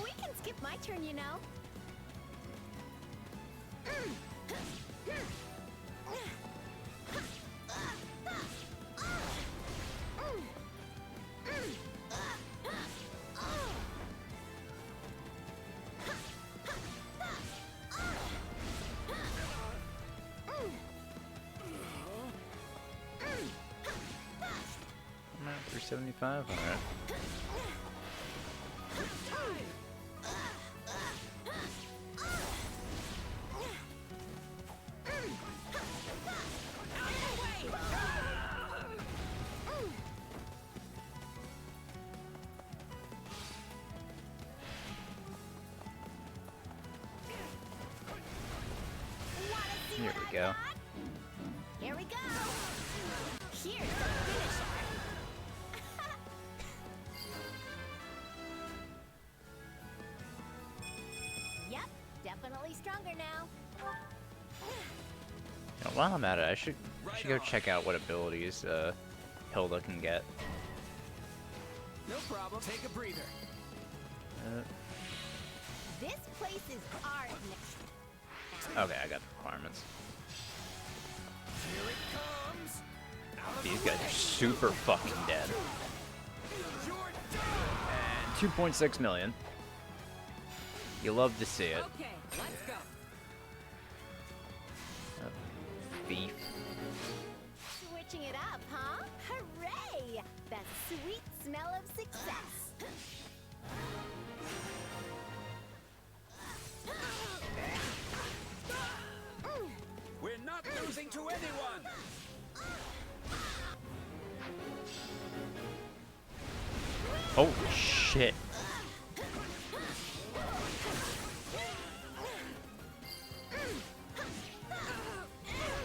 Speaker 12: We can skip my turn, you know.
Speaker 1: I'm at 375, alright. Here we go.
Speaker 12: Here we go. Here's the finisher. Yep, definitely stronger now.
Speaker 1: Now, while I'm at it, I should Should go check out what abilities Hilda can get.
Speaker 4: No problem. Take a breather.
Speaker 12: This place is ours now.
Speaker 1: Okay, I got the requirements.
Speaker 4: Here it comes.
Speaker 1: These guys are super fucking dead. And 2.6 million. You love to see it.
Speaker 19: Okay, let's go.
Speaker 1: Thief.
Speaker 12: Switching it up, huh? Hooray! That sweet smell of success.
Speaker 16: We're not losing to anyone!
Speaker 1: Holy shit.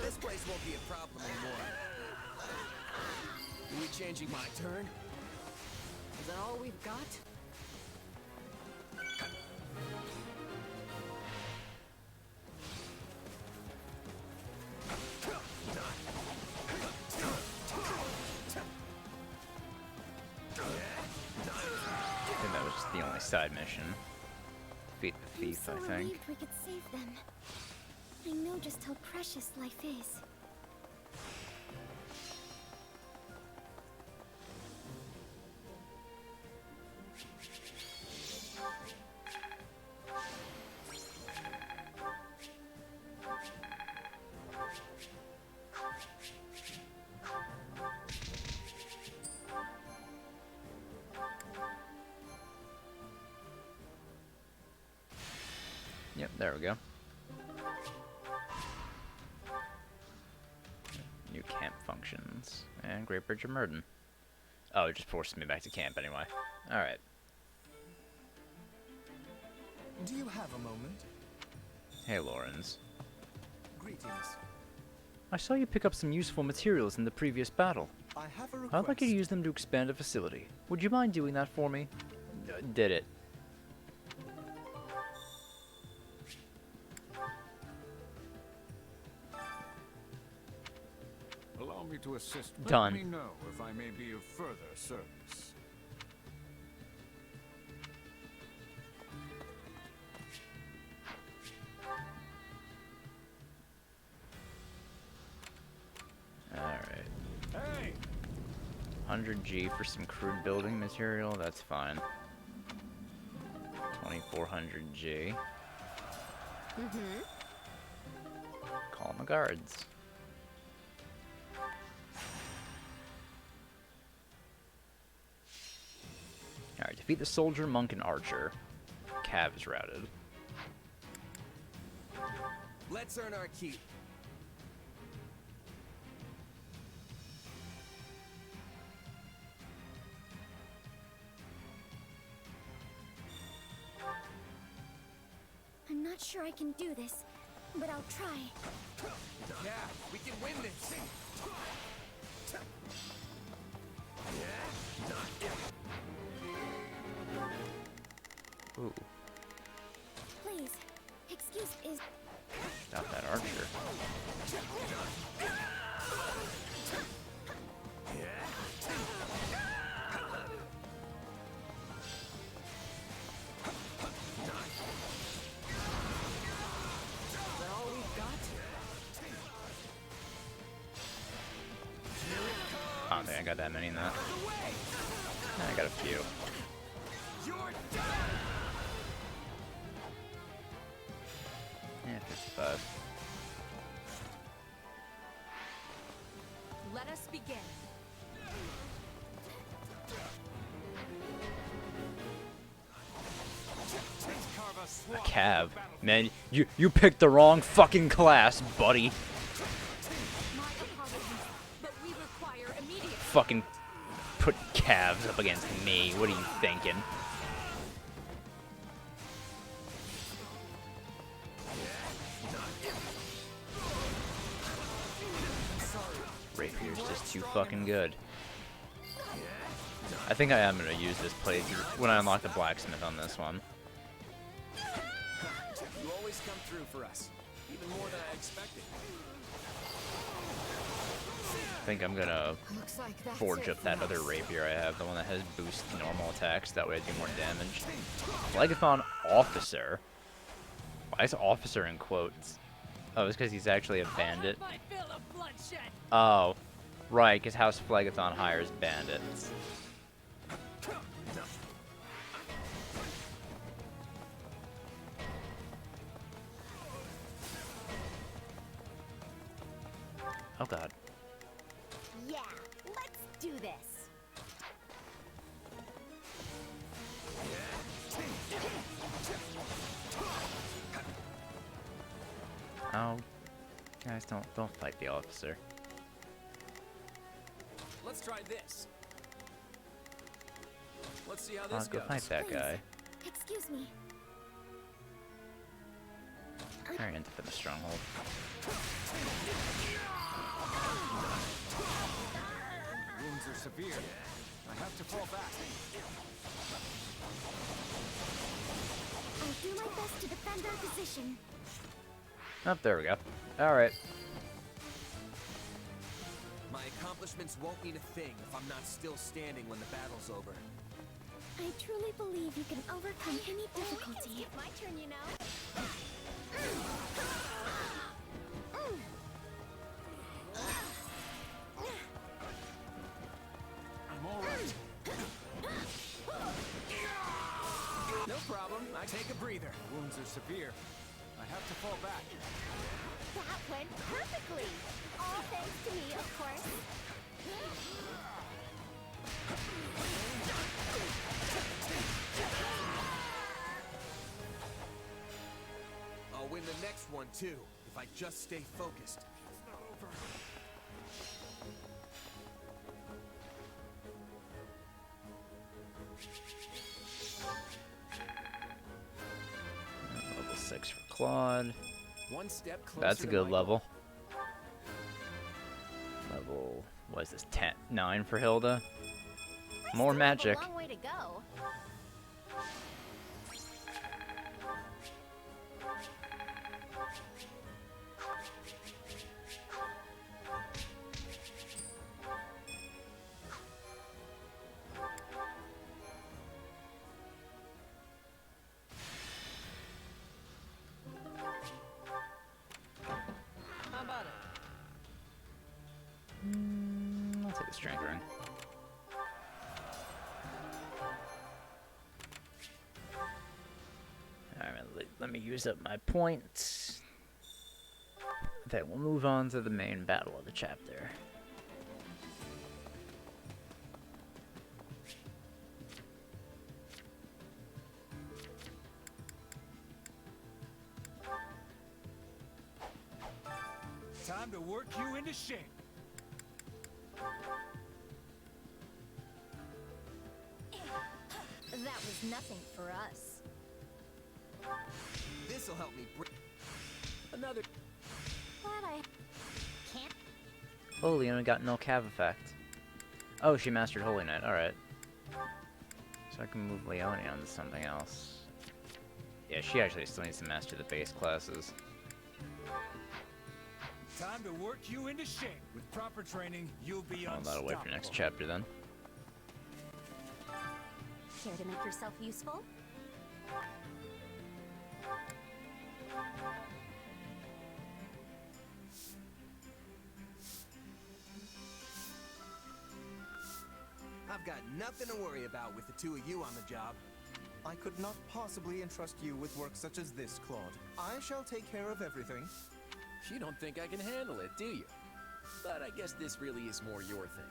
Speaker 4: This place won't be a problem anymore. Are we changing my turn?
Speaker 19: Is that all we've got?
Speaker 1: I think that was just the only side mission. Defeat the thief,
Speaker 9: I'm so
Speaker 1: I think.
Speaker 9: relieved we could save them. I know just how precious life is.
Speaker 1: Yep, there we go. New camp functions. And Great Bridge of Murden. Oh, it just forced me back to camp anyway. Alright.
Speaker 11: Do you have a moment?
Speaker 1: Hey, Lawrence.
Speaker 11: Greetings.
Speaker 1: I saw you pick up some useful materials in the previous battle.
Speaker 11: I have a request.
Speaker 1: I'd like you to use them to expand a facility. Would you mind doing that for me? Did it.
Speaker 18: Allow me to assist.
Speaker 1: Done.
Speaker 18: Let me know if I may be of further service.
Speaker 1: Alright.
Speaker 16: Hey!
Speaker 1: 100G for some crude building material, that's fine. 2400G.
Speaker 12: Mm-hmm.
Speaker 1: Call the guards. Alright, defeat the soldier, monk, and archer. Cav is routed.
Speaker 4: Let's earn our keep.
Speaker 9: I'm not sure I can do this, but I'll try.
Speaker 4: Yeah, we can win this.
Speaker 1: Ooh,
Speaker 9: Please, excuse is...
Speaker 1: stop that archer.
Speaker 19: Is that all we've got?
Speaker 1: I don't think I got that many in that. I got a few. Yeah, 55.
Speaker 19: Let us begin.
Speaker 1: A Cav. Man, you picked the wrong fucking class, buddy.
Speaker 19: My apologies, but we require immediate...
Speaker 1: Fucking put Cavs up against me. What are you thinking? Rapier's just too fucking good. I think I am gonna use this playthrough when I unlock the blacksmith on this one.
Speaker 4: You always come through for us, even more than I expected.
Speaker 1: I think I'm gonna
Speaker 6: Looks like that's
Speaker 1: forge
Speaker 6: it
Speaker 1: up that
Speaker 6: for
Speaker 1: other
Speaker 6: us.
Speaker 1: rapier I have, the one that has boost normal attacks. That way I do more damage. Phlegethon Officer. Why is Officer in quotes? Oh, it's because he's actually a bandit.
Speaker 2: My fill of bloodshed.
Speaker 1: Oh, right, because House Phlegethon hires bandits. Oh god.
Speaker 12: Yeah, let's do this.
Speaker 1: Oh, guys, don't fight the officer.
Speaker 8: Let's try this. Let's see how
Speaker 1: Oh,
Speaker 8: this
Speaker 1: go
Speaker 8: goes.
Speaker 1: fight that guy.
Speaker 9: Excuse me.
Speaker 1: Hurry into the stronghold.
Speaker 16: Wounds are severe. I have to fall back.
Speaker 9: I'll do my best to defend our position.
Speaker 1: Oh, there we go. Alright.
Speaker 4: My accomplishments won't mean a thing if I'm not still standing when the battle's over.
Speaker 9: I truly believe you can overcome any difficulty.
Speaker 12: My turn, you know.
Speaker 16: I'm all right.
Speaker 8: No problem. I
Speaker 16: Take a breather. Wounds are severe. I have to fall back.
Speaker 12: That went perfectly. All thanks to me, of course.
Speaker 4: I'll win the next one too, if I just stay focused.
Speaker 1: Level 6 for Claude.
Speaker 8: One step closer
Speaker 1: That's a
Speaker 8: to
Speaker 1: good
Speaker 8: my
Speaker 1: level. Level, what is this, 10, 9 for Hilda? More magic.
Speaker 12: A long way to go.
Speaker 2: How about it?
Speaker 1: I'll take the strength ring. Alright, let me use up my points. Then we'll move on to the main battle of the chapter.
Speaker 16: Time to work you into shape.
Speaker 12: That was nothing for us.
Speaker 4: This'll help me bring
Speaker 8: Another.
Speaker 12: Glad I can't.
Speaker 1: Oh, Leona got no cav effect. Oh, she mastered Holy Knight, alright. So I can move Leona onto something else. Yeah, she actually still needs to master the base classes.
Speaker 16: Time to work you into shape. With proper training, you'll be
Speaker 1: I'll
Speaker 16: unstoppable.
Speaker 1: that'll wait for next chapter then.
Speaker 9: Care to make yourself useful?
Speaker 4: I've got nothing to worry about with the two of you on the job.
Speaker 11: I could not possibly entrust you with work such as this, Claude. I shall take care of everything.
Speaker 8: You don't think I can handle it, do you? But I guess this really is more your thing.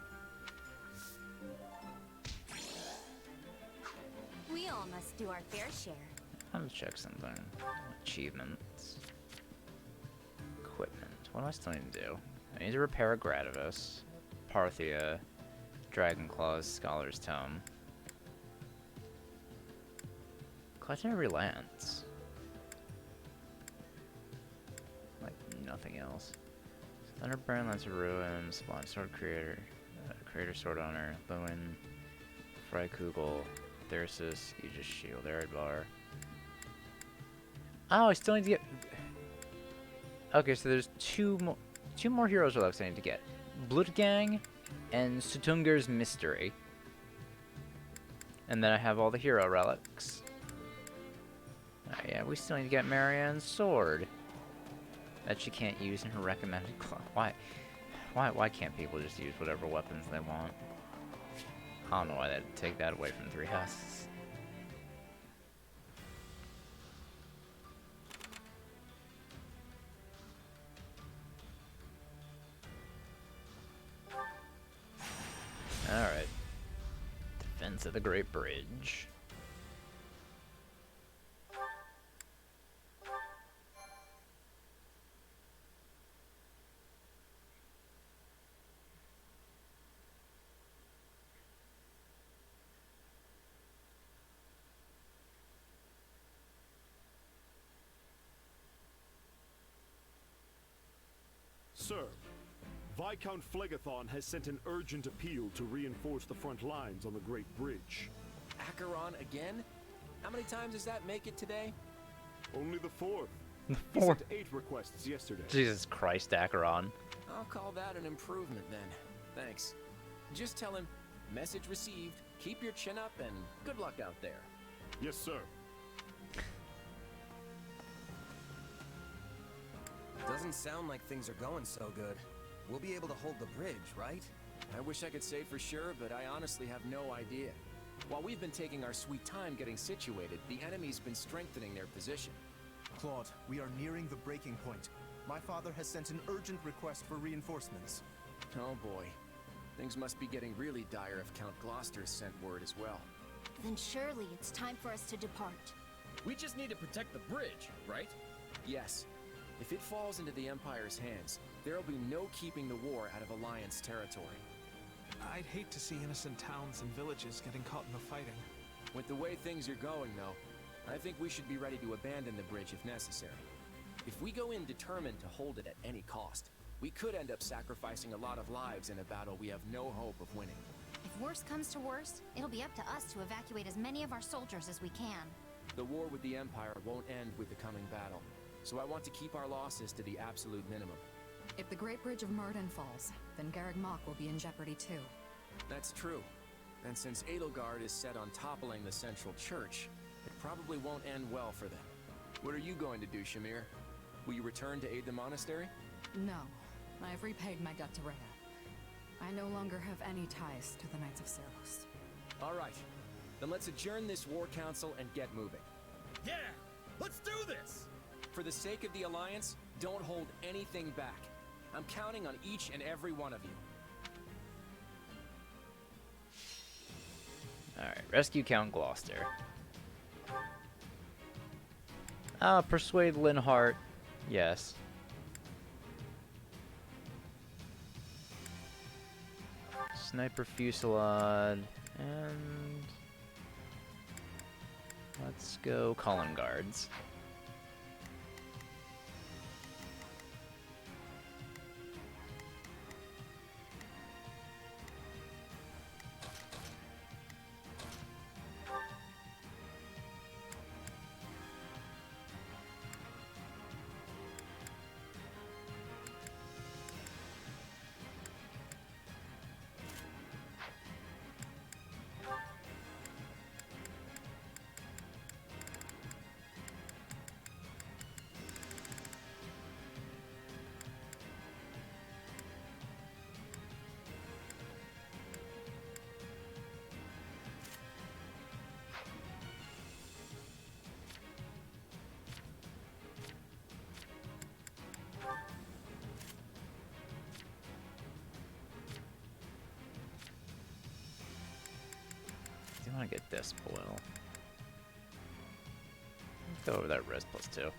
Speaker 9: We all must do our fair share.
Speaker 1: Let's check something. Achievements. Equipment. What do I still need to do? I need to repair a Gradivis. Parthia. Dragon Claws. Scholar's Tome. Legendary Lance. Like nothing else. Thunderburn, Lance of Ruin, Sublime Sword Creator, Creator Sword Honor, Lewin, Freikugel, Thyrsus, Aegis Shield, Eridbar. Oh, I still need to get. Okay, so there's two more heroes left I need to get.
Speaker 5: Blutgang and Sutunger's Mystery. And then I have all the hero relics. Oh yeah, we still need to get Marianne's sword. That she can't use in her recommended class. Why can't people just use whatever weapons they want? I don't know why they'd take that away from Three Houses. Alright. Defense of the Great Bridge.
Speaker 20: Sir, Viscount Phlegathon has sent an urgent appeal to reinforce the front lines on the Great Bridge.
Speaker 8: Acheron again? How many times does that make it today?
Speaker 20: Only the fourth.
Speaker 5: The
Speaker 20: He
Speaker 5: fourth?
Speaker 20: sent 8 requests yesterday.
Speaker 5: Jesus Christ, Acheron.
Speaker 8: I'll call that an improvement then. Thanks. Just tell him, message received, keep your chin up, and good luck out there.
Speaker 20: Yes, sir.
Speaker 4: Doesn't sound like things are going so good. We'll be able to hold the bridge, right?
Speaker 8: I wish I could say for sure, but I honestly have no idea. While we've been taking our sweet time getting situated, the enemy's been strengthening their position.
Speaker 11: Claude, we are nearing the breaking point. My father has sent an urgent request for reinforcements.
Speaker 8: Oh boy. Things must be getting really dire if Count Gloucester sent word as well.
Speaker 9: Then surely it's time for us to depart.
Speaker 2: We just need to protect the bridge, right?
Speaker 8: Yes. If it falls into the Empire's hands, there'll be no keeping the war out of Alliance territory.
Speaker 14: I'd hate to see innocent towns and villages getting caught in the fighting.
Speaker 8: With the way things are going, though, I think we should be ready to abandon the bridge if necessary. If we go in determined to hold it at any cost, we could end up sacrificing a lot of lives in a battle we have no hope of winning.
Speaker 6: If worst comes to worst, it'll be up to us to evacuate as many of our soldiers as we can.
Speaker 8: The war with the Empire won't end with the coming battle, so I want to keep our losses to the absolute minimum.
Speaker 19: If the Great Bridge of Myrddin falls, then Garreg Mach will be in jeopardy too.
Speaker 8: That's true. And since Edelgard is set on toppling the central church, it probably won't end well for them. What are you going to do, Shamir? Will you return to aid the monastery?
Speaker 19: No. I've repaid my debt to Rhea. I no longer have any ties to the Knights of Ceros.
Speaker 8: All right. Then let's adjourn this war council and get moving.
Speaker 2: Yeah! Let's do this!
Speaker 8: For the sake of the Alliance, don't hold anything back. I'm counting on each and every one of you.
Speaker 5: Alright, rescue Count Gloucester. Persuade Linhart. Yes. Sniper Fusillade. And... let's go Column Guards. I want to get this boil. Let's go over that res +2.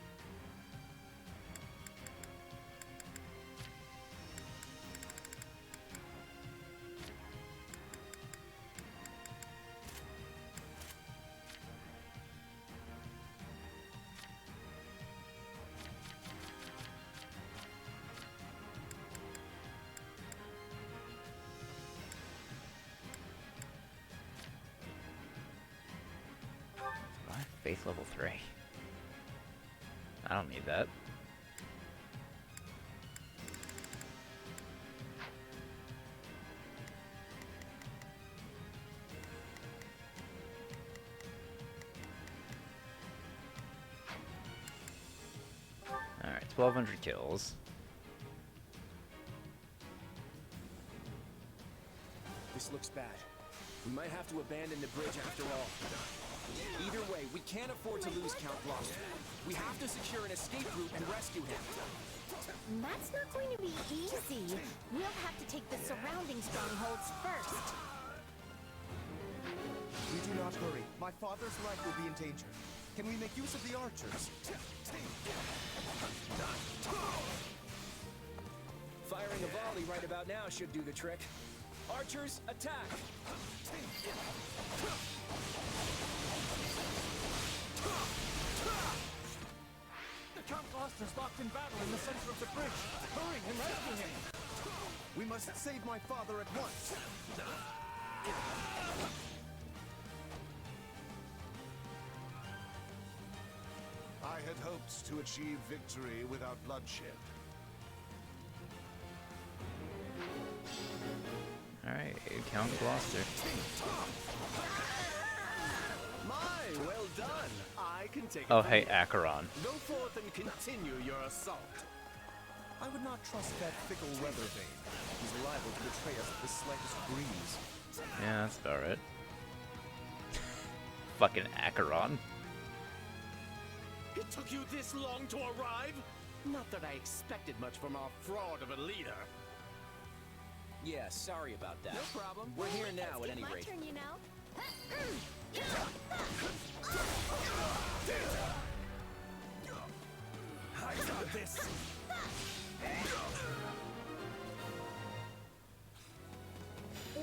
Speaker 5: Faith level 3. I don't need that.
Speaker 1: 1,200 kills.
Speaker 8: This looks bad. We might have to abandon the bridge after all. Either way, we can't afford to lose Count Gloucester. We have to secure an escape route and rescue him.
Speaker 12: That's not going to be easy. We'll have to take the surrounding strongholds first.
Speaker 11: We do not hurry. My father's life will be in danger. Can we make use of the archers?
Speaker 8: Firing a volley right about now should do the trick. Archers, attack!
Speaker 16: The Count Gloucester's locked in battle in the center of the bridge. Hurry and rescue him.
Speaker 11: We must save my father at once.
Speaker 15: I had hoped to achieve victory without bloodshed.
Speaker 1: Alright, Count Gloucester.
Speaker 4: My, well done. I can take it
Speaker 1: Oh,
Speaker 4: from
Speaker 1: hey,
Speaker 4: here.
Speaker 1: Acheron.
Speaker 4: Go forth and continue your assault.
Speaker 11: I would not trust that fickle weather vane. He's liable to betray us at the slightest breeze.
Speaker 1: Yeah, that's about right. Fucking Acheron.
Speaker 4: It took you this long to arrive? Not that I expected much from our fraud of a leader.
Speaker 8: Yeah, sorry about that.
Speaker 4: No problem.
Speaker 8: We're here now, at any
Speaker 12: My
Speaker 8: rate.
Speaker 12: turn, you know.
Speaker 16: I got this.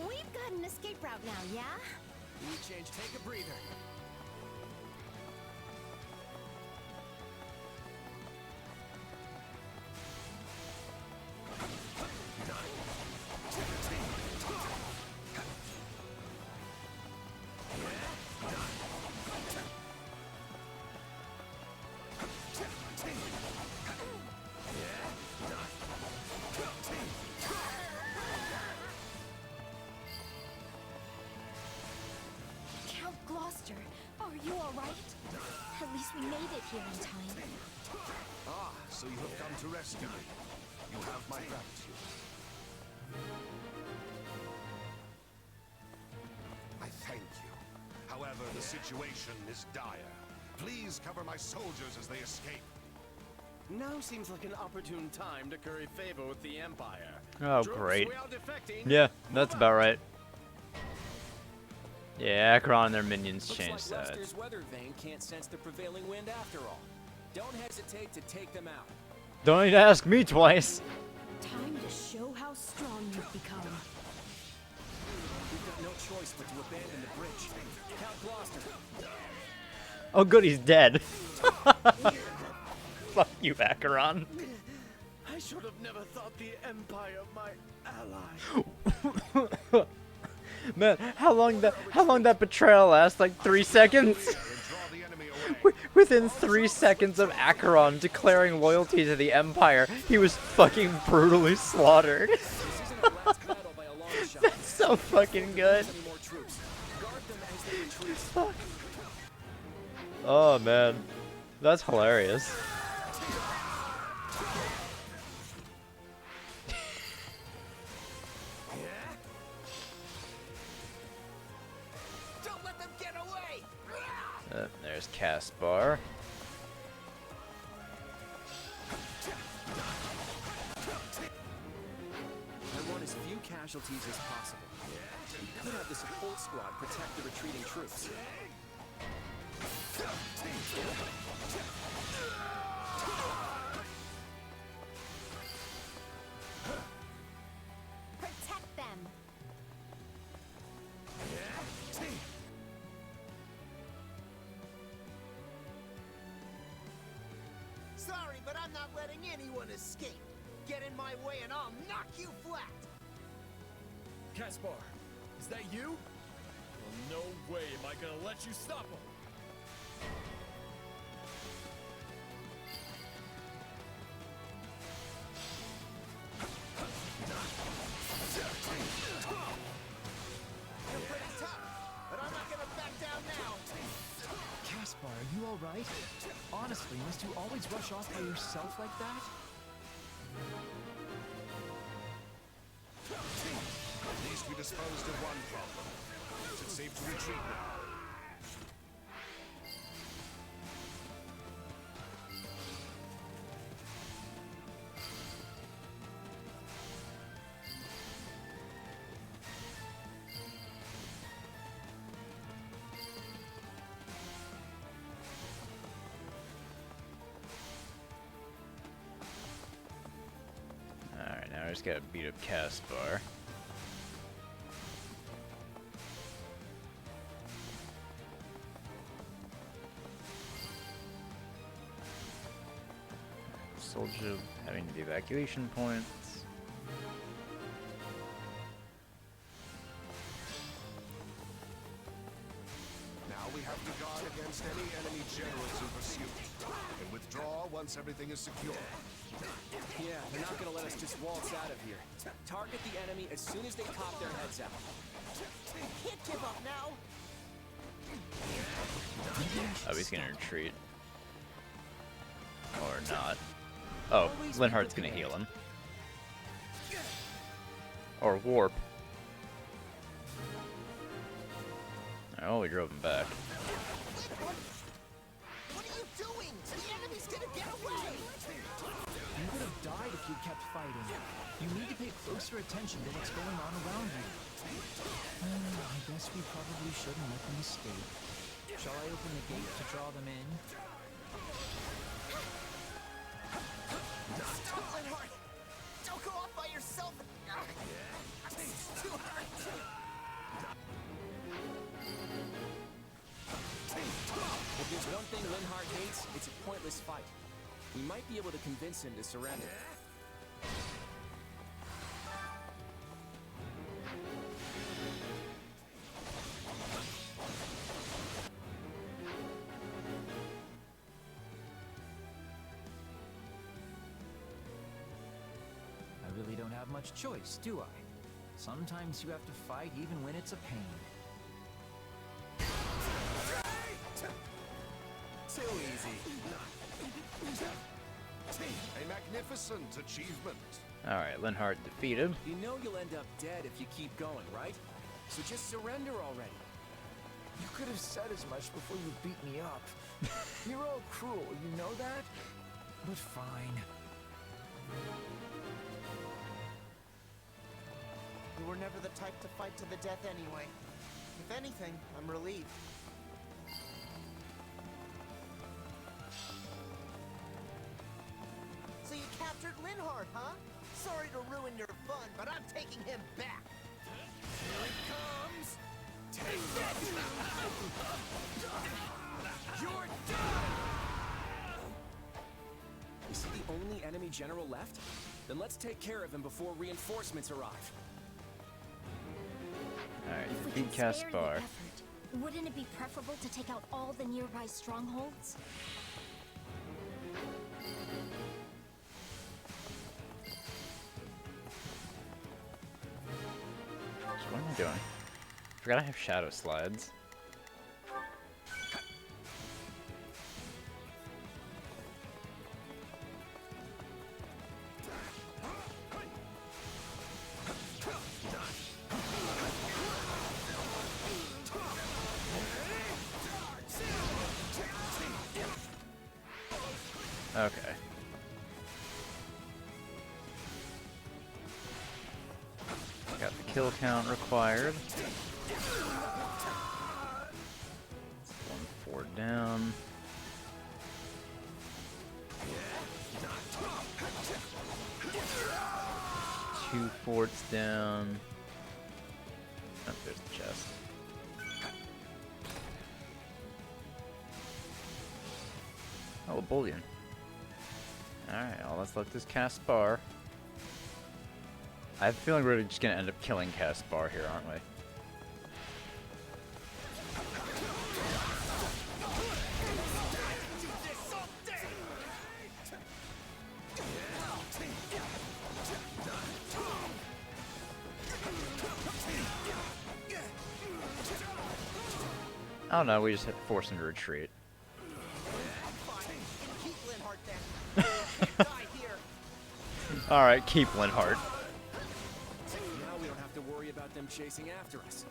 Speaker 12: We've got an escape route now, yeah?
Speaker 4: We change, take a breather.
Speaker 6: Count Gloucester, are you all right? At least we made it here in time.
Speaker 15: Ah, so you have come to rescue me. You have my gratitude. I thank you. However, the situation is dire. Please cover my soldiers as they escape.
Speaker 4: Now seems like an opportune time to curry favor with the Empire.
Speaker 1: Oh,
Speaker 4: Troops,
Speaker 1: great.
Speaker 4: we are defecting.
Speaker 1: Yeah, that's about right. Yeah, Acheron and their minions
Speaker 8: Looks
Speaker 1: changed
Speaker 8: like
Speaker 1: sides.
Speaker 8: Lester's weather vane can't sense the prevailing wind after all. Don't hesitate to take them out.
Speaker 1: Don't need to ask me twice.
Speaker 17: Time to show how strong you've become.
Speaker 8: We've got no choice but to abandon the bridge. Count Gloucester.
Speaker 1: Oh, good, he's dead. Fuck you, Acheron.
Speaker 4: I should have never thought the Empire my ally.
Speaker 1: Man, how long that betrayal lasts? Like 3 seconds? Within 3 seconds of Acheron declaring loyalty to the Empire, he was fucking brutally slaughtered. That's so fucking good. Fuck. Oh man, that's hilarious.
Speaker 4: Don't let them get away.
Speaker 1: There's Caspar.
Speaker 8: I want as few casualties as possible. We could have the support squad protect the retreating troops.
Speaker 12: Protect them.
Speaker 4: Sorry, but I'm not letting anyone escape. Get in my way and I'll knock you flat.
Speaker 2: Caspar, is that you? Well, no way am I gonna let you stop him.
Speaker 4: You're pretty tough, but I'm not gonna back down now.
Speaker 10: Caspar, are you all right? Honestly, must you always rush off by yourself like that?
Speaker 15: At least we disposed of one problem. Is it safe to retreat now?
Speaker 1: Alright, now I just gotta beat up Caspar. Soldier having the evacuation points.
Speaker 15: Now we have to guard against any enemy generals in pursuit, and withdraw once everything is secure.
Speaker 8: Yeah, they're not gonna let us just waltz out of here. Target the enemy as soon as they pop their heads out.
Speaker 16: Can't give up now.
Speaker 1: Oh, he's gonna retreat. Or not. Oh, Linhardt's gonna heal him. Or warp. Oh, we drove him back.
Speaker 16: What are you doing? The enemy's gonna get away!
Speaker 10: You would have died if you kept fighting. You need to pay closer attention to what's going on around you. I guess we probably shouldn't let them escape. Shall I open the gate to draw them in?
Speaker 16: Stop, Linhardt! Don't go off by yourself! It's too hard!
Speaker 8: If there's one thing Linhardt hates, it's a pointless fight. We might be able to convince him to surrender.
Speaker 10: I really don't have much choice, do I? Sometimes you have to fight even when it's a pain.
Speaker 4: Too easy.
Speaker 15: A magnificent achievement.
Speaker 1: Alright, Linhardt defeated.
Speaker 8: You know you'll end up dead if you keep going, right? So just surrender already.
Speaker 10: You could have said as much before you beat me up. You're all cruel, you know that? But fine.
Speaker 16: You were never the type to fight to the death anyway. If anything, I'm relieved. So you captured Linhardt, huh? Sorry to ruin your fun, but I'm taking him back. Here it comes. Take this!
Speaker 8: You're done! Is he the only enemy general left? Then let's take care of him before reinforcements arrive.
Speaker 1: Alright,
Speaker 9: If we
Speaker 1: beat
Speaker 9: can spare the
Speaker 1: Caspar.
Speaker 9: effort, wouldn't it be preferable to take out all the nearby strongholds?
Speaker 1: So what am I doing? Forgot I have shadow slides. Okay. Got the kill count required. 1-4 down. 2 forts down. Oh, there's the chest. Oh, a bullion. Alright, all that's left is Caspar. I have a feeling we're just gonna end up killing Caspar here, aren't we? Oh no, we just forced him to retreat. Alright, keep Linhardt.
Speaker 8: Now we don't have to worry about them chasing after us.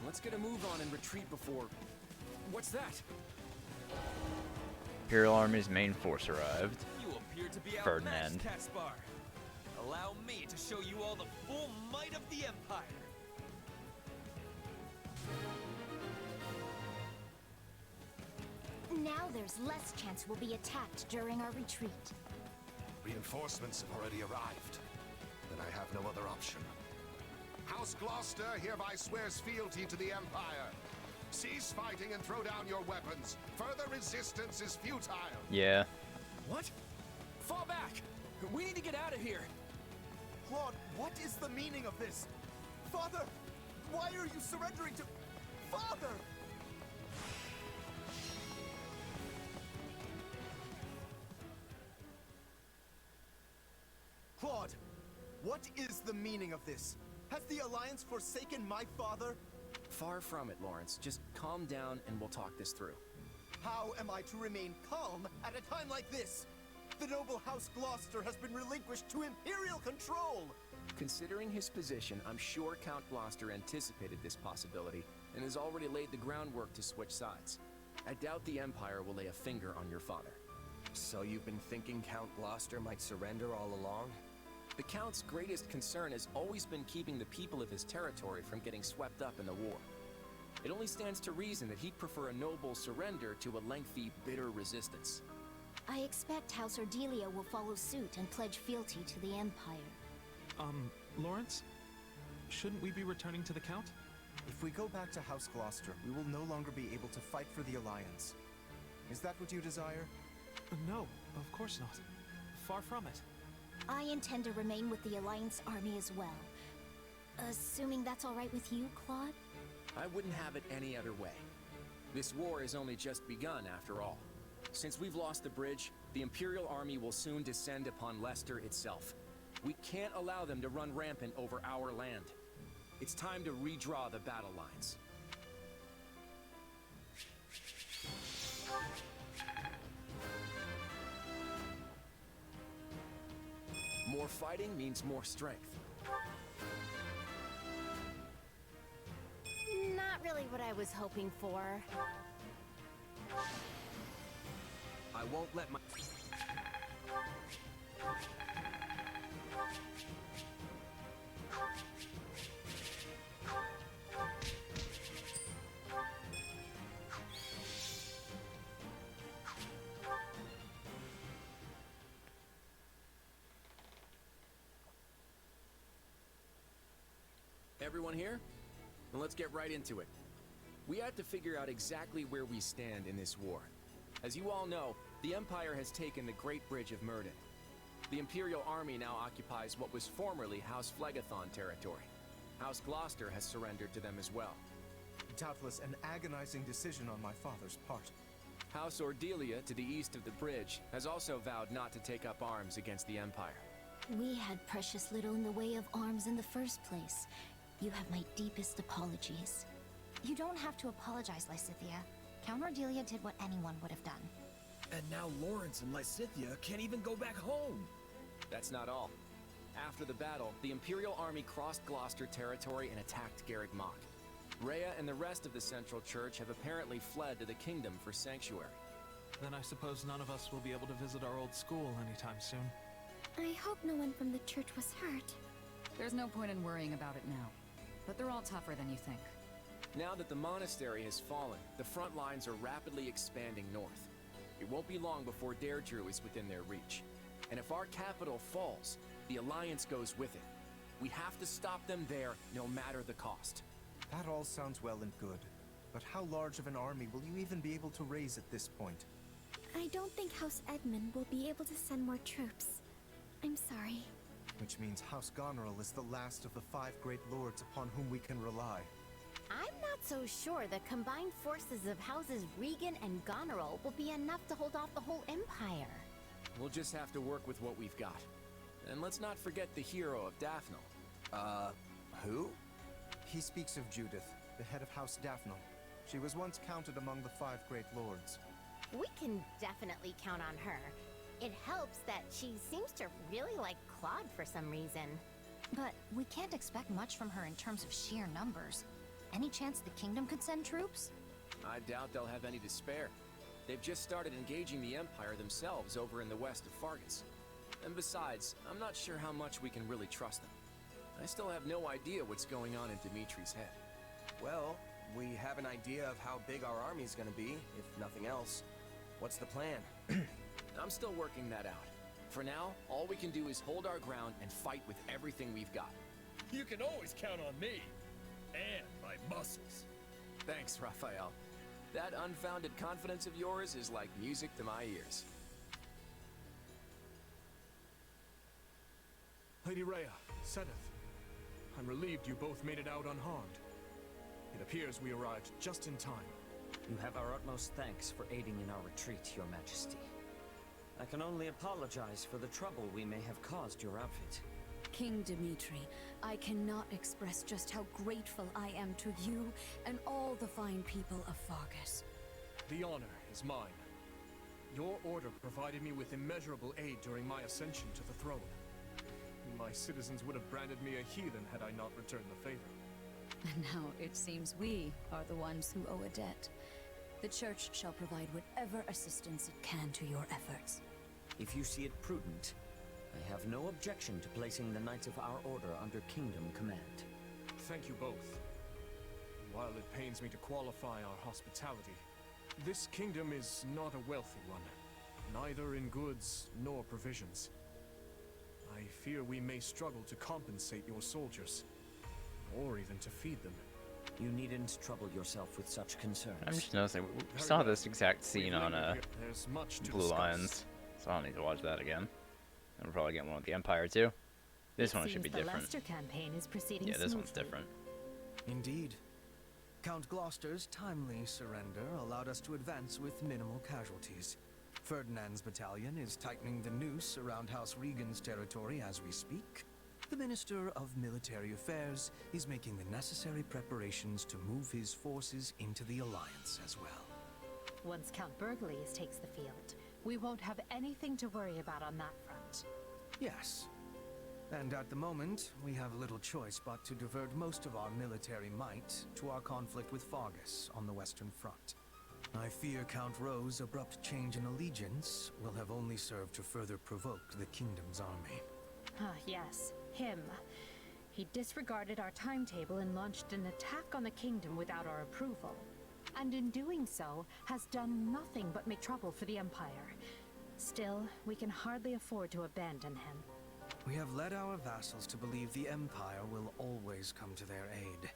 Speaker 8: Let's get a move on and retreat before... What's that?
Speaker 1: Imperial Army's main force arrived.
Speaker 13: You appear to be
Speaker 1: Ferdinand.
Speaker 13: outmatched, Caspar. Allow me to show you all the full might of the Empire.
Speaker 9: Now there's less chance we'll be attacked during our retreat.
Speaker 15: Reinforcements have already arrived. Then I have no other option. House Gloucester hereby swears fealty to the Empire. Cease fighting and throw down your weapons. Further resistance is futile.
Speaker 1: Yeah.
Speaker 8: What? Fall back! We need to get out of here!
Speaker 11: Claude, what is the meaning of this? Father, why are you surrendering to... Father! Claude, what is the meaning of this? Has the Alliance forsaken my father?
Speaker 8: Far from it, Lawrence. Just calm down and we'll talk this through.
Speaker 11: How am I to remain calm at a time like this? The noble House Gloucester has been relinquished to Imperial control!
Speaker 8: Considering his position, I'm sure Count Gloucester anticipated this possibility and has already laid the groundwork to switch sides. I doubt the Empire will lay a finger on your father.
Speaker 4: So you've been thinking Count Gloucester might surrender all along?
Speaker 8: The Count's greatest concern has always been keeping the people of his territory from getting swept up in the war. It only stands to reason that he'd prefer a noble surrender to a lengthy, bitter resistance.
Speaker 9: I expect House Ordelia will follow suit and pledge fealty to the Empire.
Speaker 14: Lawrence? Shouldn't we be returning to the Count?
Speaker 11: If we go back to House Gloucester, we will no longer be able to fight for the Alliance. Is that what you desire?
Speaker 14: No, of course not. Far from it.
Speaker 9: I intend to remain with the Alliance army as well. Assuming that's all right with you, Claude?
Speaker 8: I wouldn't have it any other way. This war has only just begun, after all. Since we've lost the bridge, the Imperial Army will soon descend upon Leicester itself. We can't allow them to run rampant over our land. It's time to redraw the battle lines. More fighting means more strength.
Speaker 12: Not really what I was hoping for.
Speaker 4: I won't let my...
Speaker 8: Everyone here? Then let's get right into it. We have to figure out exactly where we stand in this war. As you all know, the Empire has taken the Great Bridge of Murden. The Imperial Army now occupies what was formerly House Phlegethon territory. House Gloucester has surrendered to them as well.
Speaker 11: Doubtless an agonizing decision on my father's part.
Speaker 8: House Ordelia, to the east of the bridge, has also vowed not to take up arms against the Empire.
Speaker 9: We had precious little in the way of arms in the first place. You have my deepest apologies.
Speaker 6: You don't have to apologize, Lysithea. Count Ordelia did what anyone would have done.
Speaker 2: And now Lawrence and Lysithea can't even go back home.
Speaker 8: That's not all. After the battle, the Imperial Army crossed Gloucester territory and attacked Garreg Mach. Rhea and the rest of the Central Church have apparently fled to the kingdom for sanctuary.
Speaker 14: Then I suppose none of us will be able to visit our old school anytime soon.
Speaker 6: I hope no one from the church was hurt.
Speaker 19: There's no point in worrying about it now. But they're all tougher than you think.
Speaker 8: Now that the monastery has fallen, the front lines are rapidly expanding north. It won't be long before Deirdre is within their reach. And if our capital falls, the Alliance goes with it. We have to stop them there, no matter the cost.
Speaker 11: That all sounds well and good. But how large of an army will you even be able to raise at this point?
Speaker 6: I don't think House Edmund will be able to send more troops. I'm sorry.
Speaker 11: Which means House Goneril is the last of the 5 great lords upon whom we can rely.
Speaker 12: I'm not so sure the combined forces of Houses Regan and Goneril will be enough to hold off the whole Empire.
Speaker 8: We'll just have to work with what we've got. And let's not forget the hero of Daphnel.
Speaker 4: Who?
Speaker 11: He speaks of Judith, the head of House Daphnel. She was once counted among the 5 great lords.
Speaker 12: We can definitely count on her. It helps that she seems to really like Claude for some reason.
Speaker 6: But we can't expect much from her in terms of sheer numbers. Any chance the kingdom could send troops?
Speaker 8: I doubt they'll have any to spare. They've just started engaging the Empire themselves over in the west of Fargus. And besides, I'm not sure how much we can really trust them. I still have no idea what's going on in Dimitri's head.
Speaker 4: Well, we have an idea of how big our army's gonna be, if nothing else. What's the plan?
Speaker 8: I'm still working that out. For now, all we can do is hold our ground and fight with everything we've got.
Speaker 2: You can always count on me. And my muscles.
Speaker 8: Thanks, Raphael. That unfounded confidence of yours is like music to my ears.
Speaker 20: Lady Rhea, Sedith, I'm relieved you both made it out unharmed. It appears we arrived just in time.
Speaker 21: You have our utmost thanks for aiding in our retreat, Your Majesty. I can only apologize for the trouble we may have caused your outfit.
Speaker 17: King Dimitri, I cannot express just how grateful I am to you and all the fine people of Fargus.
Speaker 20: The honor is mine. Your order provided me with immeasurable aid during my ascension to the throne. My citizens would have branded me a heathen had I not returned the favor.
Speaker 19: And now it seems we are the ones who owe a debt. The Church shall provide whatever assistance it can to your efforts.
Speaker 21: If you see it prudent, I have no objection to placing the Knights of our Order under Kingdom command.
Speaker 20: Thank you both. While it pains me to qualify our hospitality, this kingdom is not a wealthy one, neither in goods nor provisions. I fear we may struggle to compensate your soldiers, or even to feed them.
Speaker 21: You needn't trouble yourself with such concerns.
Speaker 1: I'm just noticing, we saw this exact scene on
Speaker 20: There's much to
Speaker 1: Blue
Speaker 20: discuss.
Speaker 1: Lions, so I'll need to watch that again. And we'll probably get one with the Empire too. This one should be
Speaker 3: The
Speaker 1: different.
Speaker 3: Leicester campaign is proceeding
Speaker 1: Yeah, this one's
Speaker 3: smoothly.
Speaker 1: different.
Speaker 11: Indeed. Count Gloucester's timely surrender allowed us to advance with minimal casualties. Ferdinand's battalion is tightening the noose around House Regan's territory as we speak. The Minister of Military Affairs is making the necessary preparations to move his forces into the Alliance as well.
Speaker 3: Once Count Burgleys takes the field, we won't have anything to worry about on that front.
Speaker 11: Yes. And at the moment, we have little choice but to divert most of our military might to our conflict with Fargus on the Western Front. I fear Count Rowe's abrupt change in allegiance will have only served to further provoke the Kingdom's army.
Speaker 3: Ah, yes, him. He disregarded our timetable and launched an attack on the kingdom without our approval. And in doing so, has done nothing but make trouble for the Empire. Still, we can hardly afford to abandon him.
Speaker 11: We have led our vassals to believe the Empire will always come to their aid.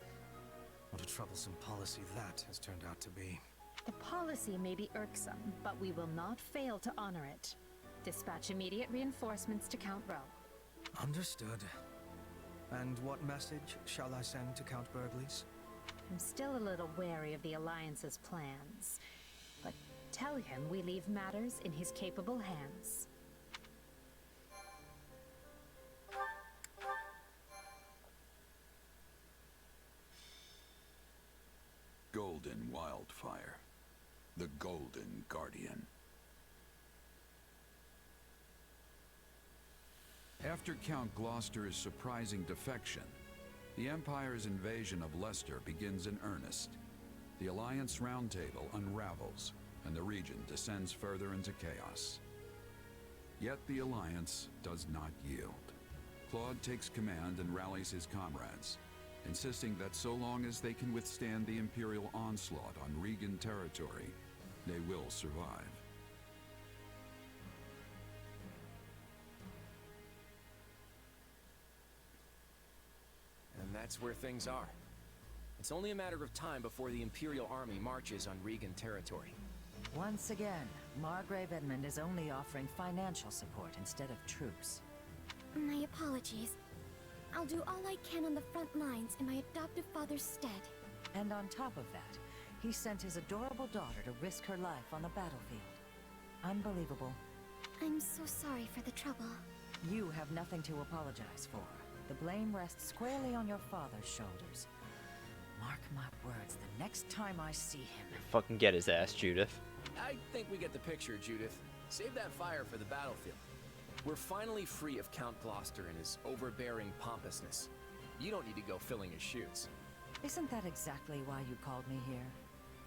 Speaker 11: What a troublesome policy that has turned out to be.
Speaker 3: The policy may be irksome, but we will not fail to honor it. Dispatch immediate reinforcements to Count Rowe.
Speaker 11: Understood. And what message shall I send to Count Burgleys?
Speaker 3: I'm still a little wary of the Alliance's plans, but tell him we leave matters in his capable hands.
Speaker 18: Golden Wildfire. The Golden Guardian. After Count Gloucester's surprising defection, the Empire's invasion of Leicester begins in earnest. The Alliance Roundtable unravels, and the region descends further into chaos. Yet the Alliance does not yield. Claude takes command and rallies his comrades, insisting that so long as they can withstand the Imperial onslaught on Regan territory, they will survive.
Speaker 8: And that's where things are. It's only a matter of time before the Imperial army marches on Regan territory.
Speaker 22: Once again, Margrave Edmund is only offering financial support instead of troops.
Speaker 9: My apologies. I'll do all I can on the front lines in my adoptive father's stead.
Speaker 22: And on top of that, he sent his adorable daughter to risk her life on the battlefield. Unbelievable.
Speaker 9: I'm so sorry for the trouble.
Speaker 22: You have nothing to apologize for. The blame rests squarely on your father's shoulders. Mark my words, the next time I see him...
Speaker 1: Fucking get his ass, Judith.
Speaker 8: I think we get the picture, Judith. Save that fire for the battlefield. We're finally free of Count Gloucester and his overbearing pompousness. You don't need to go filling his shoes.
Speaker 22: Isn't that exactly why you called me here?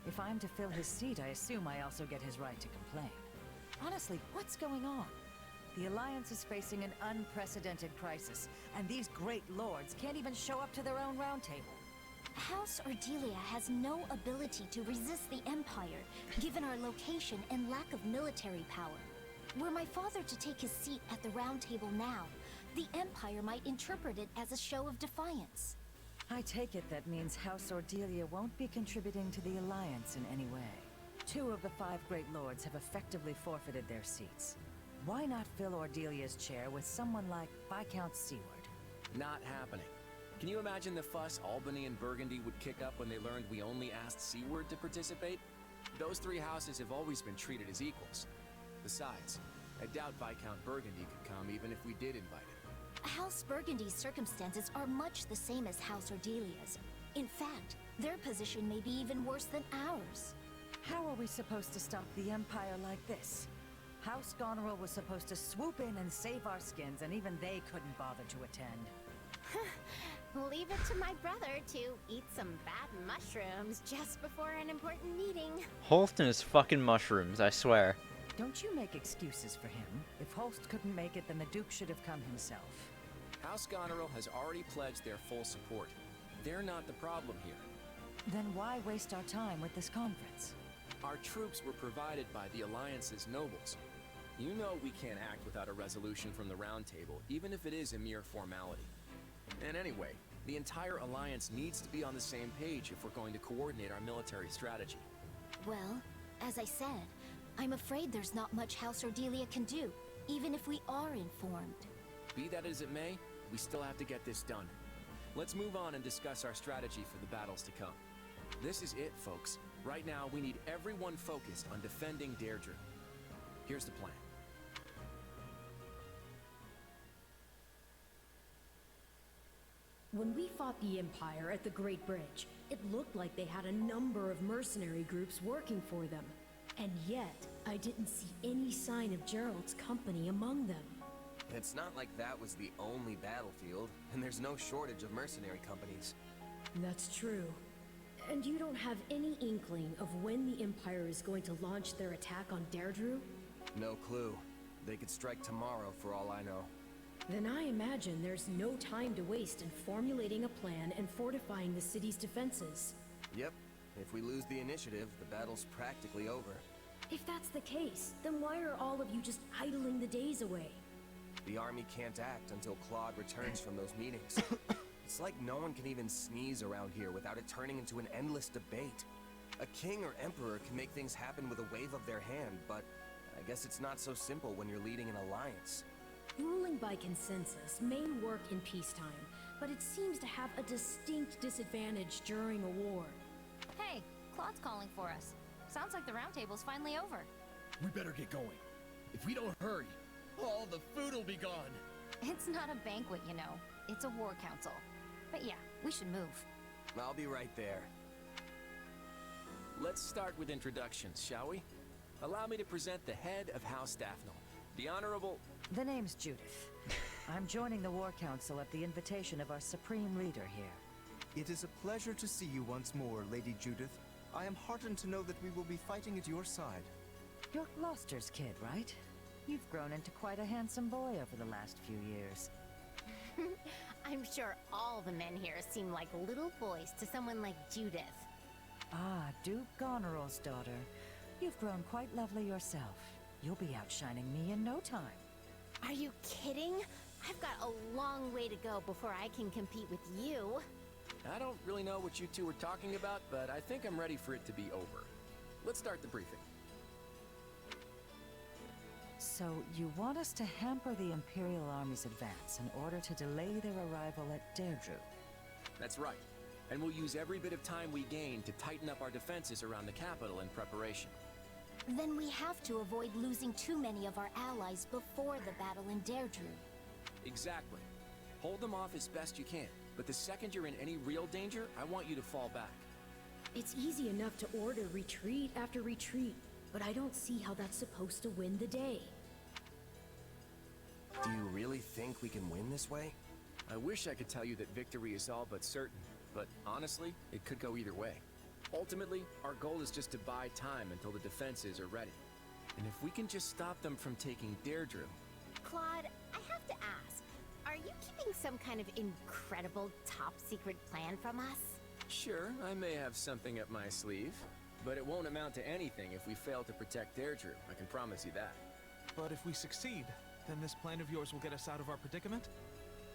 Speaker 22: If I'm to fill his seat, I assume I also get his right to complain. Honestly, what's going on? The Alliance is facing an unprecedented crisis, and these great lords can't even show up to their own round table.
Speaker 9: House Ordelia has no ability to resist the Empire, given our location and lack of military power. Were my father to take his seat at the round table now, the Empire might interpret it as a show of defiance.
Speaker 22: I take it that means House Ordelia won't be contributing to the Alliance in any way. 2 of the 5 great lords have effectively forfeited their seats. Why not fill Ordelia's chair with someone like Viscount Seward?
Speaker 8: Not happening. Can you imagine the fuss Albany and Burgundy would kick up when they learned we only asked Seward to participate? Those 3 houses have always been treated as equals. Besides, I doubt Viscount Burgundy could come even if we did invite him.
Speaker 9: House Burgundy's circumstances are much the same as House Ordelia's. In fact, their position may be even worse than ours.
Speaker 22: How are we supposed to stop the Empire like this? House Goneril was supposed to swoop in and save our skins, and even they couldn't bother to attend.
Speaker 12: Leave it to my brother to eat some bad mushrooms just before an important meeting.
Speaker 1: Holst and his fucking mushrooms, I swear.
Speaker 22: Don't you make excuses for him. If Holst couldn't make it, then the Duke should have come himself.
Speaker 8: House Goneril has already pledged their full support. They're not the problem here.
Speaker 22: Then why waste our time with this conference?
Speaker 8: Our troops were provided by the Alliance's nobles. You know we can't act without a resolution from the Round Table, even if it is a mere formality. And anyway, the entire Alliance needs to be on the same page if we're going to coordinate our military strategy.
Speaker 9: Well, as I said, I'm afraid there's not much House Ordelia can do, even if we are informed.
Speaker 8: Be that as it may, we still have to get this done. Let's move on and discuss our strategy for the battles to come. This is it, folks. Right now, we need everyone focused on defending Deirdre. Here's the plan.
Speaker 17: When we fought the Empire at the Great Bridge, it looked like they had a number of mercenary groups working for them. And yet, I didn't see any sign of Gerald's company among them.
Speaker 4: It's not like that was the only battlefield, and there's no shortage of mercenary companies.
Speaker 17: That's true. And you don't have any inkling of when the Empire is going to launch their attack on Deirdre?
Speaker 4: No clue. They could strike tomorrow for all I know.
Speaker 17: Then I imagine there's no time to waste in formulating a plan and fortifying the city's defenses.
Speaker 4: Yep. If we lose the initiative, the battle's practically over.
Speaker 17: If that's the case, then why are all of you just idling the days away?
Speaker 4: The army can't act until Claude returns from those meetings. It's like no one can even sneeze around here without it turning into an endless debate. A king or emperor can make things happen with a wave of their hand, but I guess it's not so simple when you're leading an alliance.
Speaker 17: Ruling by consensus may work in peacetime, but it seems to have a distinct disadvantage during a war.
Speaker 6: Hey, Claude's calling for us. Sounds like the round table's finally over.
Speaker 2: We better get going. If we don't hurry, all the food will be gone.
Speaker 6: It's not a banquet, you know. It's a war council. But yeah, we should move.
Speaker 4: I'll be right there.
Speaker 8: Let's start with introductions, shall we? Allow me to present the head of House Daphne, the Honorable...
Speaker 22: The name's Judith. I'm joining the War Council at the invitation of our Supreme Leader here.
Speaker 11: It is a pleasure to see you once more, Lady Judith. I am heartened to know that we will be fighting at your side.
Speaker 22: You're Gloucester's kid, right? You've grown into quite a handsome boy over the last few years.
Speaker 12: I'm sure all the men here seem like little boys to someone like Judith.
Speaker 22: Ah, Duke Goneril's daughter. You've grown quite lovely yourself. You'll be outshining me in no time.
Speaker 12: Are you kidding? I've got a long way to go before I can compete with you.
Speaker 8: I don't really know what you two are talking about, but I think I'm ready for it to be over. Let's start the briefing.
Speaker 22: So, you want us to hamper the Imperial Army's advance in order to delay their arrival at Deirdre?
Speaker 8: That's right. And we'll use every bit of time we gain to tighten up our defenses around the capital in preparation.
Speaker 9: Then we have to avoid losing too many of our allies before the battle in Deirdre.
Speaker 8: Exactly. Hold them off as best you can, but the second you're in any real danger, I want you to fall back.
Speaker 17: It's easy enough to order retreat after retreat, but I don't see how that's supposed to win the day.
Speaker 4: Do you really think we can win this way?
Speaker 8: I wish I could tell you that victory is all but certain, but honestly, it could go either way. Ultimately, our goal is just to buy time until the defenses are ready. And if we can just stop them from taking Deirdre...
Speaker 12: Claude, I have to ask, are you keeping some kind of incredible top-secret plan from us?
Speaker 8: Sure, I may have something up my sleeve, but it won't amount to anything if we fail to protect Deirdre, I can promise you that.
Speaker 14: But if we succeed, then this plan of yours will get us out of our predicament?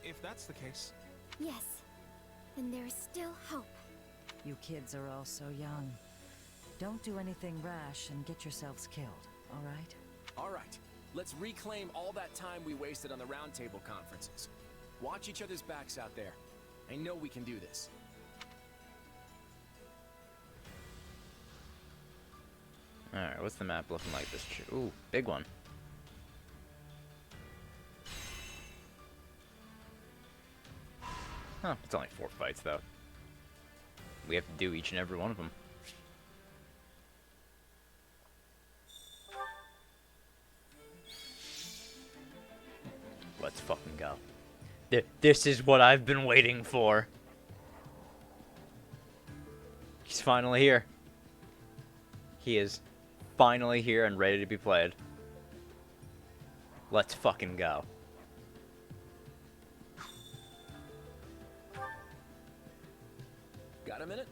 Speaker 14: If that's the case.
Speaker 9: Yes. Then there is still hope.
Speaker 22: You kids are all so young. Don't do anything rash and get yourselves killed, all right?
Speaker 8: All right, let's reclaim all that time we wasted on the roundtable conferences. Watch each other's backs out there. I know we can do this.
Speaker 1: Alright, what's the map looking like this trip? Ooh, big one. Huh, it's only 4 fights though. We have to do each and every one of them. Let's fucking go. This is what I've been waiting for. He's finally here. He is finally here and ready to be played. Let's fucking go.
Speaker 8: Got a minute?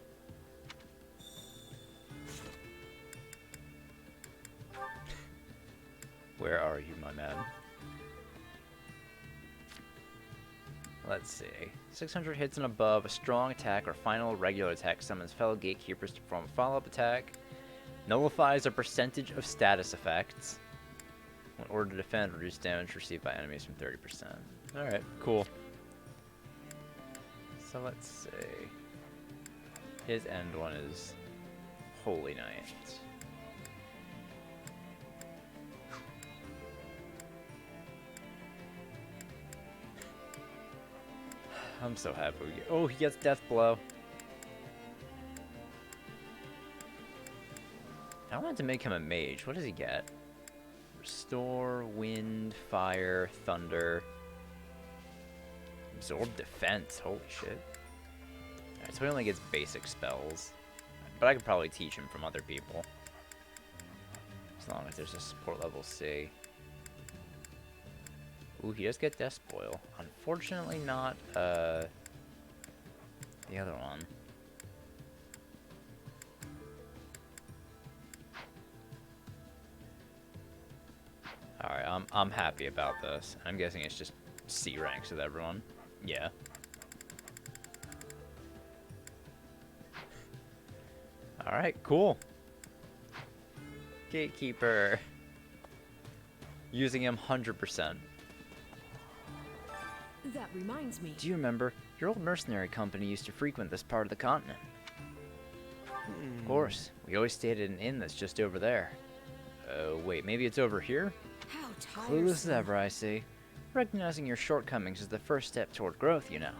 Speaker 1: Where are you, my man? Let's see. 600 hits and above, a strong attack or final regular attack summons fellow gatekeepers to perform a follow-up attack. Nullifies a percentage of status effects. When ordered to defend, reduce damage received by enemies from 30%. Alright, cool. So let's see. His end one is Holy Night. I'm so happy we get. Oh, he gets Death Blow. I wanted to make him a mage. What does he get? Restore, wind, fire, thunder. Absorb defense. Holy shit. Alright, so he only gets basic spells. But I could probably teach him from other people. As long as there's a support level C. Ooh, he does get Death Spoil. Unfortunately not, the other one. Alright, I'm happy about this. I'm guessing it's just C ranks with everyone. Yeah. Alright, cool. Gatekeeper. Using him 100%.
Speaker 17: That reminds me.
Speaker 1: Do you remember? Your old mercenary company used to frequent this part of the continent. Of course. We always stayed at an inn that's just over there. Wait, maybe it's over here?
Speaker 17: How
Speaker 1: Clueless as
Speaker 17: tiresome.
Speaker 1: ever, I see. Recognizing your shortcomings is the first step toward growth, you know.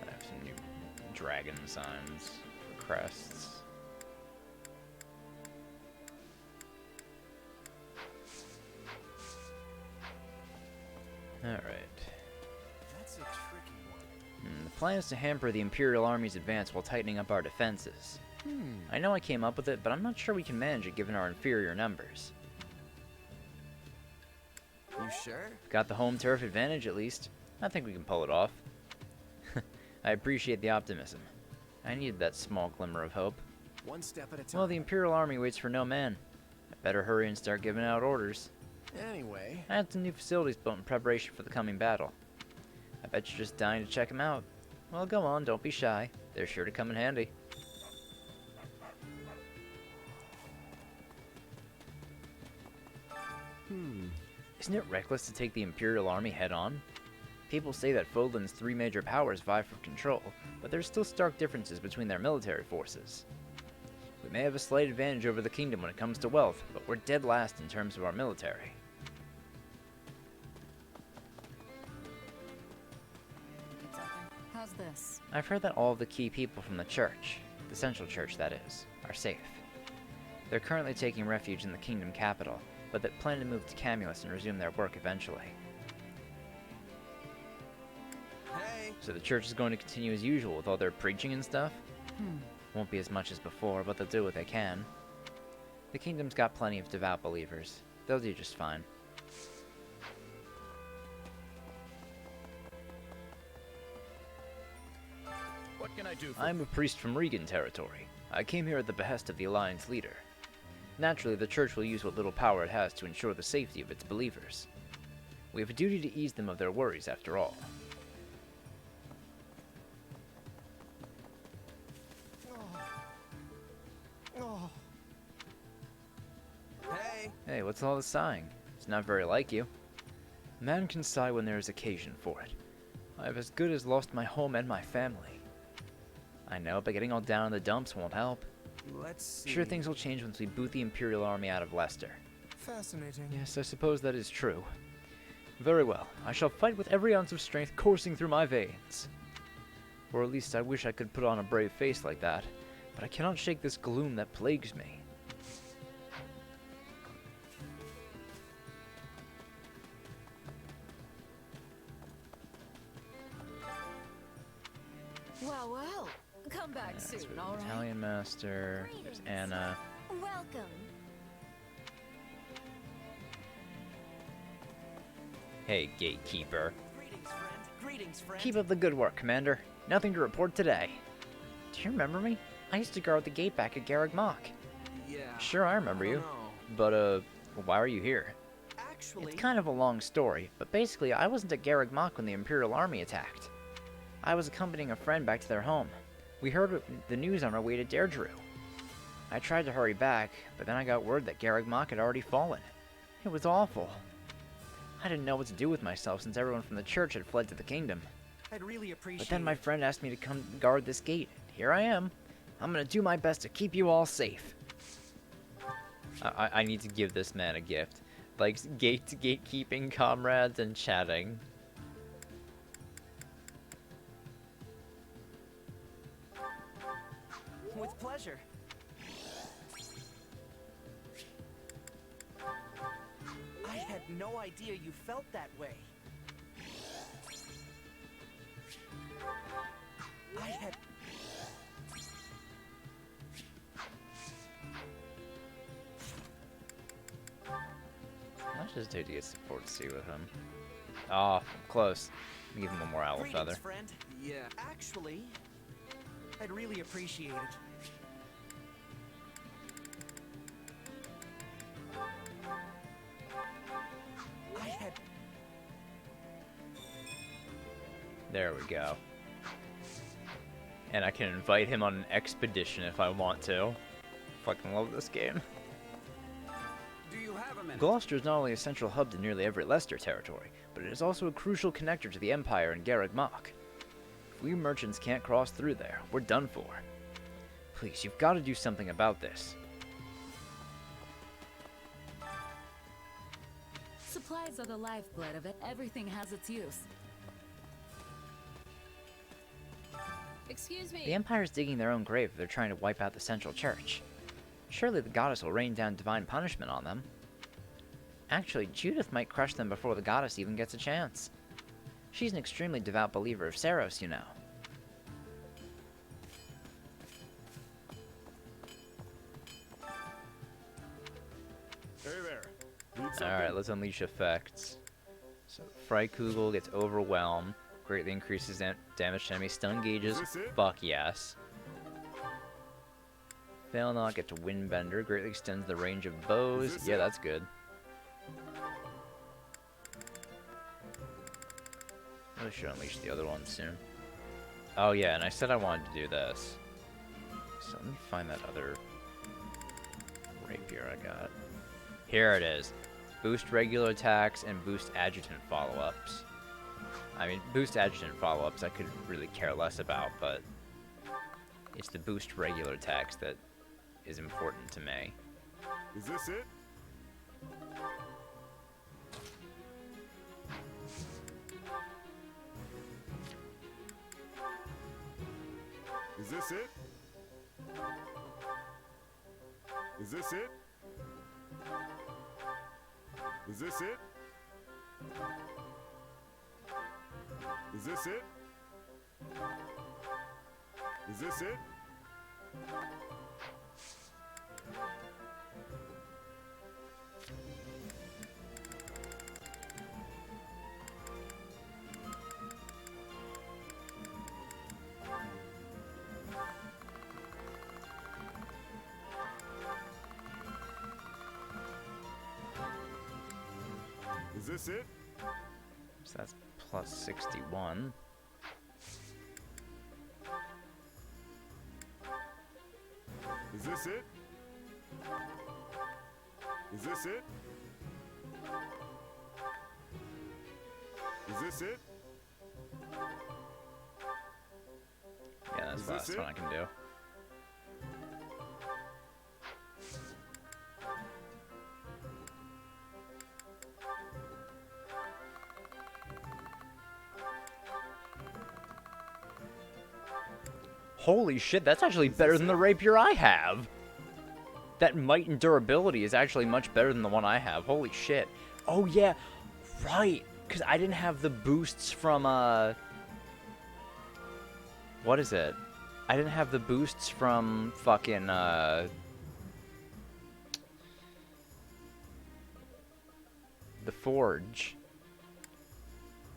Speaker 1: I have some new dragon signs for crests. Alright.
Speaker 4: That's a tricky one.
Speaker 1: The plan is to hamper the Imperial Army's advance while tightening up our defenses. I know I came up with it, but I'm not sure we can manage it given our inferior numbers.
Speaker 4: You sure?
Speaker 1: Got the home turf advantage at least. I think we can pull it off. I appreciate the optimism. I needed that small glimmer of hope.
Speaker 4: One step at a time.
Speaker 1: Well, the Imperial Army waits for no man. I better hurry and start giving out orders.
Speaker 4: Anyway.
Speaker 1: I had some new facilities built in preparation for the coming battle. I bet you're just dying to check them out. Well, go on, don't be shy. They're sure to come in handy. Isn't it reckless to take the Imperial Army head-on? People say that Fodlan's three major powers vie for control, but there's still stark differences between their military forces. We may have a slight advantage over the kingdom when it comes to wealth, but we're dead last in terms of our military.
Speaker 19: How's this?
Speaker 1: I've heard that all of the key people from the church, the central church that is, are safe. They're currently taking refuge in the kingdom capital, but that plan to move to Camulus and resume their work eventually.
Speaker 4: Hey.
Speaker 1: So the church is going to continue as usual with all their preaching and stuff? Won't be as much as before, but they'll do what they can. The kingdom's got plenty of devout believers. They'll do just fine.
Speaker 2: What can I do for
Speaker 1: I'm a priest from Regan territory. I came here at the behest of the Alliance leader. Naturally, the church will use what little power it has to ensure the safety of its believers. We have a duty to ease them of their worries, after all.
Speaker 11: Oh.
Speaker 4: Hey.
Speaker 1: Hey, what's all this sighing? It's not very like you. Man can sigh when there is occasion for it. I have as good as lost my home and my family. I know, but getting all down in the dumps won't help.
Speaker 4: Let's see.
Speaker 1: Sure, things will change once we boot the Imperial Army out of Leicester.
Speaker 11: Fascinating.
Speaker 1: Yes, I suppose that is true. Very well. I shall fight with every ounce of strength coursing through my veins. Or at least I wish I could put on a brave face like that, but I cannot shake this gloom that plagues me.
Speaker 19: Well, well. Come back soon, all right?
Speaker 1: Italian Master, there's Anna.
Speaker 9: Welcome.
Speaker 1: Hey, Gatekeeper.
Speaker 16: Greetings, friend.
Speaker 1: Keep up the good work, Commander. Nothing to report today. Do you remember me? I used to guard the gate back at Garreg Mach.
Speaker 4: Yeah.
Speaker 1: Sure, I remember you.
Speaker 4: No.
Speaker 1: But, why are you here?
Speaker 16: Actually,
Speaker 1: It's kind of a long story, but basically I wasn't at Garreg Mach when the Imperial Army attacked. I was accompanying a friend back to their home. We heard the news on our way to Deirdre. I tried to hurry back, but then I got word that Garreg Mach had already fallen. It was awful. I didn't know what to do with myself since everyone from the church had fled to the kingdom.
Speaker 16: I'd really appreciate
Speaker 1: But then my friend asked me to come guard this gate. Here I am. I'm gonna do my best to keep you all safe. I need to give this man a gift. Like gatekeeping comrades and chatting.
Speaker 16: With pleasure. I had no idea you felt that way. I had...
Speaker 1: I'll just do to get support C with him. Ah, close. Give him one more owl
Speaker 16: Greetings,
Speaker 1: feather.
Speaker 16: friend.
Speaker 4: Yeah.
Speaker 16: Actually, I'd really appreciate it. I had...
Speaker 1: There we go. And I can invite him on an expedition if I want to. Fucking love this game.
Speaker 13: Do you have a minute?
Speaker 1: Gloucester is not only a central hub to nearly every Leicester territory, but it is also a crucial connector to the Empire and Garreg Mach. If we merchants can't cross through there, we're done for. Please, you've got to do something about this.
Speaker 19: Supplies are the lifeblood of it. Everything has its use.
Speaker 3: Excuse me.
Speaker 1: The Empire's digging their own grave if they're trying to wipe out the Central Church. Surely the goddess will rain down divine punishment on them. Actually, Judith might crush them before the goddess even gets a chance. She's an extremely devout believer of Saros, you know.
Speaker 2: Hey there. Need something?
Speaker 1: Alright, let's unleash effects. So, Freikugel gets overwhelmed. Greatly increases damage to enemy stun gauges.
Speaker 2: Is this it?
Speaker 1: Fuck yes. Fail not gets Windbender. Greatly extends the range of bows. Yeah, that's good. Really should unleash the other one soon. Oh yeah, and I said I wanted to do this. So let me find that other rapier I got. Here it is. Boost regular attacks and boost adjutant follow-ups. I mean, boost adjutant follow-ups I could really care less about, but it's the boost regular attacks that is important to me.
Speaker 2: Is this it? Is this it? Is this it? Is this it? Is this it? Is this it? Is this it?
Speaker 1: So that's plus 61.
Speaker 2: Is this it? Is this it? Is this it?
Speaker 1: Yeah, that's the last one I can do. Holy shit, that's actually better than the rapier I have! That might and durability is actually much better than the one I have. Holy shit. Oh yeah, right! Because I didn't have the boosts from, what is it? I didn't have the boosts from fucking, the Forge.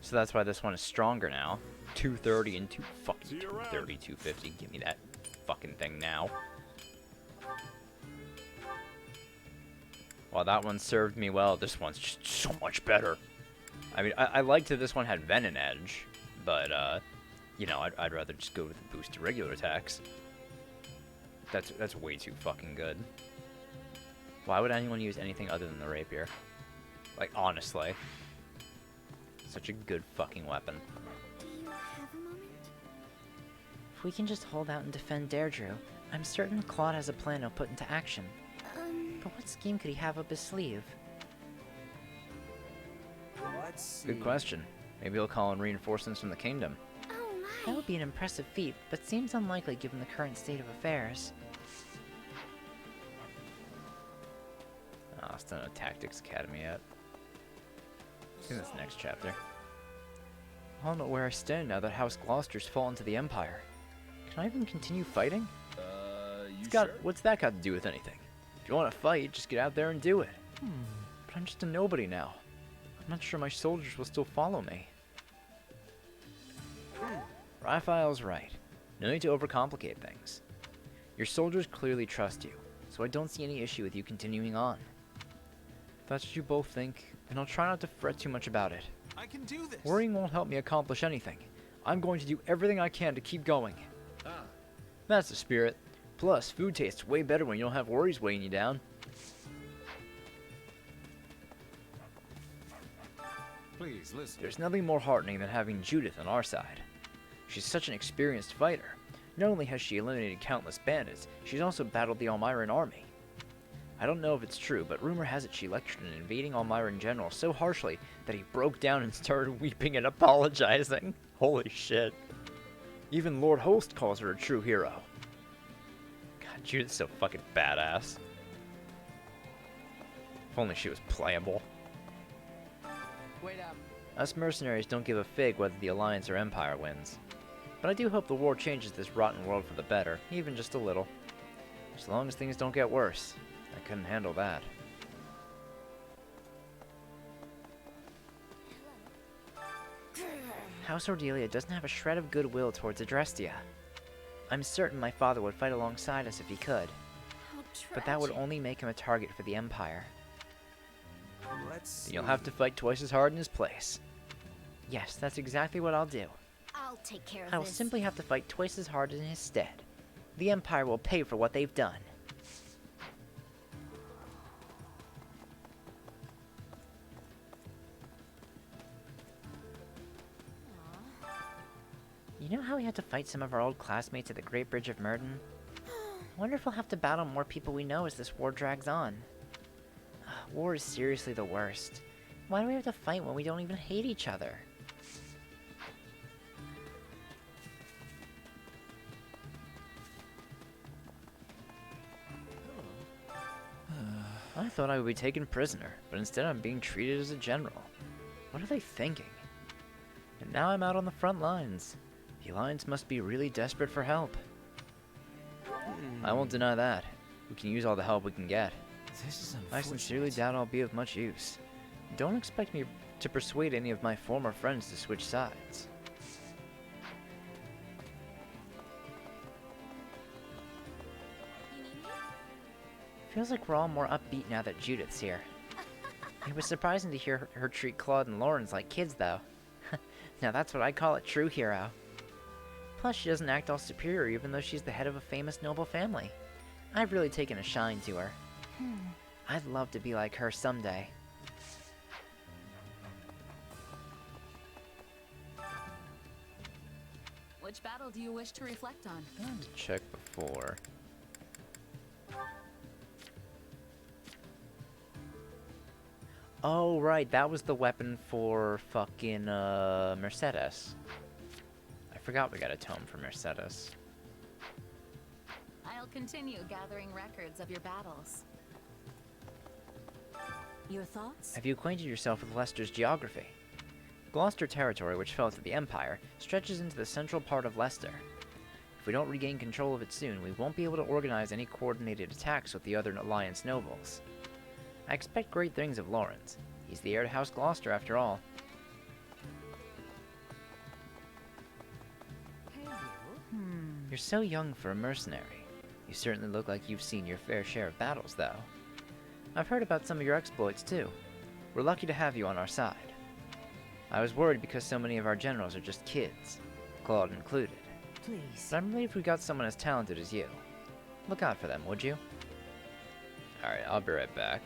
Speaker 1: So that's why this one is stronger now. 230 and 230, 250. Give me that fucking thing now. While that one served me well, this one's just so much better. I mean, I liked that this one had Venom Edge, but, you know, I'd rather just go with the boost to regular attacks. That's way too fucking good. Why would anyone use anything other than the rapier? Like, honestly. Such a good fucking weapon.
Speaker 5: If we can just hold out and defend Deirdre, I'm certain Claude has a plan he'll put into action. But what scheme could he have up his sleeve?
Speaker 4: Let's see.
Speaker 1: Good question. Maybe he'll call in reinforcements from the kingdom.
Speaker 5: That would be an impressive feat, but seems unlikely given the current state of affairs.
Speaker 1: Oh, it's not a Tactics Academy yet. I think that's the next chapter. I don't know where I stand now that House Gloucester's fallen to the Empire. Can I even continue fighting? What's that got to do with anything? If you want to fight, just get out there and do it. But I'm just a nobody now. I'm not sure my soldiers will still follow me. Raphael's right. No need to overcomplicate things. Your soldiers clearly trust you, so I don't see any issue with you continuing on. If that's what you both think, then I'll try not to fret too much about it.
Speaker 14: I can do this.
Speaker 1: Worrying won't help me accomplish anything. I'm going to do everything I can to keep going. That's the spirit. Plus, food tastes way better when you don't have worries weighing you down.
Speaker 15: Please listen.
Speaker 1: There's nothing more heartening than having Judith on our side. She's such an experienced fighter. Not only has she eliminated countless bandits, she's also battled the Almiran army. I don't know if it's true, but rumor has it she lectured an invading Almiran general so harshly that he broke down and started weeping and apologizing. Holy shit. Even Lord Host calls her a true hero. God, Judith's so fucking badass. If only she was playable.
Speaker 10: Wait up.
Speaker 1: Us mercenaries don't give a fig whether the Alliance or Empire wins. But I do hope the war changes this rotten world for the better, even just a little. As long as things don't get worse. I couldn't handle that.
Speaker 5: House Ordelia doesn't have a shred of goodwill towards Adrestia. I'm certain my father would fight alongside us if he could. But that would only make him a target for the Empire.
Speaker 1: Then you'll have to fight twice as hard in his place.
Speaker 5: Yes, that's exactly what I'll do.
Speaker 9: I'll take care of
Speaker 5: I will
Speaker 9: this.
Speaker 5: simply have to fight twice as hard in his stead. The Empire will pay for what they've done. You know how we had to fight some of our old classmates at the Great Bridge of Murden? I wonder if we'll have to battle more people we know as this war drags on. War is seriously the worst. Why do we have to fight when we don't even hate each other? I thought I would be taken prisoner, but instead I'm being treated as a general. What are they thinking? And now I'm out on the front lines. The Alliance must be really desperate for help. I won't deny that. We can use all the help we can get.
Speaker 10: This is
Speaker 5: I sincerely doubt I'll be of much use. Don't expect me to persuade any of my former friends to switch sides. Feels like we're all more upbeat now that Judith's here. It was surprising to hear her treat Claude and Lawrence like kids, though. Now that's what I call a true hero. Plus, she doesn't act all superior even though she's the head of a famous noble family. I've really taken a shine to her. I'd love to be like her someday.
Speaker 19: Which battle do you wish to reflect on?
Speaker 1: I wanted to check before. Oh, right, that was the weapon for fucking, Mercedes. I forgot we got a tome for Mercedes.
Speaker 6: I'll continue gathering records of your battles.
Speaker 17: Your thoughts?
Speaker 5: Have you acquainted yourself with Leicester's geography? Gloucester territory, which fell to the Empire, stretches into the central part of Leicester. If we don't regain control of it soon, we won't be able to organize any coordinated attacks with the other Alliance nobles. I expect great things of Lawrence. He's the heir to House Gloucester, after all. You're so young for a mercenary. You certainly look like you've seen your fair share of battles, though. I've heard about some of your exploits, too. We're lucky to have you on our side. I was worried because so many of our generals are just kids, Claude included.
Speaker 17: Please.
Speaker 5: But I'm relieved we got someone as talented as you. Look out for them, would you?
Speaker 1: Alright, I'll be right back.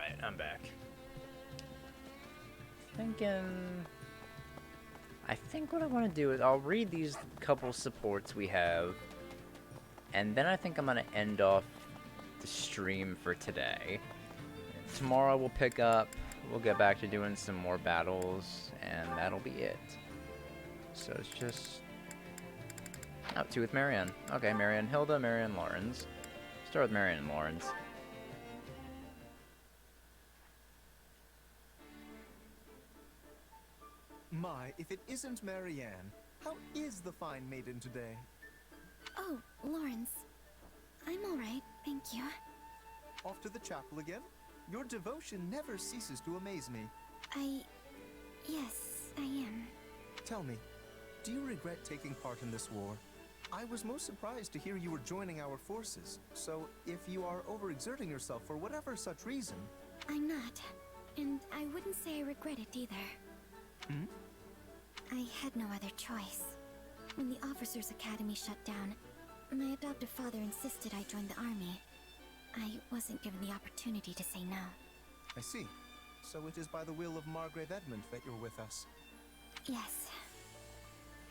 Speaker 1: Alright, I'm back. I think what I want to do is I'll read these couple supports we have, and then I think I'm going to end off the stream for today. Tomorrow we'll pick up, we'll get back to doing some more battles, and that'll be it. So it's just... Oh, two with Marianne. Okay, Marianne Hilda, Marianne Lawrence. Start with Marianne and Lawrence.
Speaker 11: My, if it isn't Marianne, how is the fine maiden today?
Speaker 9: Oh, Lawrence. I'm alright, thank you.
Speaker 11: Off to the chapel again? Your devotion never ceases to amaze me.
Speaker 9: Yes, I am.
Speaker 11: Tell me, do you regret taking part in this war? I was most surprised to hear you were joining our forces, so if you are overexerting yourself for whatever such reason...
Speaker 9: I'm not, and I wouldn't say I regret it either.
Speaker 11: Hmm?
Speaker 9: I had no other choice. When the Officers' Academy shut down, my adoptive father insisted I join the army. I wasn't given the opportunity to say no.
Speaker 11: I see. So it is by the will of Margrave Edmund that you're with us?
Speaker 9: Yes.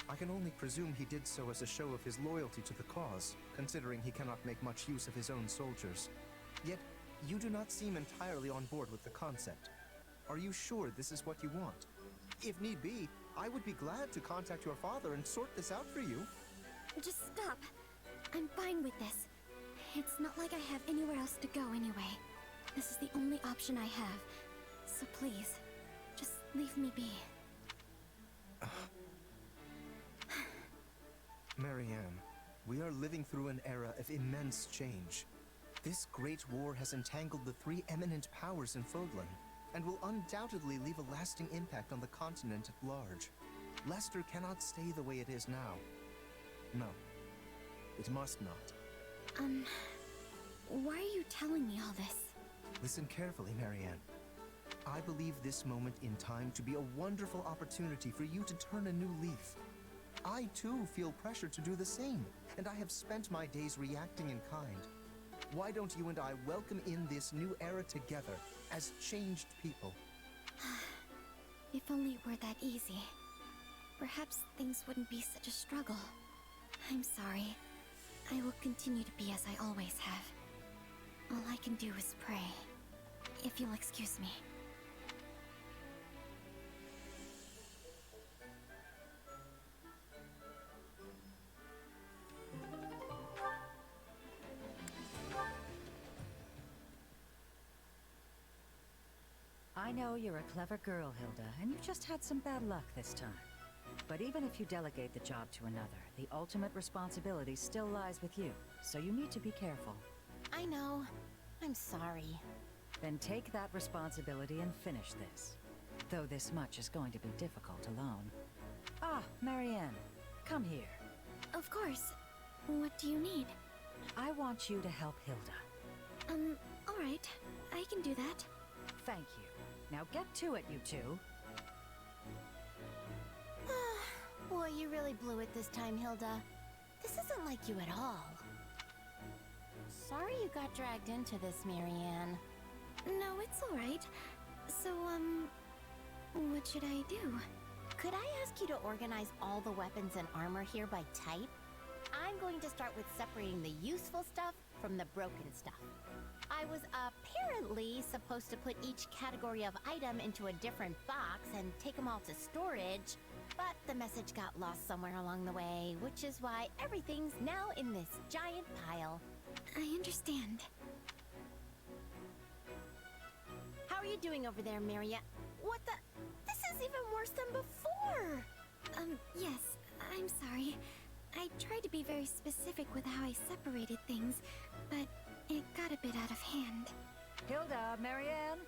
Speaker 11: I can only presume he did so as a show of his loyalty to the cause, considering he cannot make much use of his own soldiers. Yet, you do not seem entirely on board with the concept. Are you sure this is what you want? If need be, I would be glad to contact your father and sort this out for you.
Speaker 9: Just stop. I'm fine with this. It's not like I have anywhere else to go anyway. This is the only option I have. So please, just leave me be.
Speaker 11: Marianne, we are living through an era of immense change. This great war has entangled the three eminent powers in Fodlan, and will undoubtedly leave a lasting impact on the continent at large. Leicester cannot stay the way it is now. No, it must not.
Speaker 9: Why are you telling me all this?
Speaker 11: Listen carefully, Marianne. I believe this moment in time to be a wonderful opportunity for you to turn a new leaf. I too feel pressure to do the same, and I have spent my days reacting in kind. Why don't you and I welcome in this new era together, as changed people?
Speaker 9: If only it were that easy. Perhaps things wouldn't be such a struggle. I'm sorry. I will continue to be as I always have. All I can do is pray. If you'll excuse me.
Speaker 22: I know you're a clever girl, Hilda, and you just had some bad luck this time. But even if you delegate the job to another, the ultimate responsibility still lies with you, so you need to be careful.
Speaker 9: I know. I'm sorry.
Speaker 22: Then take that responsibility and finish this. Though this much is going to be difficult alone. Ah, Marianne, come here.
Speaker 9: Of course. What do you need?
Speaker 22: I want you to help Hilda.
Speaker 9: Alright. I can do that.
Speaker 22: Thank you. Now get to it, you two.
Speaker 9: Boy, you really blew it this time, Hilda. This isn't like you at all. Sorry you got dragged into this, Marianne. No, it's alright. So, what should I do? Could I ask you to organize all the weapons and armor here by type? I'm going to start with separating the useful stuff from the broken stuff. I was apparently supposed to put each category of item into a different box and take them all to storage, but the message got lost somewhere along the way, which is why everything's now in this giant pile. I understand. How are you doing over there, Maria? What the? This is even worse than before! Yes, I'm sorry. I tried to be very specific with how I separated things, but it got a bit out of hand.
Speaker 22: Hilda, Marianne,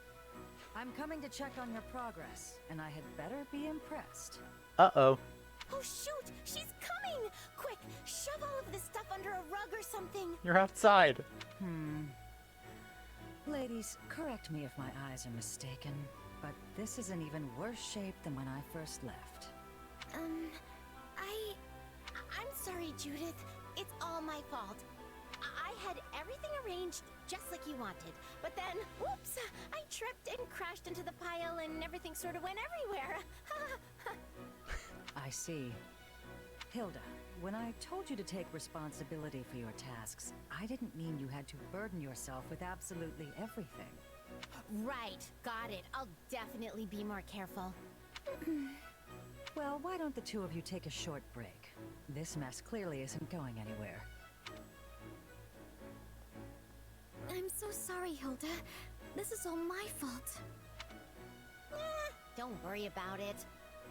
Speaker 22: I'm coming to check on your progress, and I had better be impressed.
Speaker 1: Uh-oh.
Speaker 9: Oh shoot! She's coming! Quick, shove all of this stuff under a rug or something!
Speaker 1: You're outside.
Speaker 22: Ladies, correct me if my eyes are mistaken, but this is in even worse shape than when I first left.
Speaker 9: I'm sorry, Judith. It's all my fault. I had everything arranged just like you wanted, but then, whoops, I
Speaker 12: tripped and crashed into the pile and everything sort of went everywhere.
Speaker 19: I see. Hilda, when I told you to take responsibility for your tasks, I didn't mean you had to burden yourself with absolutely everything.
Speaker 12: Right, got it. I'll definitely be more careful.
Speaker 19: Well, why don't the two of you take a short break? This mess clearly isn't going anywhere.
Speaker 12: I'm so sorry, Hilda. This is all my fault. Don't worry about it.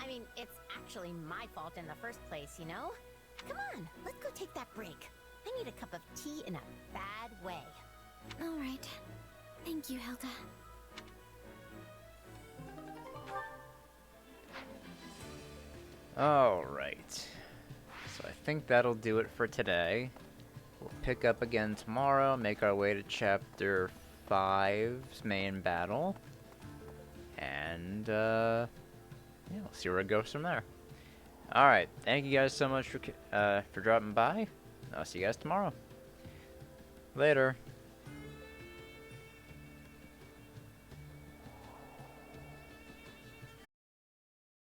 Speaker 12: I mean, it's actually my fault in the first place, you know? Come on, let's go take that break. I need a cup of tea in a bad way.
Speaker 9: All right. Thank you, Hilda.
Speaker 1: Alright. So I think that'll do it for today. We'll pick up again tomorrow, make our way to Chapter 5's main battle. And, yeah, we'll see where it goes from there. Alright, thank you guys so much for dropping by. I'll see you guys tomorrow. Later.